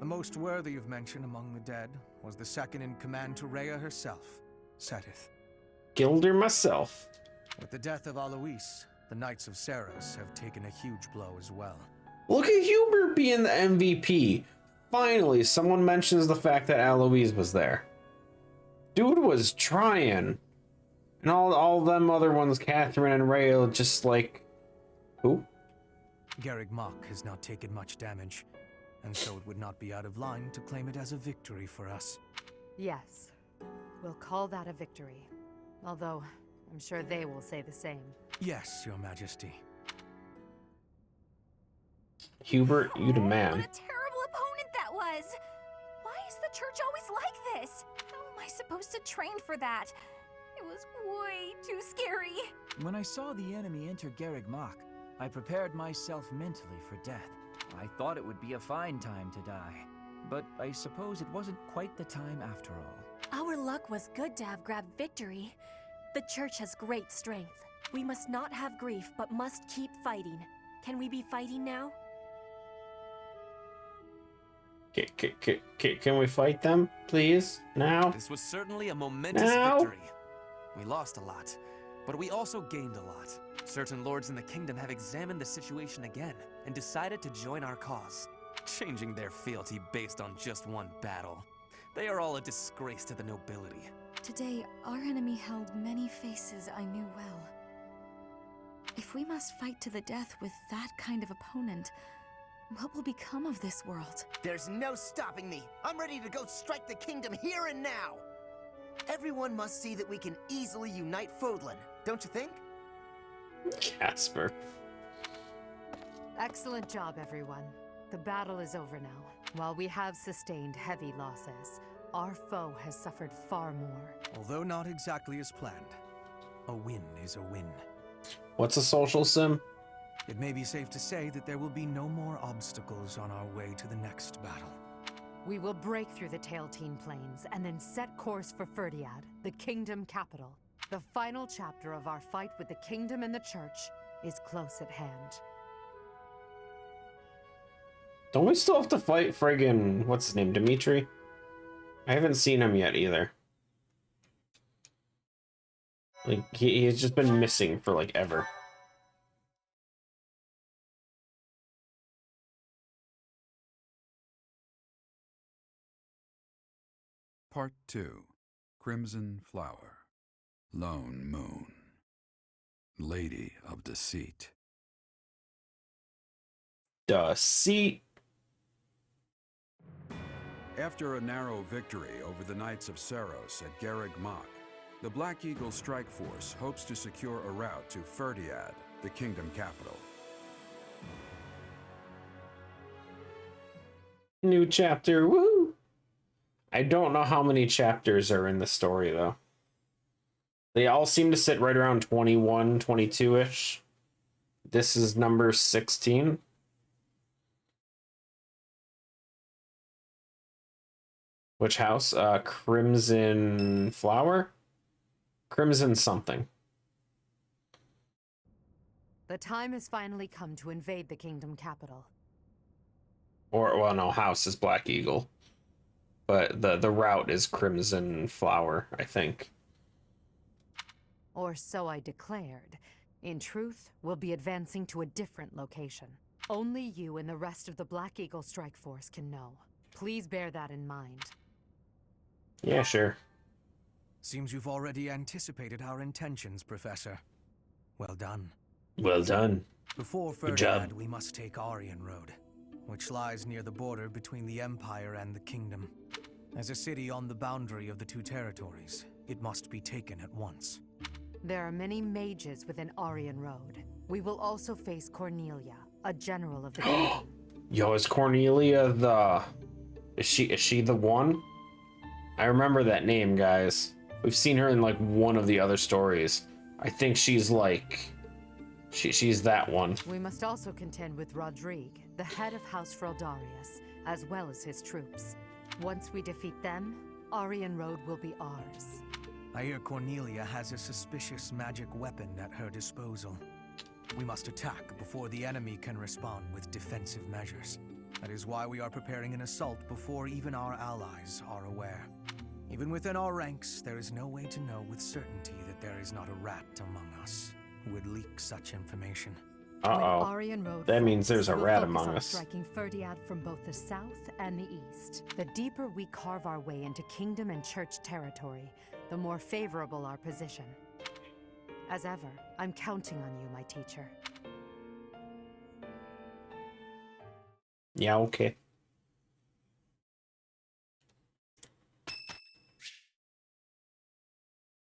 The most worthy of mention among the dead was the second in command to Rhea herself, Setith. Killed her myself. With the death of Alois, the Knights of Seros have taken a huge blow as well. Look at Hubert being the MVP. Finally, someone mentions the fact that Alois was there. Dude was trying. And all them other ones, Catherine and Rhea, just like... Who? Garreg Mach has not taken much damage, and so it would not be out of line to claim it as a victory for us. Yes, we'll call that a victory. Although, I'm sure they will say the same. Yes, Your Majesty. Hubert, you the man. What a terrible opponent that was! Why is the church always like this? How am I supposed to train for that? It was way too scary. When I saw the enemy enter Garreg Mach, I prepared myself mentally for death. I thought it would be a fine time to die. But I suppose it wasn't quite the time after all. Our luck was good to have grabbed victory. The church has great strength. We must not have grief, but must keep fighting. Can we be fighting now? Can we fight them, please? Now? This was certainly a momentous victory. We lost a lot, but we also gained a lot. Certain lords in the kingdom have examined the situation again and decided to join our cause, changing their fealty based on just one battle. They are all a disgrace to the nobility. Today, our enemy held many faces I knew well. If we must fight to the death with that kind of opponent, what will become of this world? There's no stopping me. I'm ready to go strike the kingdom here and now. Everyone must see that we can easily unite Fodlan, don't you think? Casper. Excellent job, everyone. The battle is over now. While we have sustained heavy losses, our foe has suffered far more. Although not exactly as planned, a win is a win. What's a social sim? It may be safe to say that there will be no more obstacles on our way to the next battle. We will break through the Tailteen Plains and then set course for Ferdiad, the kingdom capital. The final chapter of our fight with the kingdom and the church is close at hand. Don't we still have to fight friggin' what's his name, Dimitri? I haven't seen him yet either. Like he's just been missing for like ever. Part 2. Crimson Flower. Lone Moon. Lady of Deceit. Deceit. After a narrow victory over the Knights of Seros at Garreg Mach, the Black Eagle Strike Force hopes to secure a route to Ferdiad, the kingdom capital. New chapter, woo! I don't know how many chapters are in the story, though. They all seem to sit right around 21, 22-ish. This is number 16. Which house? Crimson Flower? Crimson something. The time has finally come to invade the kingdom capital. Or, well, no, house is Black Eagle. but the route is Crimson Flower, I think. Or so I declared. In truth, we'll be advancing to a different location. Only you and the rest of the Black Eagle Strike Force can know. Please bear that in mind. Yeah, sure. Seems you've already anticipated our intentions, Professor. Well done. Well done. Before Good job. Ferdinand, we must take Aryan Road, which lies near the border between the Empire and the Kingdom. As a city on the boundary of the two territories, it must be taken at once. There are many mages within Aryan Road. We will also face Cornelia, a general of the kingdom. Yo, is Cornelia the... Is she the one? I remember that name, guys. We've seen her in like one of the other stories. I think she's like... She's that one. We must also contend with Rodrigue, the head of House Fraldarius, as well as his troops. Once we defeat them, Aryan Road will be ours. I hear Cornelia has a suspicious magic weapon at her disposal. We must attack before the enemy can respond with defensive measures. That is why we are preparing an assault before even our allies are aware. Even within our ranks, there is no way to know with certainty that there is not a rat among us who would leak such information. Uh-oh. That means there's a rat among us. Striking Ferdiad from both the south and the east. The deeper we carve our way into kingdom and church territory, the more favorable our position. As ever, I'm counting on you, my teacher. Yeah, okay.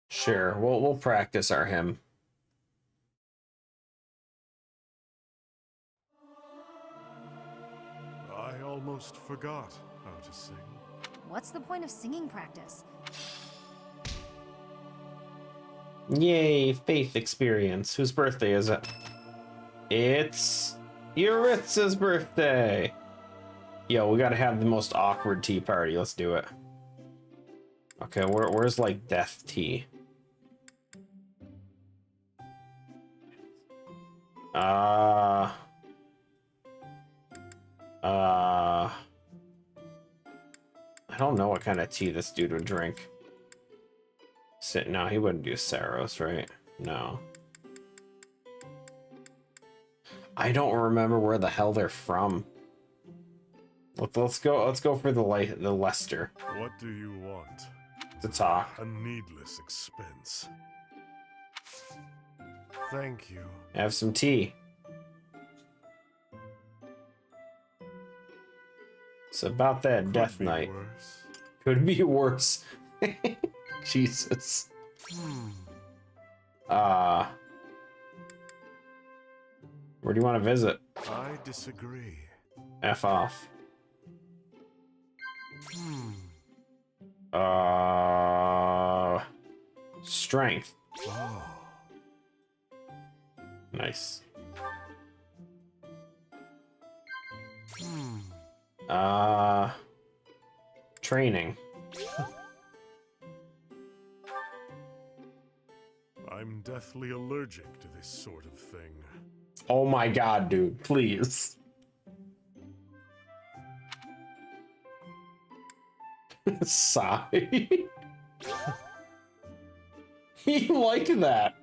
Sure, we'll practice our hymn. I almost forgot how to sing. What's the point of singing practice? Yay, faith experience. Whose birthday is it? It's Yuritsa's birthday. Yo, we gotta have the most awkward tea party. Let's do it. Okay, where's like death tea? I don't know what kind of tea this dude would drink. No, he wouldn't do Saros, right? No. I don't remember where the hell they're from. Let's go for the Lester. What do you want? To talk. A needless expense. Thank you. Have some tea. It's about that death knight. Worse. Could be worse. Jesus. Where do you want to visit? I disagree. F off. Strength. Oh. Nice. Training. I'm deathly allergic to this sort of thing. Oh my god, dude, please. Sigh. He liked that.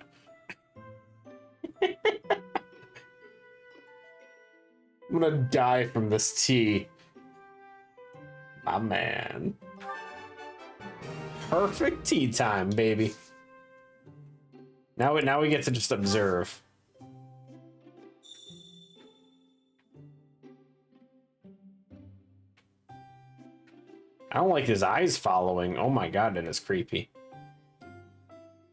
I'm gonna die from this tea. My man. Perfect tea time, baby. Now we get to just observe. I don't like his eyes following. Oh my god, that is creepy.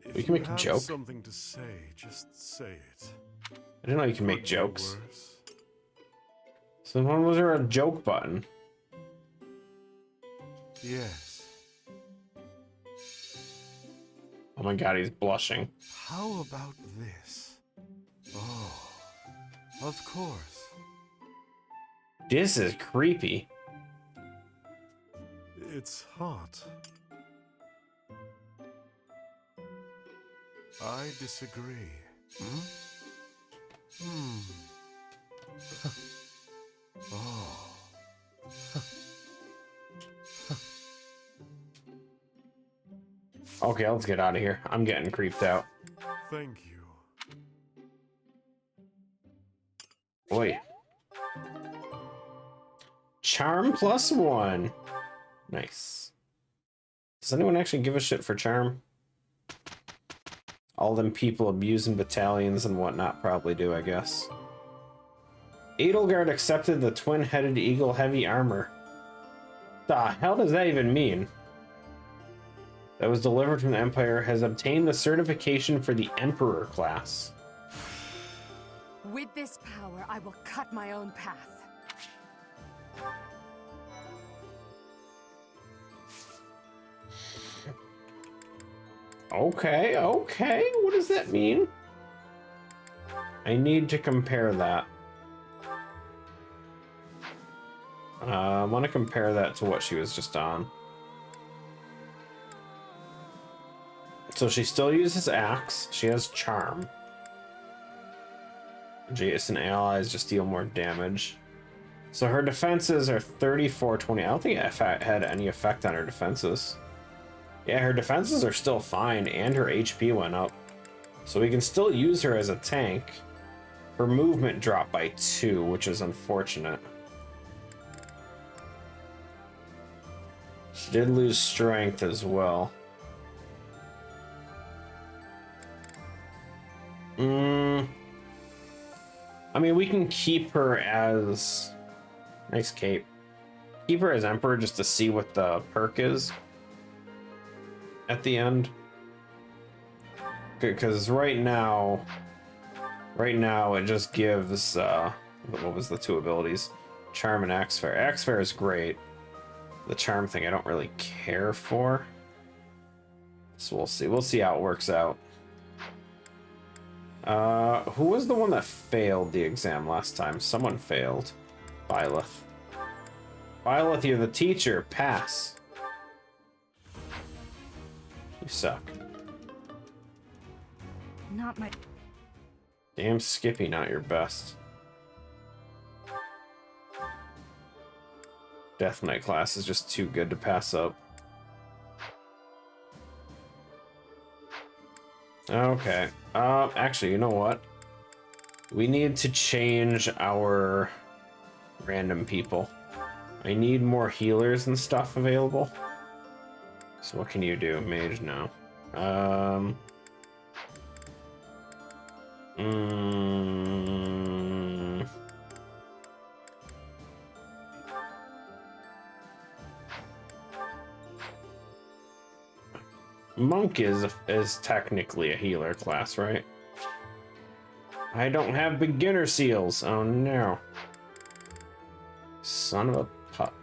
If We can make a have joke. Something to say, just say it. I didn't know you can make Could be jokes. worse. So when was there a joke button? Yes. Oh my god, he's blushing. How about this? Oh, of course. This is creepy. It's hot. I disagree. Oh. Okay, let's get out of here. I'm getting creeped out. Thank you. Wait. Charm +1. Nice. Does anyone actually give a shit for charm? All them people abusing battalions and whatnot probably do, I guess. Edelgard accepted the twin-headed eagle heavy armor. The hell does that even mean? That was delivered from the Empire has obtained the certification for the Emperor class. With this power, I will cut my own path. Okay, okay. What does that mean? I need to compare that. I want to compare that to what she was just on. So she still uses axe. She has charm. Adjacent allies just deal more damage. So her defenses are 34-20. I don't think it had any effect on her defenses. Yeah, her defenses are still fine, and her HP went up. So we can still use her as a tank. Her movement dropped by 2, which is unfortunate. She did lose strength as well. I mean, we can keep her as... Nice cape. Keep her as Emperor just to see what the perk is at the end. Because right now it just gives, what was the 2 abilities? Charm and Axe Fair. Axe Fair is great. The charm thing I don't really care for. So we'll see. We'll see how it works out. Who was the one that failed the exam last time? Someone failed. Byleth. Byleth, you're the teacher. Pass. You suck. Not my... Damn Skippy, not your best. Death Knight class is just too good to pass up. Okay. Actually, you know what? We need to change our random people. I need more healers and stuff available. So what can you do? Mage, no. Monk is technically a healer class, right? I don't have beginner seals. Oh no. Son of a pup.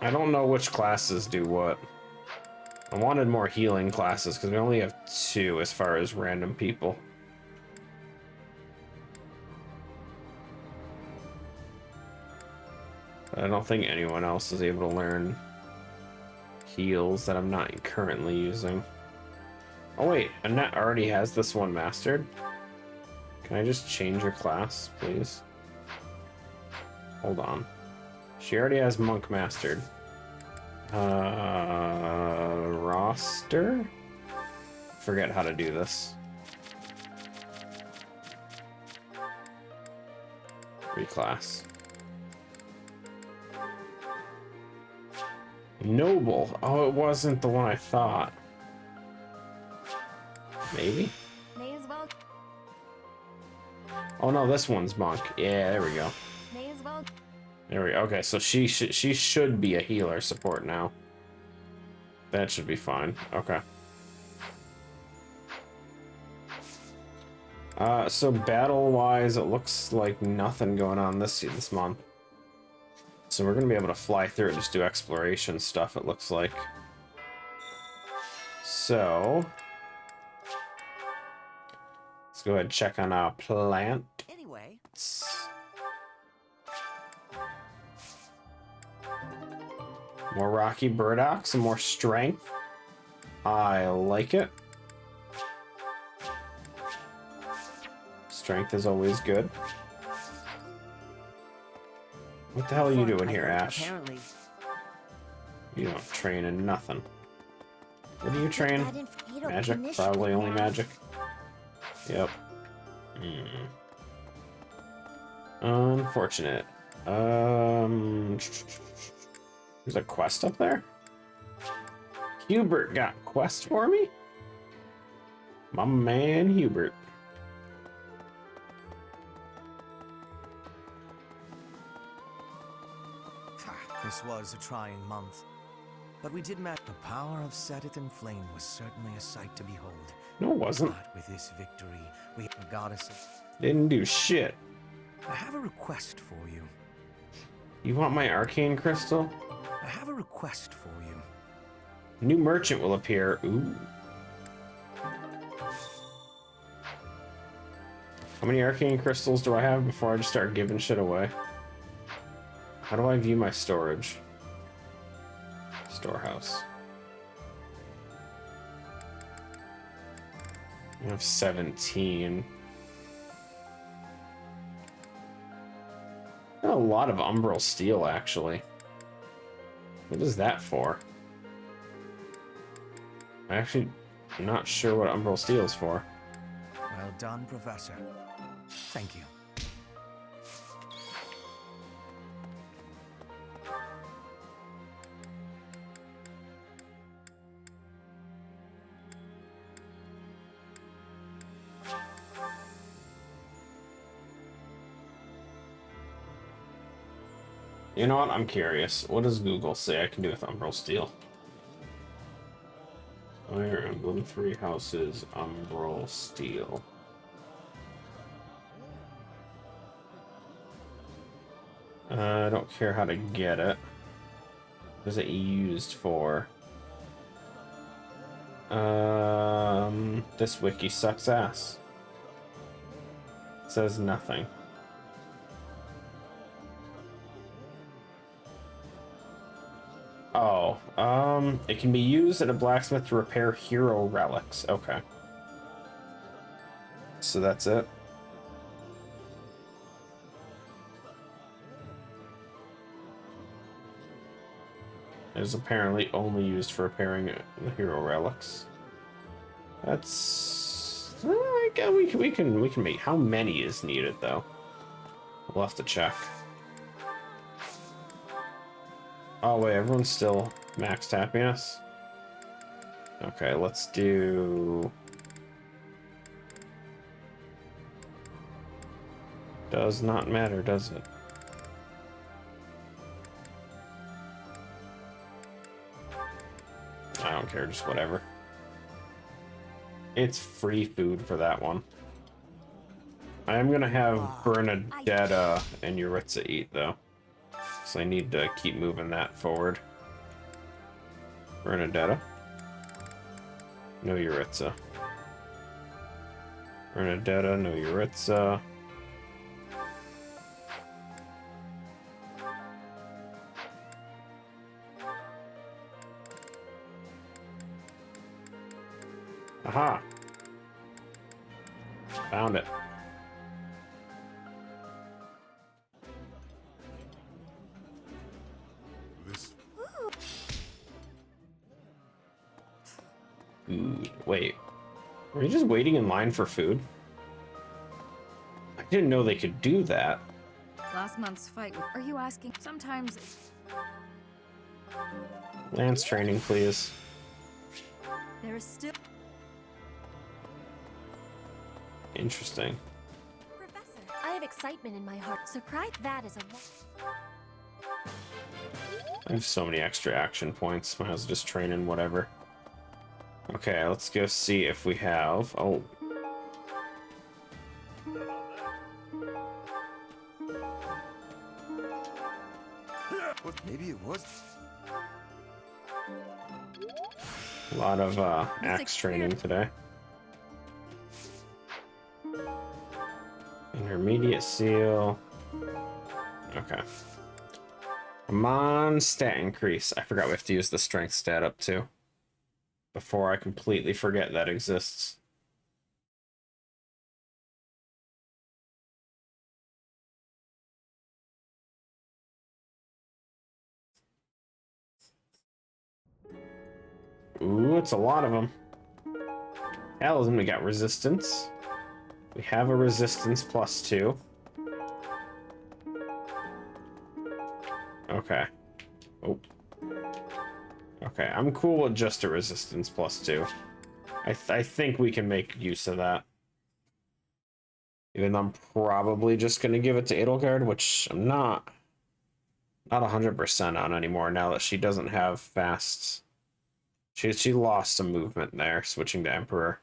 I don't know which classes do what. I wanted more healing classes because we only have 2 as far as random people. But I don't think anyone else is able to learn heals that I'm not currently using. Oh wait, Annette already has this one mastered. Can I just change her class, please? Hold on. She already has Monk mastered. Roster? Forget how to do this. Reclass. Noble. Oh, it wasn't the one I thought. Maybe? May as well. Oh no, this one's Monk. Yeah, there we go. May as well. There we go. Okay, so she should be a healer support now. That should be fine. Okay. So battle-wise, it looks like nothing going on this month. So we're gonna be able to fly through and just do exploration stuff, it looks like. So let's go ahead and check on our plant. Anyway. More rocky burdocks and more strength. I like it. Strength is always good. What the hell are you doing here, Ash? Apparently. You don't train in nothing. What do you train? Magic? Probably only magic. Yep. Unfortunate. There's a quest up there? Hubert got a quest for me? My man Hubert. This was a trying month, but we did manage. The power of Seteth and Flame was certainly a sight to behold. No, it wasn't. But with this victory, we have a goddess. Didn't do shit. I have a request for you. You want my arcane crystal? I have a request for you. New merchant will appear. Ooh. How many arcane crystals do I have before I just start giving shit away? How do I view my storage? Storehouse. I have 17. A lot of umbral steel, actually. What is that for? I actually am not sure what umbral steel is for. Well done, Professor. Thank you. You know what? I'm curious. What does Google say I can do with umbral steel? Fire Emblem 3 Houses umbral steel. I don't care how to get it. What is it used for? This wiki sucks ass. It says nothing. Oh, it can be used at a blacksmith to repair hero relics. Okay. So that's it. It is apparently only used for repairing the hero relics. That's... we can make... How many is needed, though? We'll have to check. Oh, wait, everyone's still maxed happiness? Okay, let's do... Does not matter, does it? I don't care, just whatever. It's free food for that one. I am gonna have Bernadetta and Yuritsa eat, though. So I need to keep moving that forward. Bernadetta. No Yuritsa. Bernadetta, no Yuritsa. Aha! Found it. Food. Wait. Were you just waiting in line for food? I didn't know they could do that. Last month's fight. Are you asking? Sometimes. Lance training, please. There is still. Interesting. Professor, I have excitement in my heart. Surprise! That is a. I have so many extra action points. Might as well just train in whatever. Okay, let's go see if we have... Oh. Maybe it was. A lot of axe training today. Intermediate seal. Okay. Come on, stat increase. I forgot we have to use the strength stat up too. Before I completely forget that exists. Ooh, it's a lot of them. Hell, and we got resistance. We have a resistance +2. Okay. Oh. Okay, I'm cool with just a resistance +2. I think we can make use of that. Even though I'm probably just going to give it to Edelgard, which I'm not 100% on anymore now that she doesn't have fast. She lost some movement there, switching to Emperor.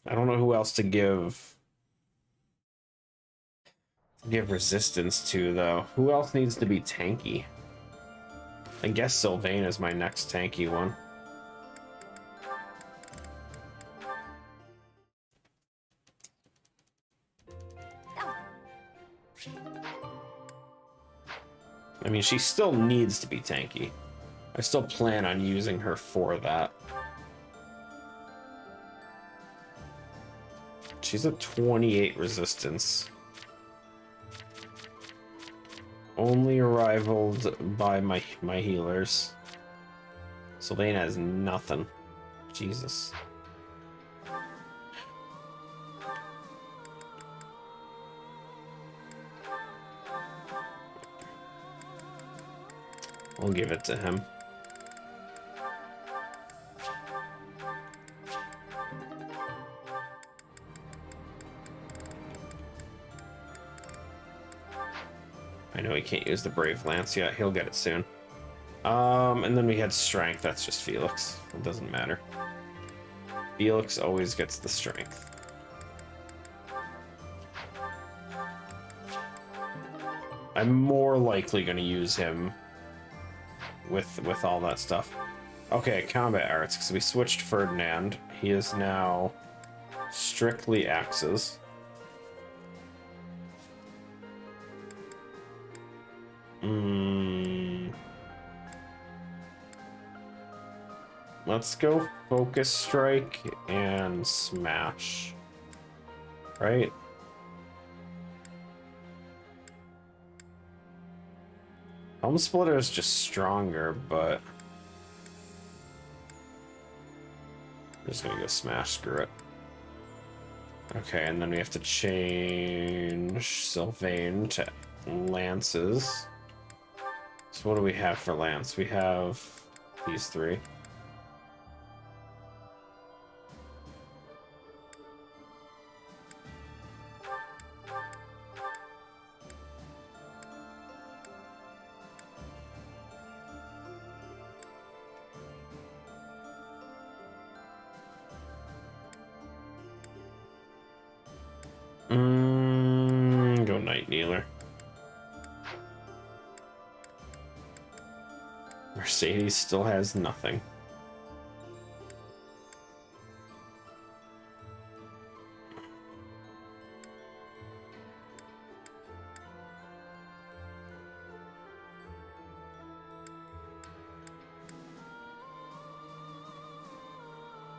I don't know who else to give resistance to, though. Who else needs to be tanky? I guess Sylvain is my next tanky one. I mean, she still needs to be tanky. I still plan on using her for that. She's a 28 resistance. Only rivaled by my healers. Sylvain has nothing. Jesus. We'll give it to him. I know he can't use the Brave Lance yet. He'll get it soon. And then we had Strength. That's just Felix. It doesn't matter. Felix always gets the Strength. I'm more likely going to use him with all that stuff. Okay, combat arts, because we switched Ferdinand. He is now strictly axes. Let's go Focus Strike and Smash. Right? Helm Splitter is just stronger, but I'm just gonna go Smash, screw it. Okay, and then we have to change Sylvain to Lances. So what do we have for Lance? We have these three. Go Night Kneeler. Mercedes still has nothing.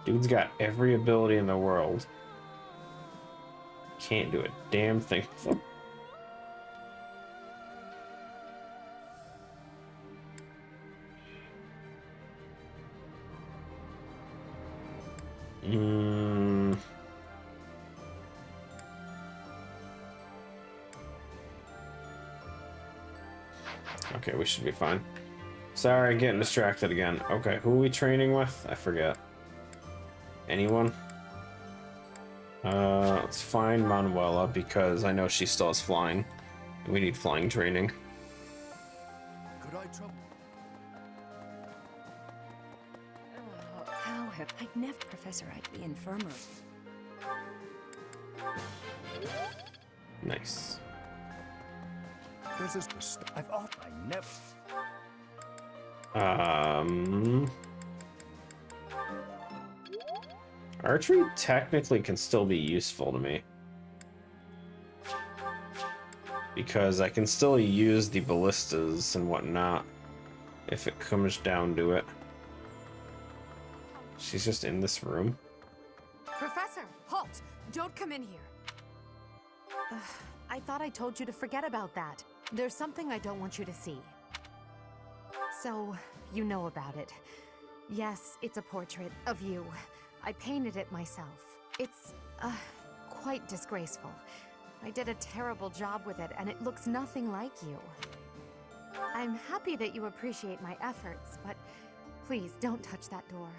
Dude's got every ability in the world. Can't do a damn thing with them. Okay, we should be fine. Sorry, getting distracted again. Okay, who are we training with? I forget. Anyone? Let's find Manuela because I know she still has flying. We need flying training. Could I trouble? How have I never, Professor? I'd be infirmary. Nice. There's this. I've off. I never. Archery technically can still be useful to me. Because I can still use the ballistas and whatnot if it comes down to it. She's just in this room. Professor, halt! Don't come in here. I thought I told you to forget about that. There's something I don't want you to see. So, you know about it. Yes, it's a portrait of you. I painted it myself. It's, quite disgraceful. I did a terrible job with it, and it looks nothing like you. I'm happy that you appreciate my efforts, but please don't touch that door.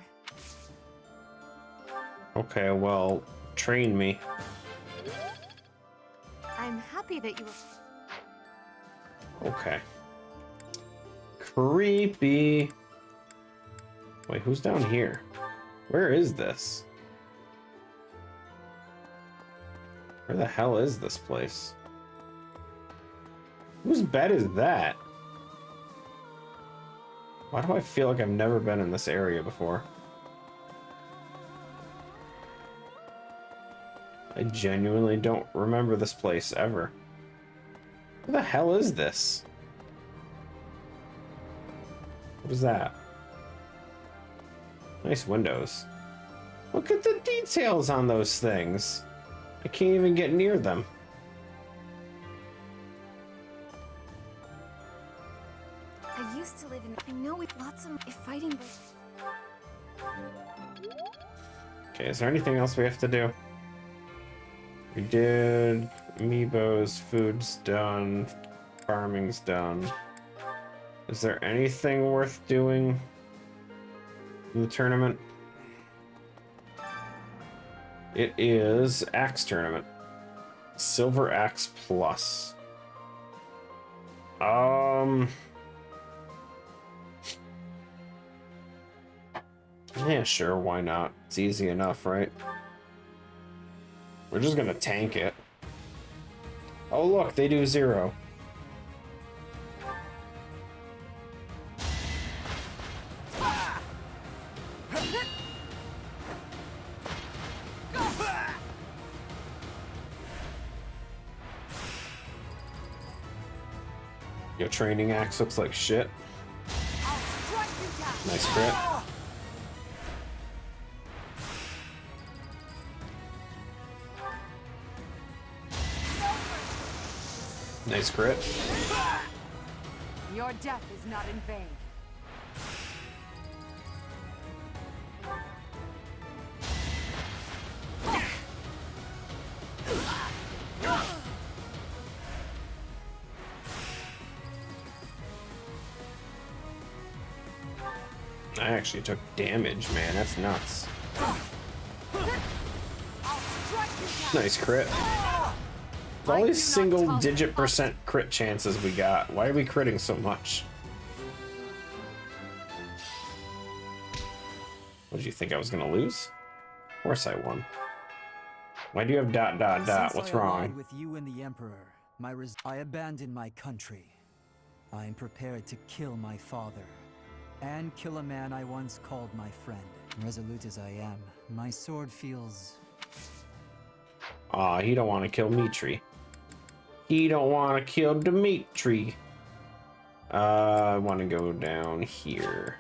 Okay, well, train me. I'm happy that you... Okay. Creepy. Wait, who's down here? Where is this? Where the hell is this place? Whose bed is that? Why do I feel like I've never been in this area before? I genuinely don't remember this place ever. What the hell is this? What is that? Nice windows. Look at the details on those things. I can't even get near them. I used to live in... I know with lots of fighting, but... Okay, is there anything else we have to do? We did amiibos, food's done, farming's done. Is there anything worth doing in the tournament? It is Axe Tournament. Silver Axe Plus. Yeah, sure, why not? It's easy enough, right? We're just gonna tank it. Oh look, they do 0. Your training axe looks like shit. Nice crit. Nice crit. Your death is not in vain. I actually took damage, man. That's nuts. Nice crit. All these single-digit % crit chances we got. Why are we critting so much? What did you think I was gonna lose? Of course I won. Why do you have ... What's wrong? With you and the Emperor, I abandoned my country. I am prepared to kill my father. And kill a man I once called my friend. Resolute as I am, my sword feels... Aw, he don't want to kill Mitri. He don't want to kill Dimitri. I want to go down here.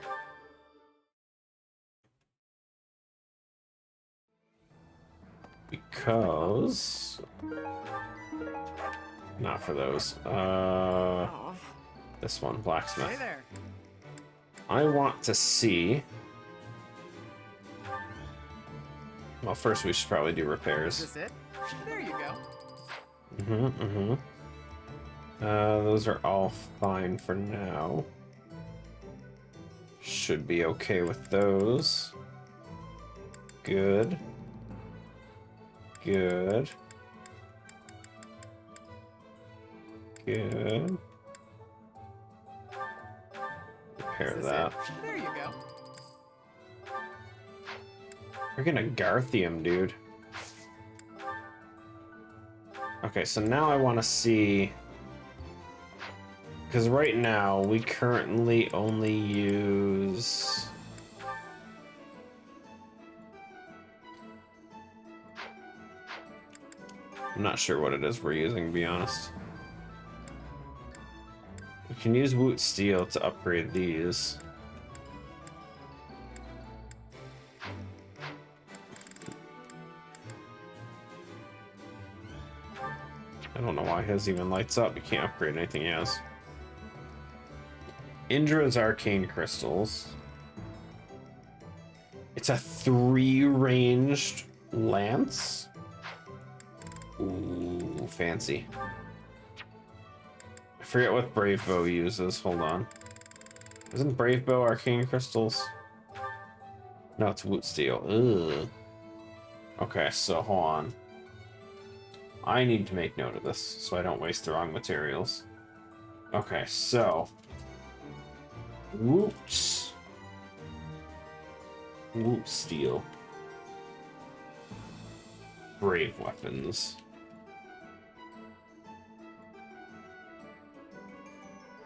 Because... Not for those. This one, blacksmith. Hey there. I want to see... Well, first we should probably do repairs. Is this it? There you go. Those are all fine for now. Should be okay with those. Good. Good. Good. Repair that. There you go. Freaking Agarthium, dude. Okay, so now I want to see... Because right now, we currently only use... I'm not sure what it is we're using, to be honest. We can use Woot Steel to upgrade these. I don't know why his even lights up. You can't upgrade anything he has. Indra's arcane crystals. It's a 3-ranged lance. Ooh, fancy. I forget what Brave Bow uses. Hold on. Isn't Brave Bow arcane crystals? No, it's Woot Steel. Ugh. Okay, so hold on. I need to make note of this so I don't waste the wrong materials. Okay, so Woot Steel. Brave weapons.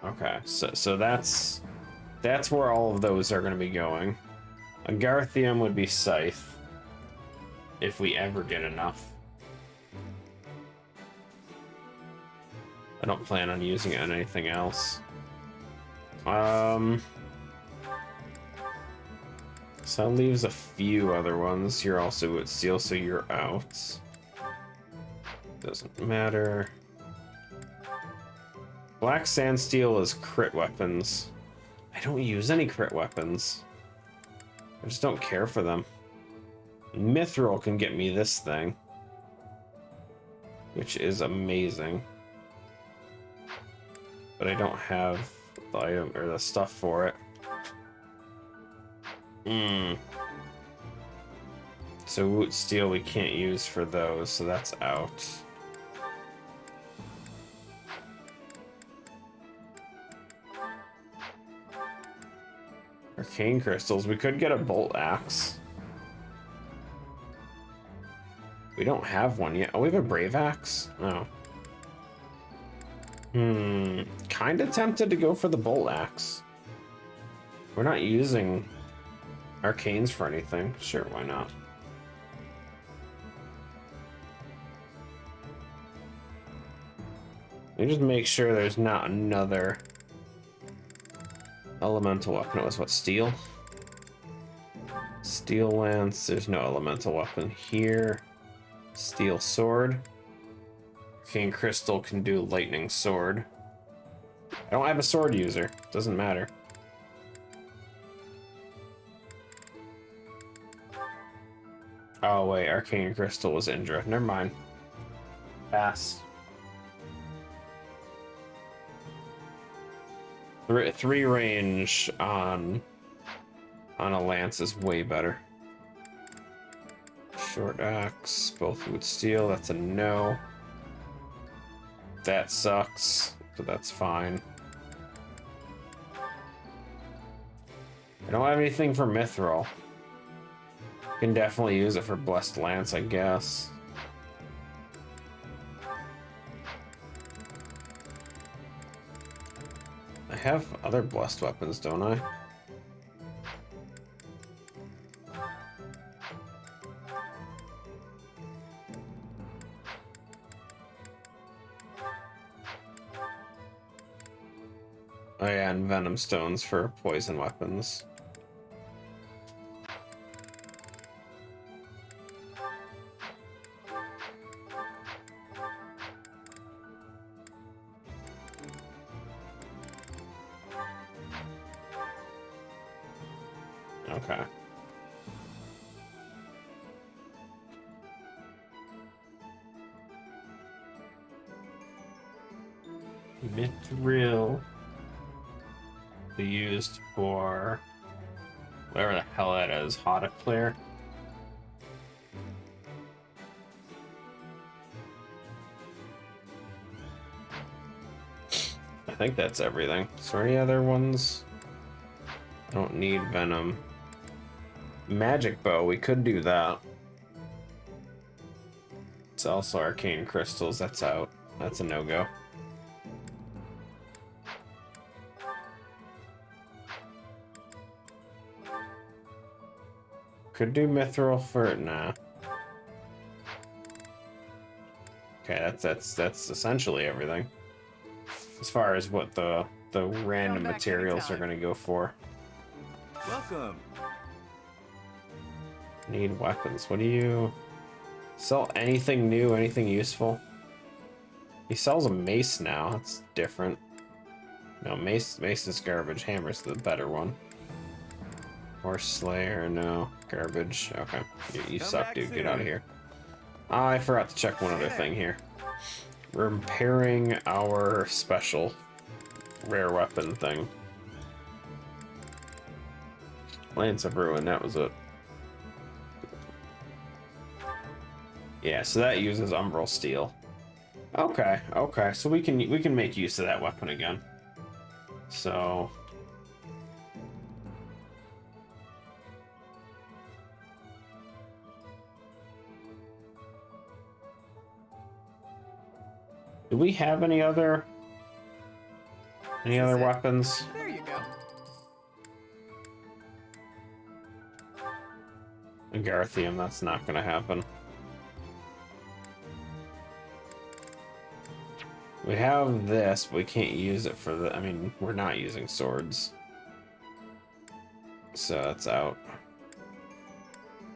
Okay, so that's where all of those are going to be going. A Garthium would be Scythe, if we ever get enough. I don't plan on using it on anything else. So that leaves a few other ones. You're also at Steel, so you're out. Doesn't matter. Black Sand Steel is crit weapons. I don't use any crit weapons. I just don't care for them. Mithril can get me this thing, which is amazing. But I don't have the item or the stuff for it. So Woot Steel we can't use for those, so that's out. Arcane crystals. We could get a bolt axe. We don't have one yet. Oh, we have a brave axe? No. Kinda tempted to go for the bolt axe. We're not using arcanes for anything. Sure, why not? Let me just make sure there's not another elemental weapon. It was what, steel? Steel lance. There's no elemental weapon here. Steel sword. Arcane crystal can do lightning sword. I don't have a sword user. Doesn't matter. Oh wait, arcane crystal was Indra. Never mind. Pass. Three range on a lance is way better. Short axe, both wood steel. That's a no. That sucks, but that's fine. I don't have anything for mithril. Can definitely use it for blessed lance, I guess. I have other blessed weapons, don't I? Oh yeah, and venom stones for poison weapons. Okay. Mithril be used for whatever the hell that is. How to clear. I think that's everything. Is there any other ones? I don't need venom. Magic bow, we could do that. It's also arcane crystals, that's out. That's a no-go. Could do mithril for nah. Okay, that's essentially everything. As far as what the random materials are gonna go for. Welcome. Need weapons. What do you sell? Anything new? Anything useful? He sells a mace now. That's different. No, mace is garbage. Hammer's the better one. Horse Slayer, no. Garbage. Okay. You suck, dude. Get out of here. I forgot to check one other thing here. We're repairing our special rare weapon thing. Lance of Ruin, that was it. Yeah, so that uses Umbral Steel. Okay, okay, so we can make use of that weapon again. So do we have any other weapons? There you go. Agarthium, that's not gonna happen. We have this, but we can't use it for the... I mean, we're not using swords. So that's out.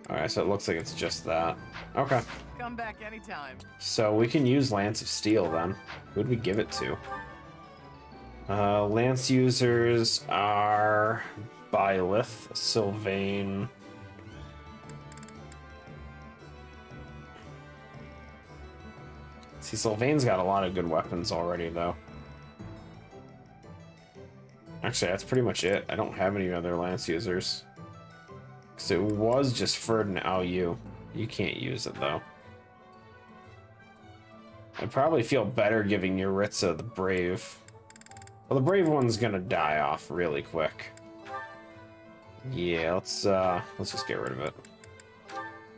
Alright, so it looks like it's just that. Okay. Come back anytime. So we can use Lance of Steel then. Who'd we give it to? Lance users are Byleth, Sylvain... See, Sylvain's got a lot of good weapons already, though. Actually, that's pretty much it. I don't have any other Lance users. Because it was just Ferd and Au. You can't use it, though. I'd probably feel better giving Yuritsa the Brave. Well, the Brave one's gonna die off really quick. Yeah, let's just get rid of it.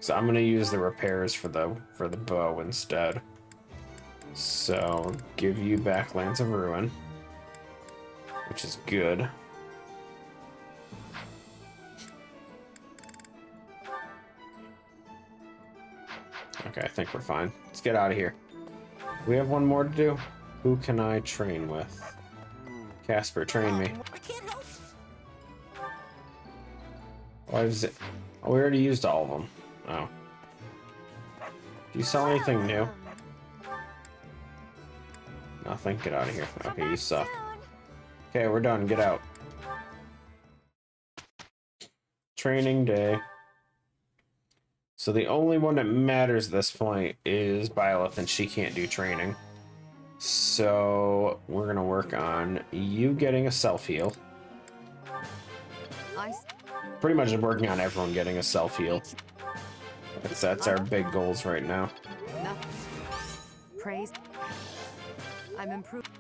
So I'm gonna use the repairs for the bow instead. So, give you back Lance of Ruin, which is good. Okay, I think we're fine. Let's get out of here. We have one more to do. Who can I train with? Casper, train me. Why is it? Oh, we already used all of them. Oh. Do you sell anything new? Nothing. Get out of here. Okay, you suck. Okay, we're done. Get out. Training day. So the only one that matters at this point is Byleth, and she can't do training. So we're gonna work on you getting a self-heal. Pretty much working on everyone getting a self-heal. That's our big goals right now. Praise. I'm improved.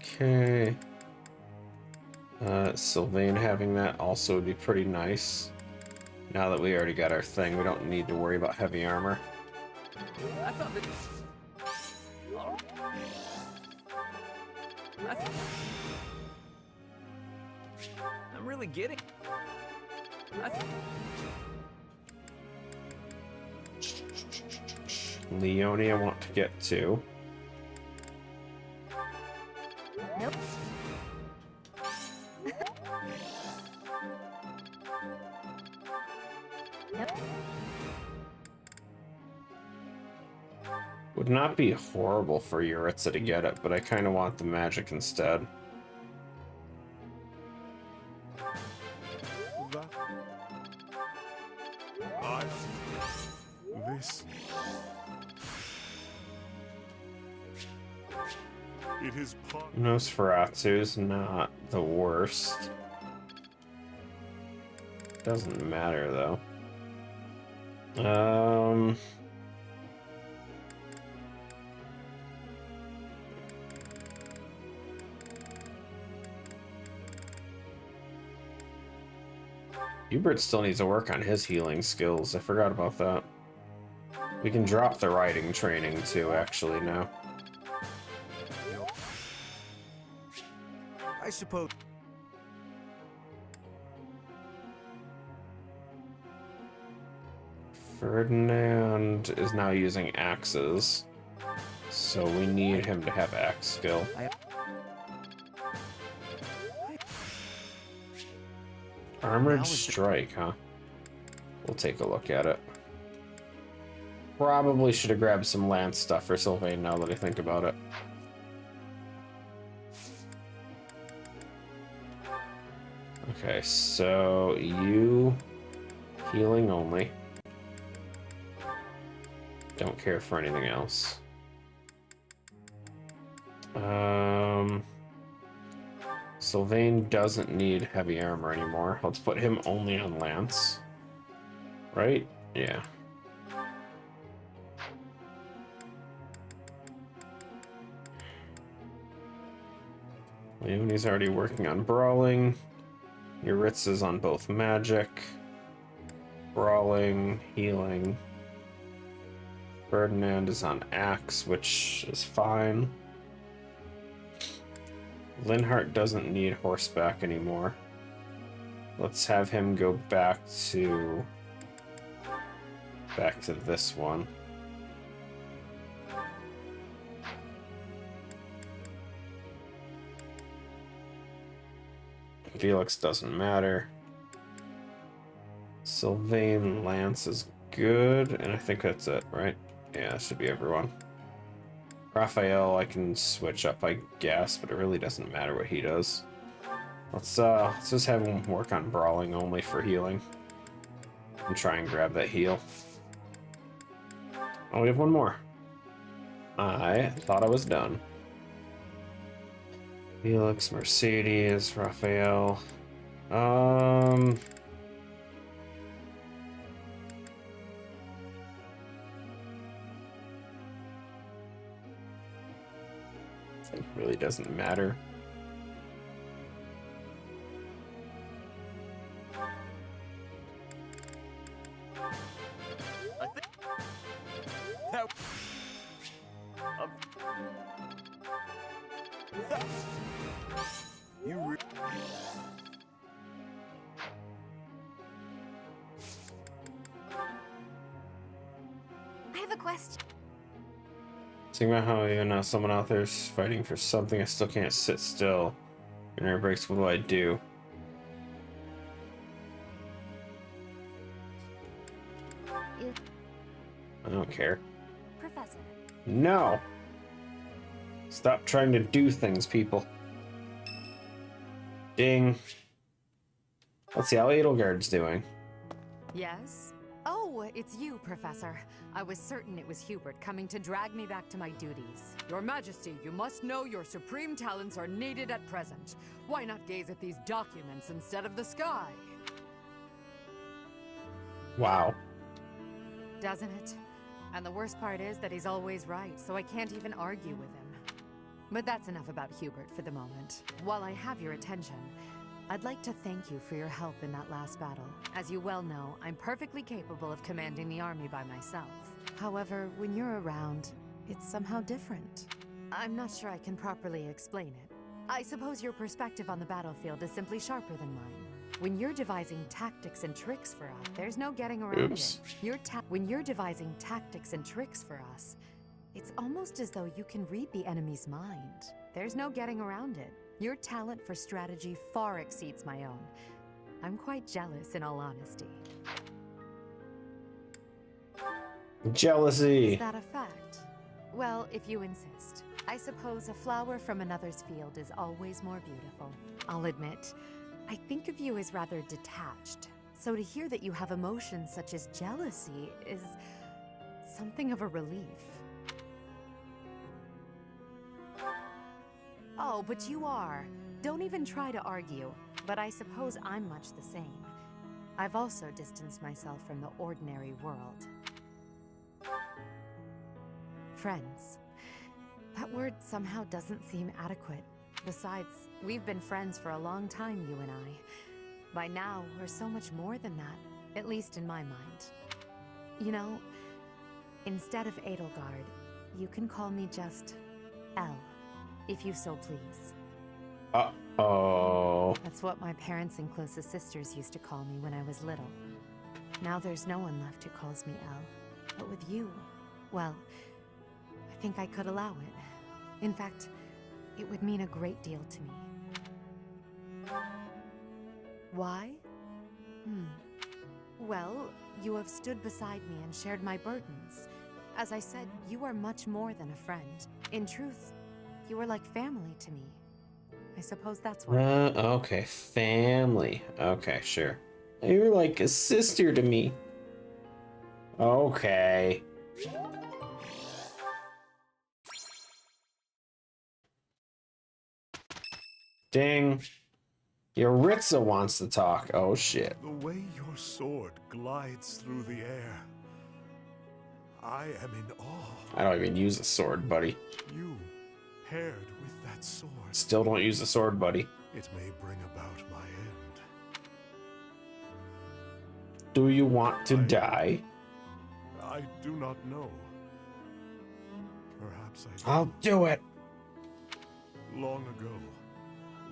Okay. Sylvain having that also would be pretty nice. Now that we already got our thing, we don't need to worry about heavy armor. I thought that... I'm really getting... Leonie I want to get to. Nope. Nope. Would not be horrible for Yuritsa to get it, but I kind of want the magic instead. This. It is Nosferatu's not the worst. Doesn't matter though. Hubert still needs to work on his healing skills. I forgot about that. We can drop the riding training too, actually, now. I suppose... Ferdinand is now using axes, so we need him to have axe skill. Armored strike, huh? We'll take a look at it. Probably should have grabbed some lance stuff for Sylvain now that I think about it. Okay, so you healing only. Don't care for anything else. Sylvain doesn't need heavy armor anymore. Let's put him only on lance. Right? Yeah. Leonie's already working on brawling. Yuritsa's on both magic. Brawling, healing. Ferdinand is on axe, which is fine. Linhart doesn't need horseback anymore. Let's have him go back to this one. Felix doesn't matter. Sylvain Lance is good, and I think that's it, right? Yeah, that should be everyone. Raphael I can switch up, I guess, but it really doesn't matter what he does. Let's just have him work on brawling only for healing. And try and grab that heal. Oh, we have one more. I thought I was done. Felix, Mercedes, Raphael. It really doesn't matter. I have a question. Think about how even someone out there's fighting for something, I still can't sit still. Your air breaks, what do? I don't care. Professor. No! Stop trying to do things, people. Ding. Let's see how Edelgard's doing. Yes? Oh, it's you, Professor. I was certain it was Hubert coming to drag me back to my duties. Your Majesty, you must know your supreme talents are needed at present. Why not gaze at these documents instead of the sky? Wow. Doesn't it? And the worst part is that he's always right, so I can't even argue with him. But that's enough about Hubert for the moment. While I have your attention, I'd like to thank you for your help in that last battle. As you well know, I'm perfectly capable of commanding the army by myself. However, when you're around, it's somehow different. I'm not sure I can properly explain it. I suppose your perspective on the battlefield is simply sharper than mine. When you're devising tactics and tricks for us, there's no getting around it. When you're devising tactics and tricks for us, it's almost as though you can read the enemy's mind. There's no getting around it. Your talent for strategy far exceeds my own. I'm quite jealous, in all honesty. Jealousy. Is that a fact? Well, if you insist. I suppose a flower from another's field is always more beautiful. I'll admit, I think of you as rather detached. So to hear that you have emotions such as jealousy is something of a relief. Oh, but you are. Don't even try to argue. But I suppose I'm much the same. I've also distanced myself from the ordinary world. Friends. That word somehow doesn't seem adequate. Besides, we've been friends for a long time, you and I. By now, we're so much more than that, at least in my mind. You know, instead of Edelgard, you can call me just Elle. If you so please. Uh-oh. That's what my parents and closest sisters used to call me when I was little. Now there's no one left who calls me Elle. But with you, well, I think I could allow it. In fact, it would mean a great deal to me. Why? Well, you have stood beside me and shared my burdens. As I said, you are much more than a friend. In truth, you are like family to me. I suppose that's why. Okay, family. Okay, sure. You're like a sister to me. Okay. Ding. Yuritsa wants to talk. Oh shit. The way your sword glides through the air, I am in awe. I don't even use a sword, buddy. You, paired with that sword. Still don't use a sword, buddy. It may bring about my end. Do you want to die? I do not know. Perhaps I do. I'll do it. Long ago,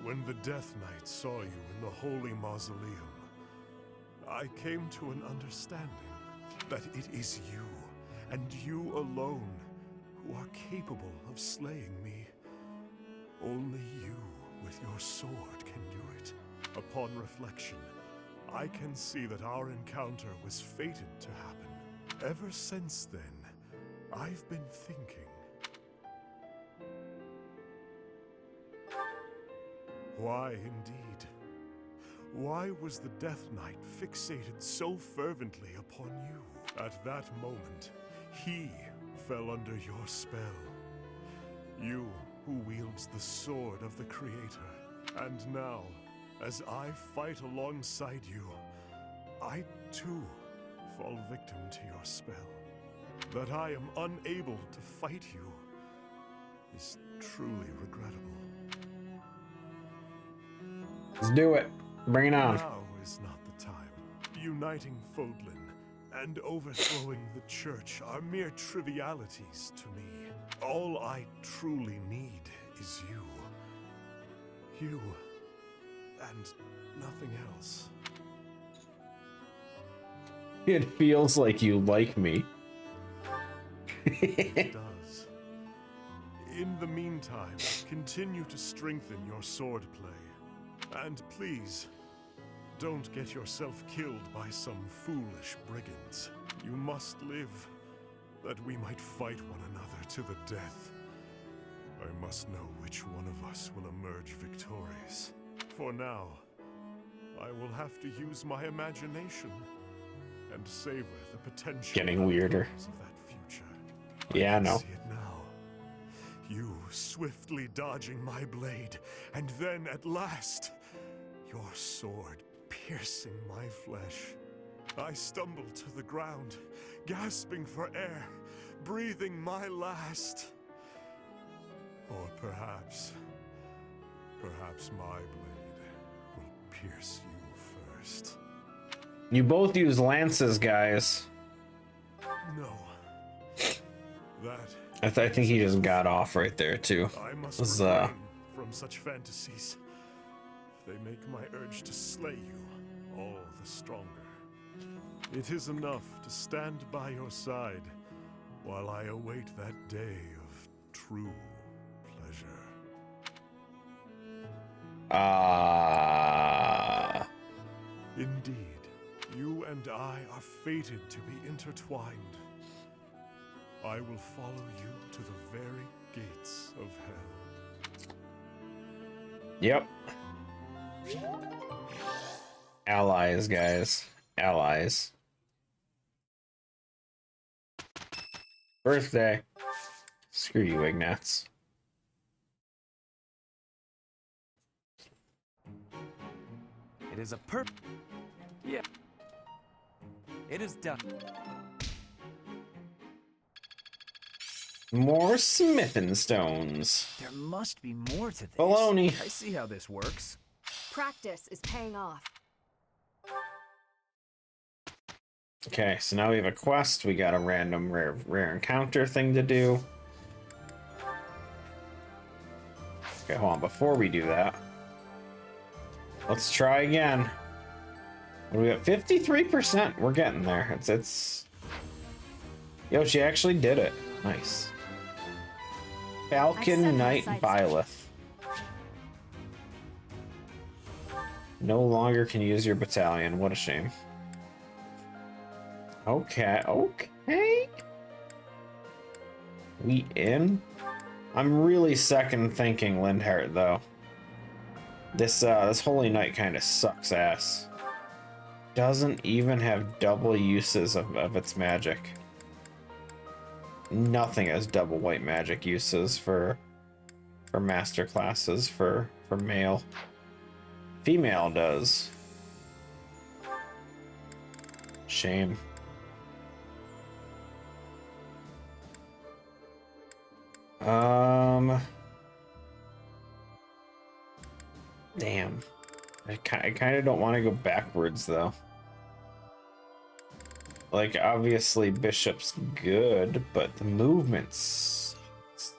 when the Death Knight saw you in the Holy Mausoleum, I came to an understanding that it is you, and you alone, who are capable of slaying me. Only you, with your sword, can do it. Upon reflection, I can see that our encounter was fated to happen. Ever since then, I've been thinking. Why indeed? Why was the Death Knight fixated so fervently upon you? At that moment, he fell under your spell. You who wields the sword of the Creator. And now, as I fight alongside you, I too fall victim to your spell. That I am unable to fight you is truly regrettable. Let's do it. Bring it on. Now is not the time. Uniting Fodlan and overthrowing the church are mere trivialities to me. All I truly need is you. You and nothing else. It feels like you like me. It does. In the meantime, continue to strengthen your swordplay. And please, don't get yourself killed by some foolish brigands. You must live, that we might fight one another to the death. I must know which one of us will emerge victorious. For now, I will have to use my imagination and savor the potential. Getting weirder. Of that future. Yeah, I know. See it now. You swiftly dodging my blade, and then at last, your sword piercing my flesh. I stumble to the ground, gasping for air, breathing my last. Or perhaps my blade will pierce you first. You both use lances, guys. No. That I think he just got off right there too. I must Was, refrain from such fantasies. They make my urge to slay you all the stronger. It is enough to stand by your side while I await that day of true pleasure. Indeed, you and I are fated to be intertwined. I will follow you to the very gates of hell. Yep. Allies, guys. Allies. Birthday. Screw you, Ignatz. It is a Yeah. It is done. More smithing stones. There must be more to this. Baloney. I see how this works. Practice is paying off. Okay, so now we have a quest. We got a random rare encounter thing to do. Okay, hold on. Before we do that, let's try again. We got 53%. We're getting there. It's. Yo, she actually did it. Nice. Falcon Knight Byleth. No longer can use your battalion. What a shame. Okay, okay. We in? I'm really second thinking Lindhart, though. This Holy Knight kind of sucks ass. Doesn't even have double uses of its magic. Nothing has double white magic uses for master classes for male. Female does. Shame. Damn. I kind of don't want to go backwards though. Like, obviously Bishop's good, but the movement sucks.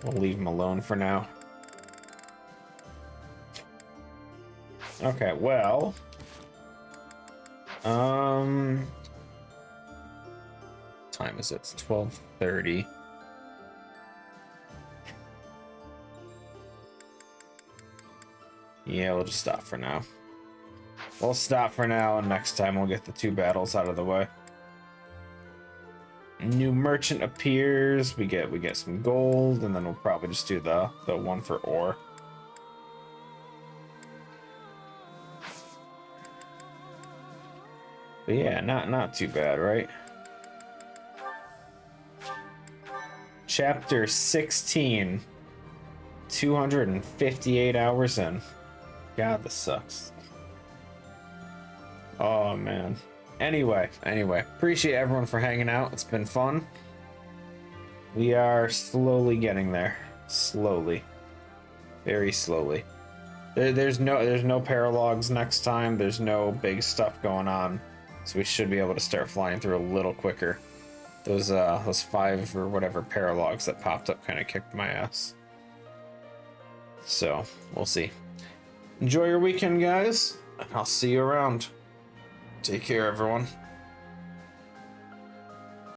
We'll leave him alone for now. Okay, well, time is it? It's 12:30. Yeah, we'll just stop for now. We'll stop for now, and next time we'll get the 2 battles out of the way. New merchant appears. We get some gold, and then we'll probably just do the one for ore. But yeah, not too bad, right? Chapter 16. 258 hours in. God, this sucks. Oh man. Anyway, appreciate everyone for hanging out. It's been fun. We are slowly getting there. Slowly. Very slowly. There's no paralogs next time. There's no big stuff going on. So we should be able to start flying through a little quicker. Those 5 or whatever paralogs that popped up kind of kicked my ass. So, we'll see. Enjoy your weekend, guys. And I'll see you around. Take care, everyone.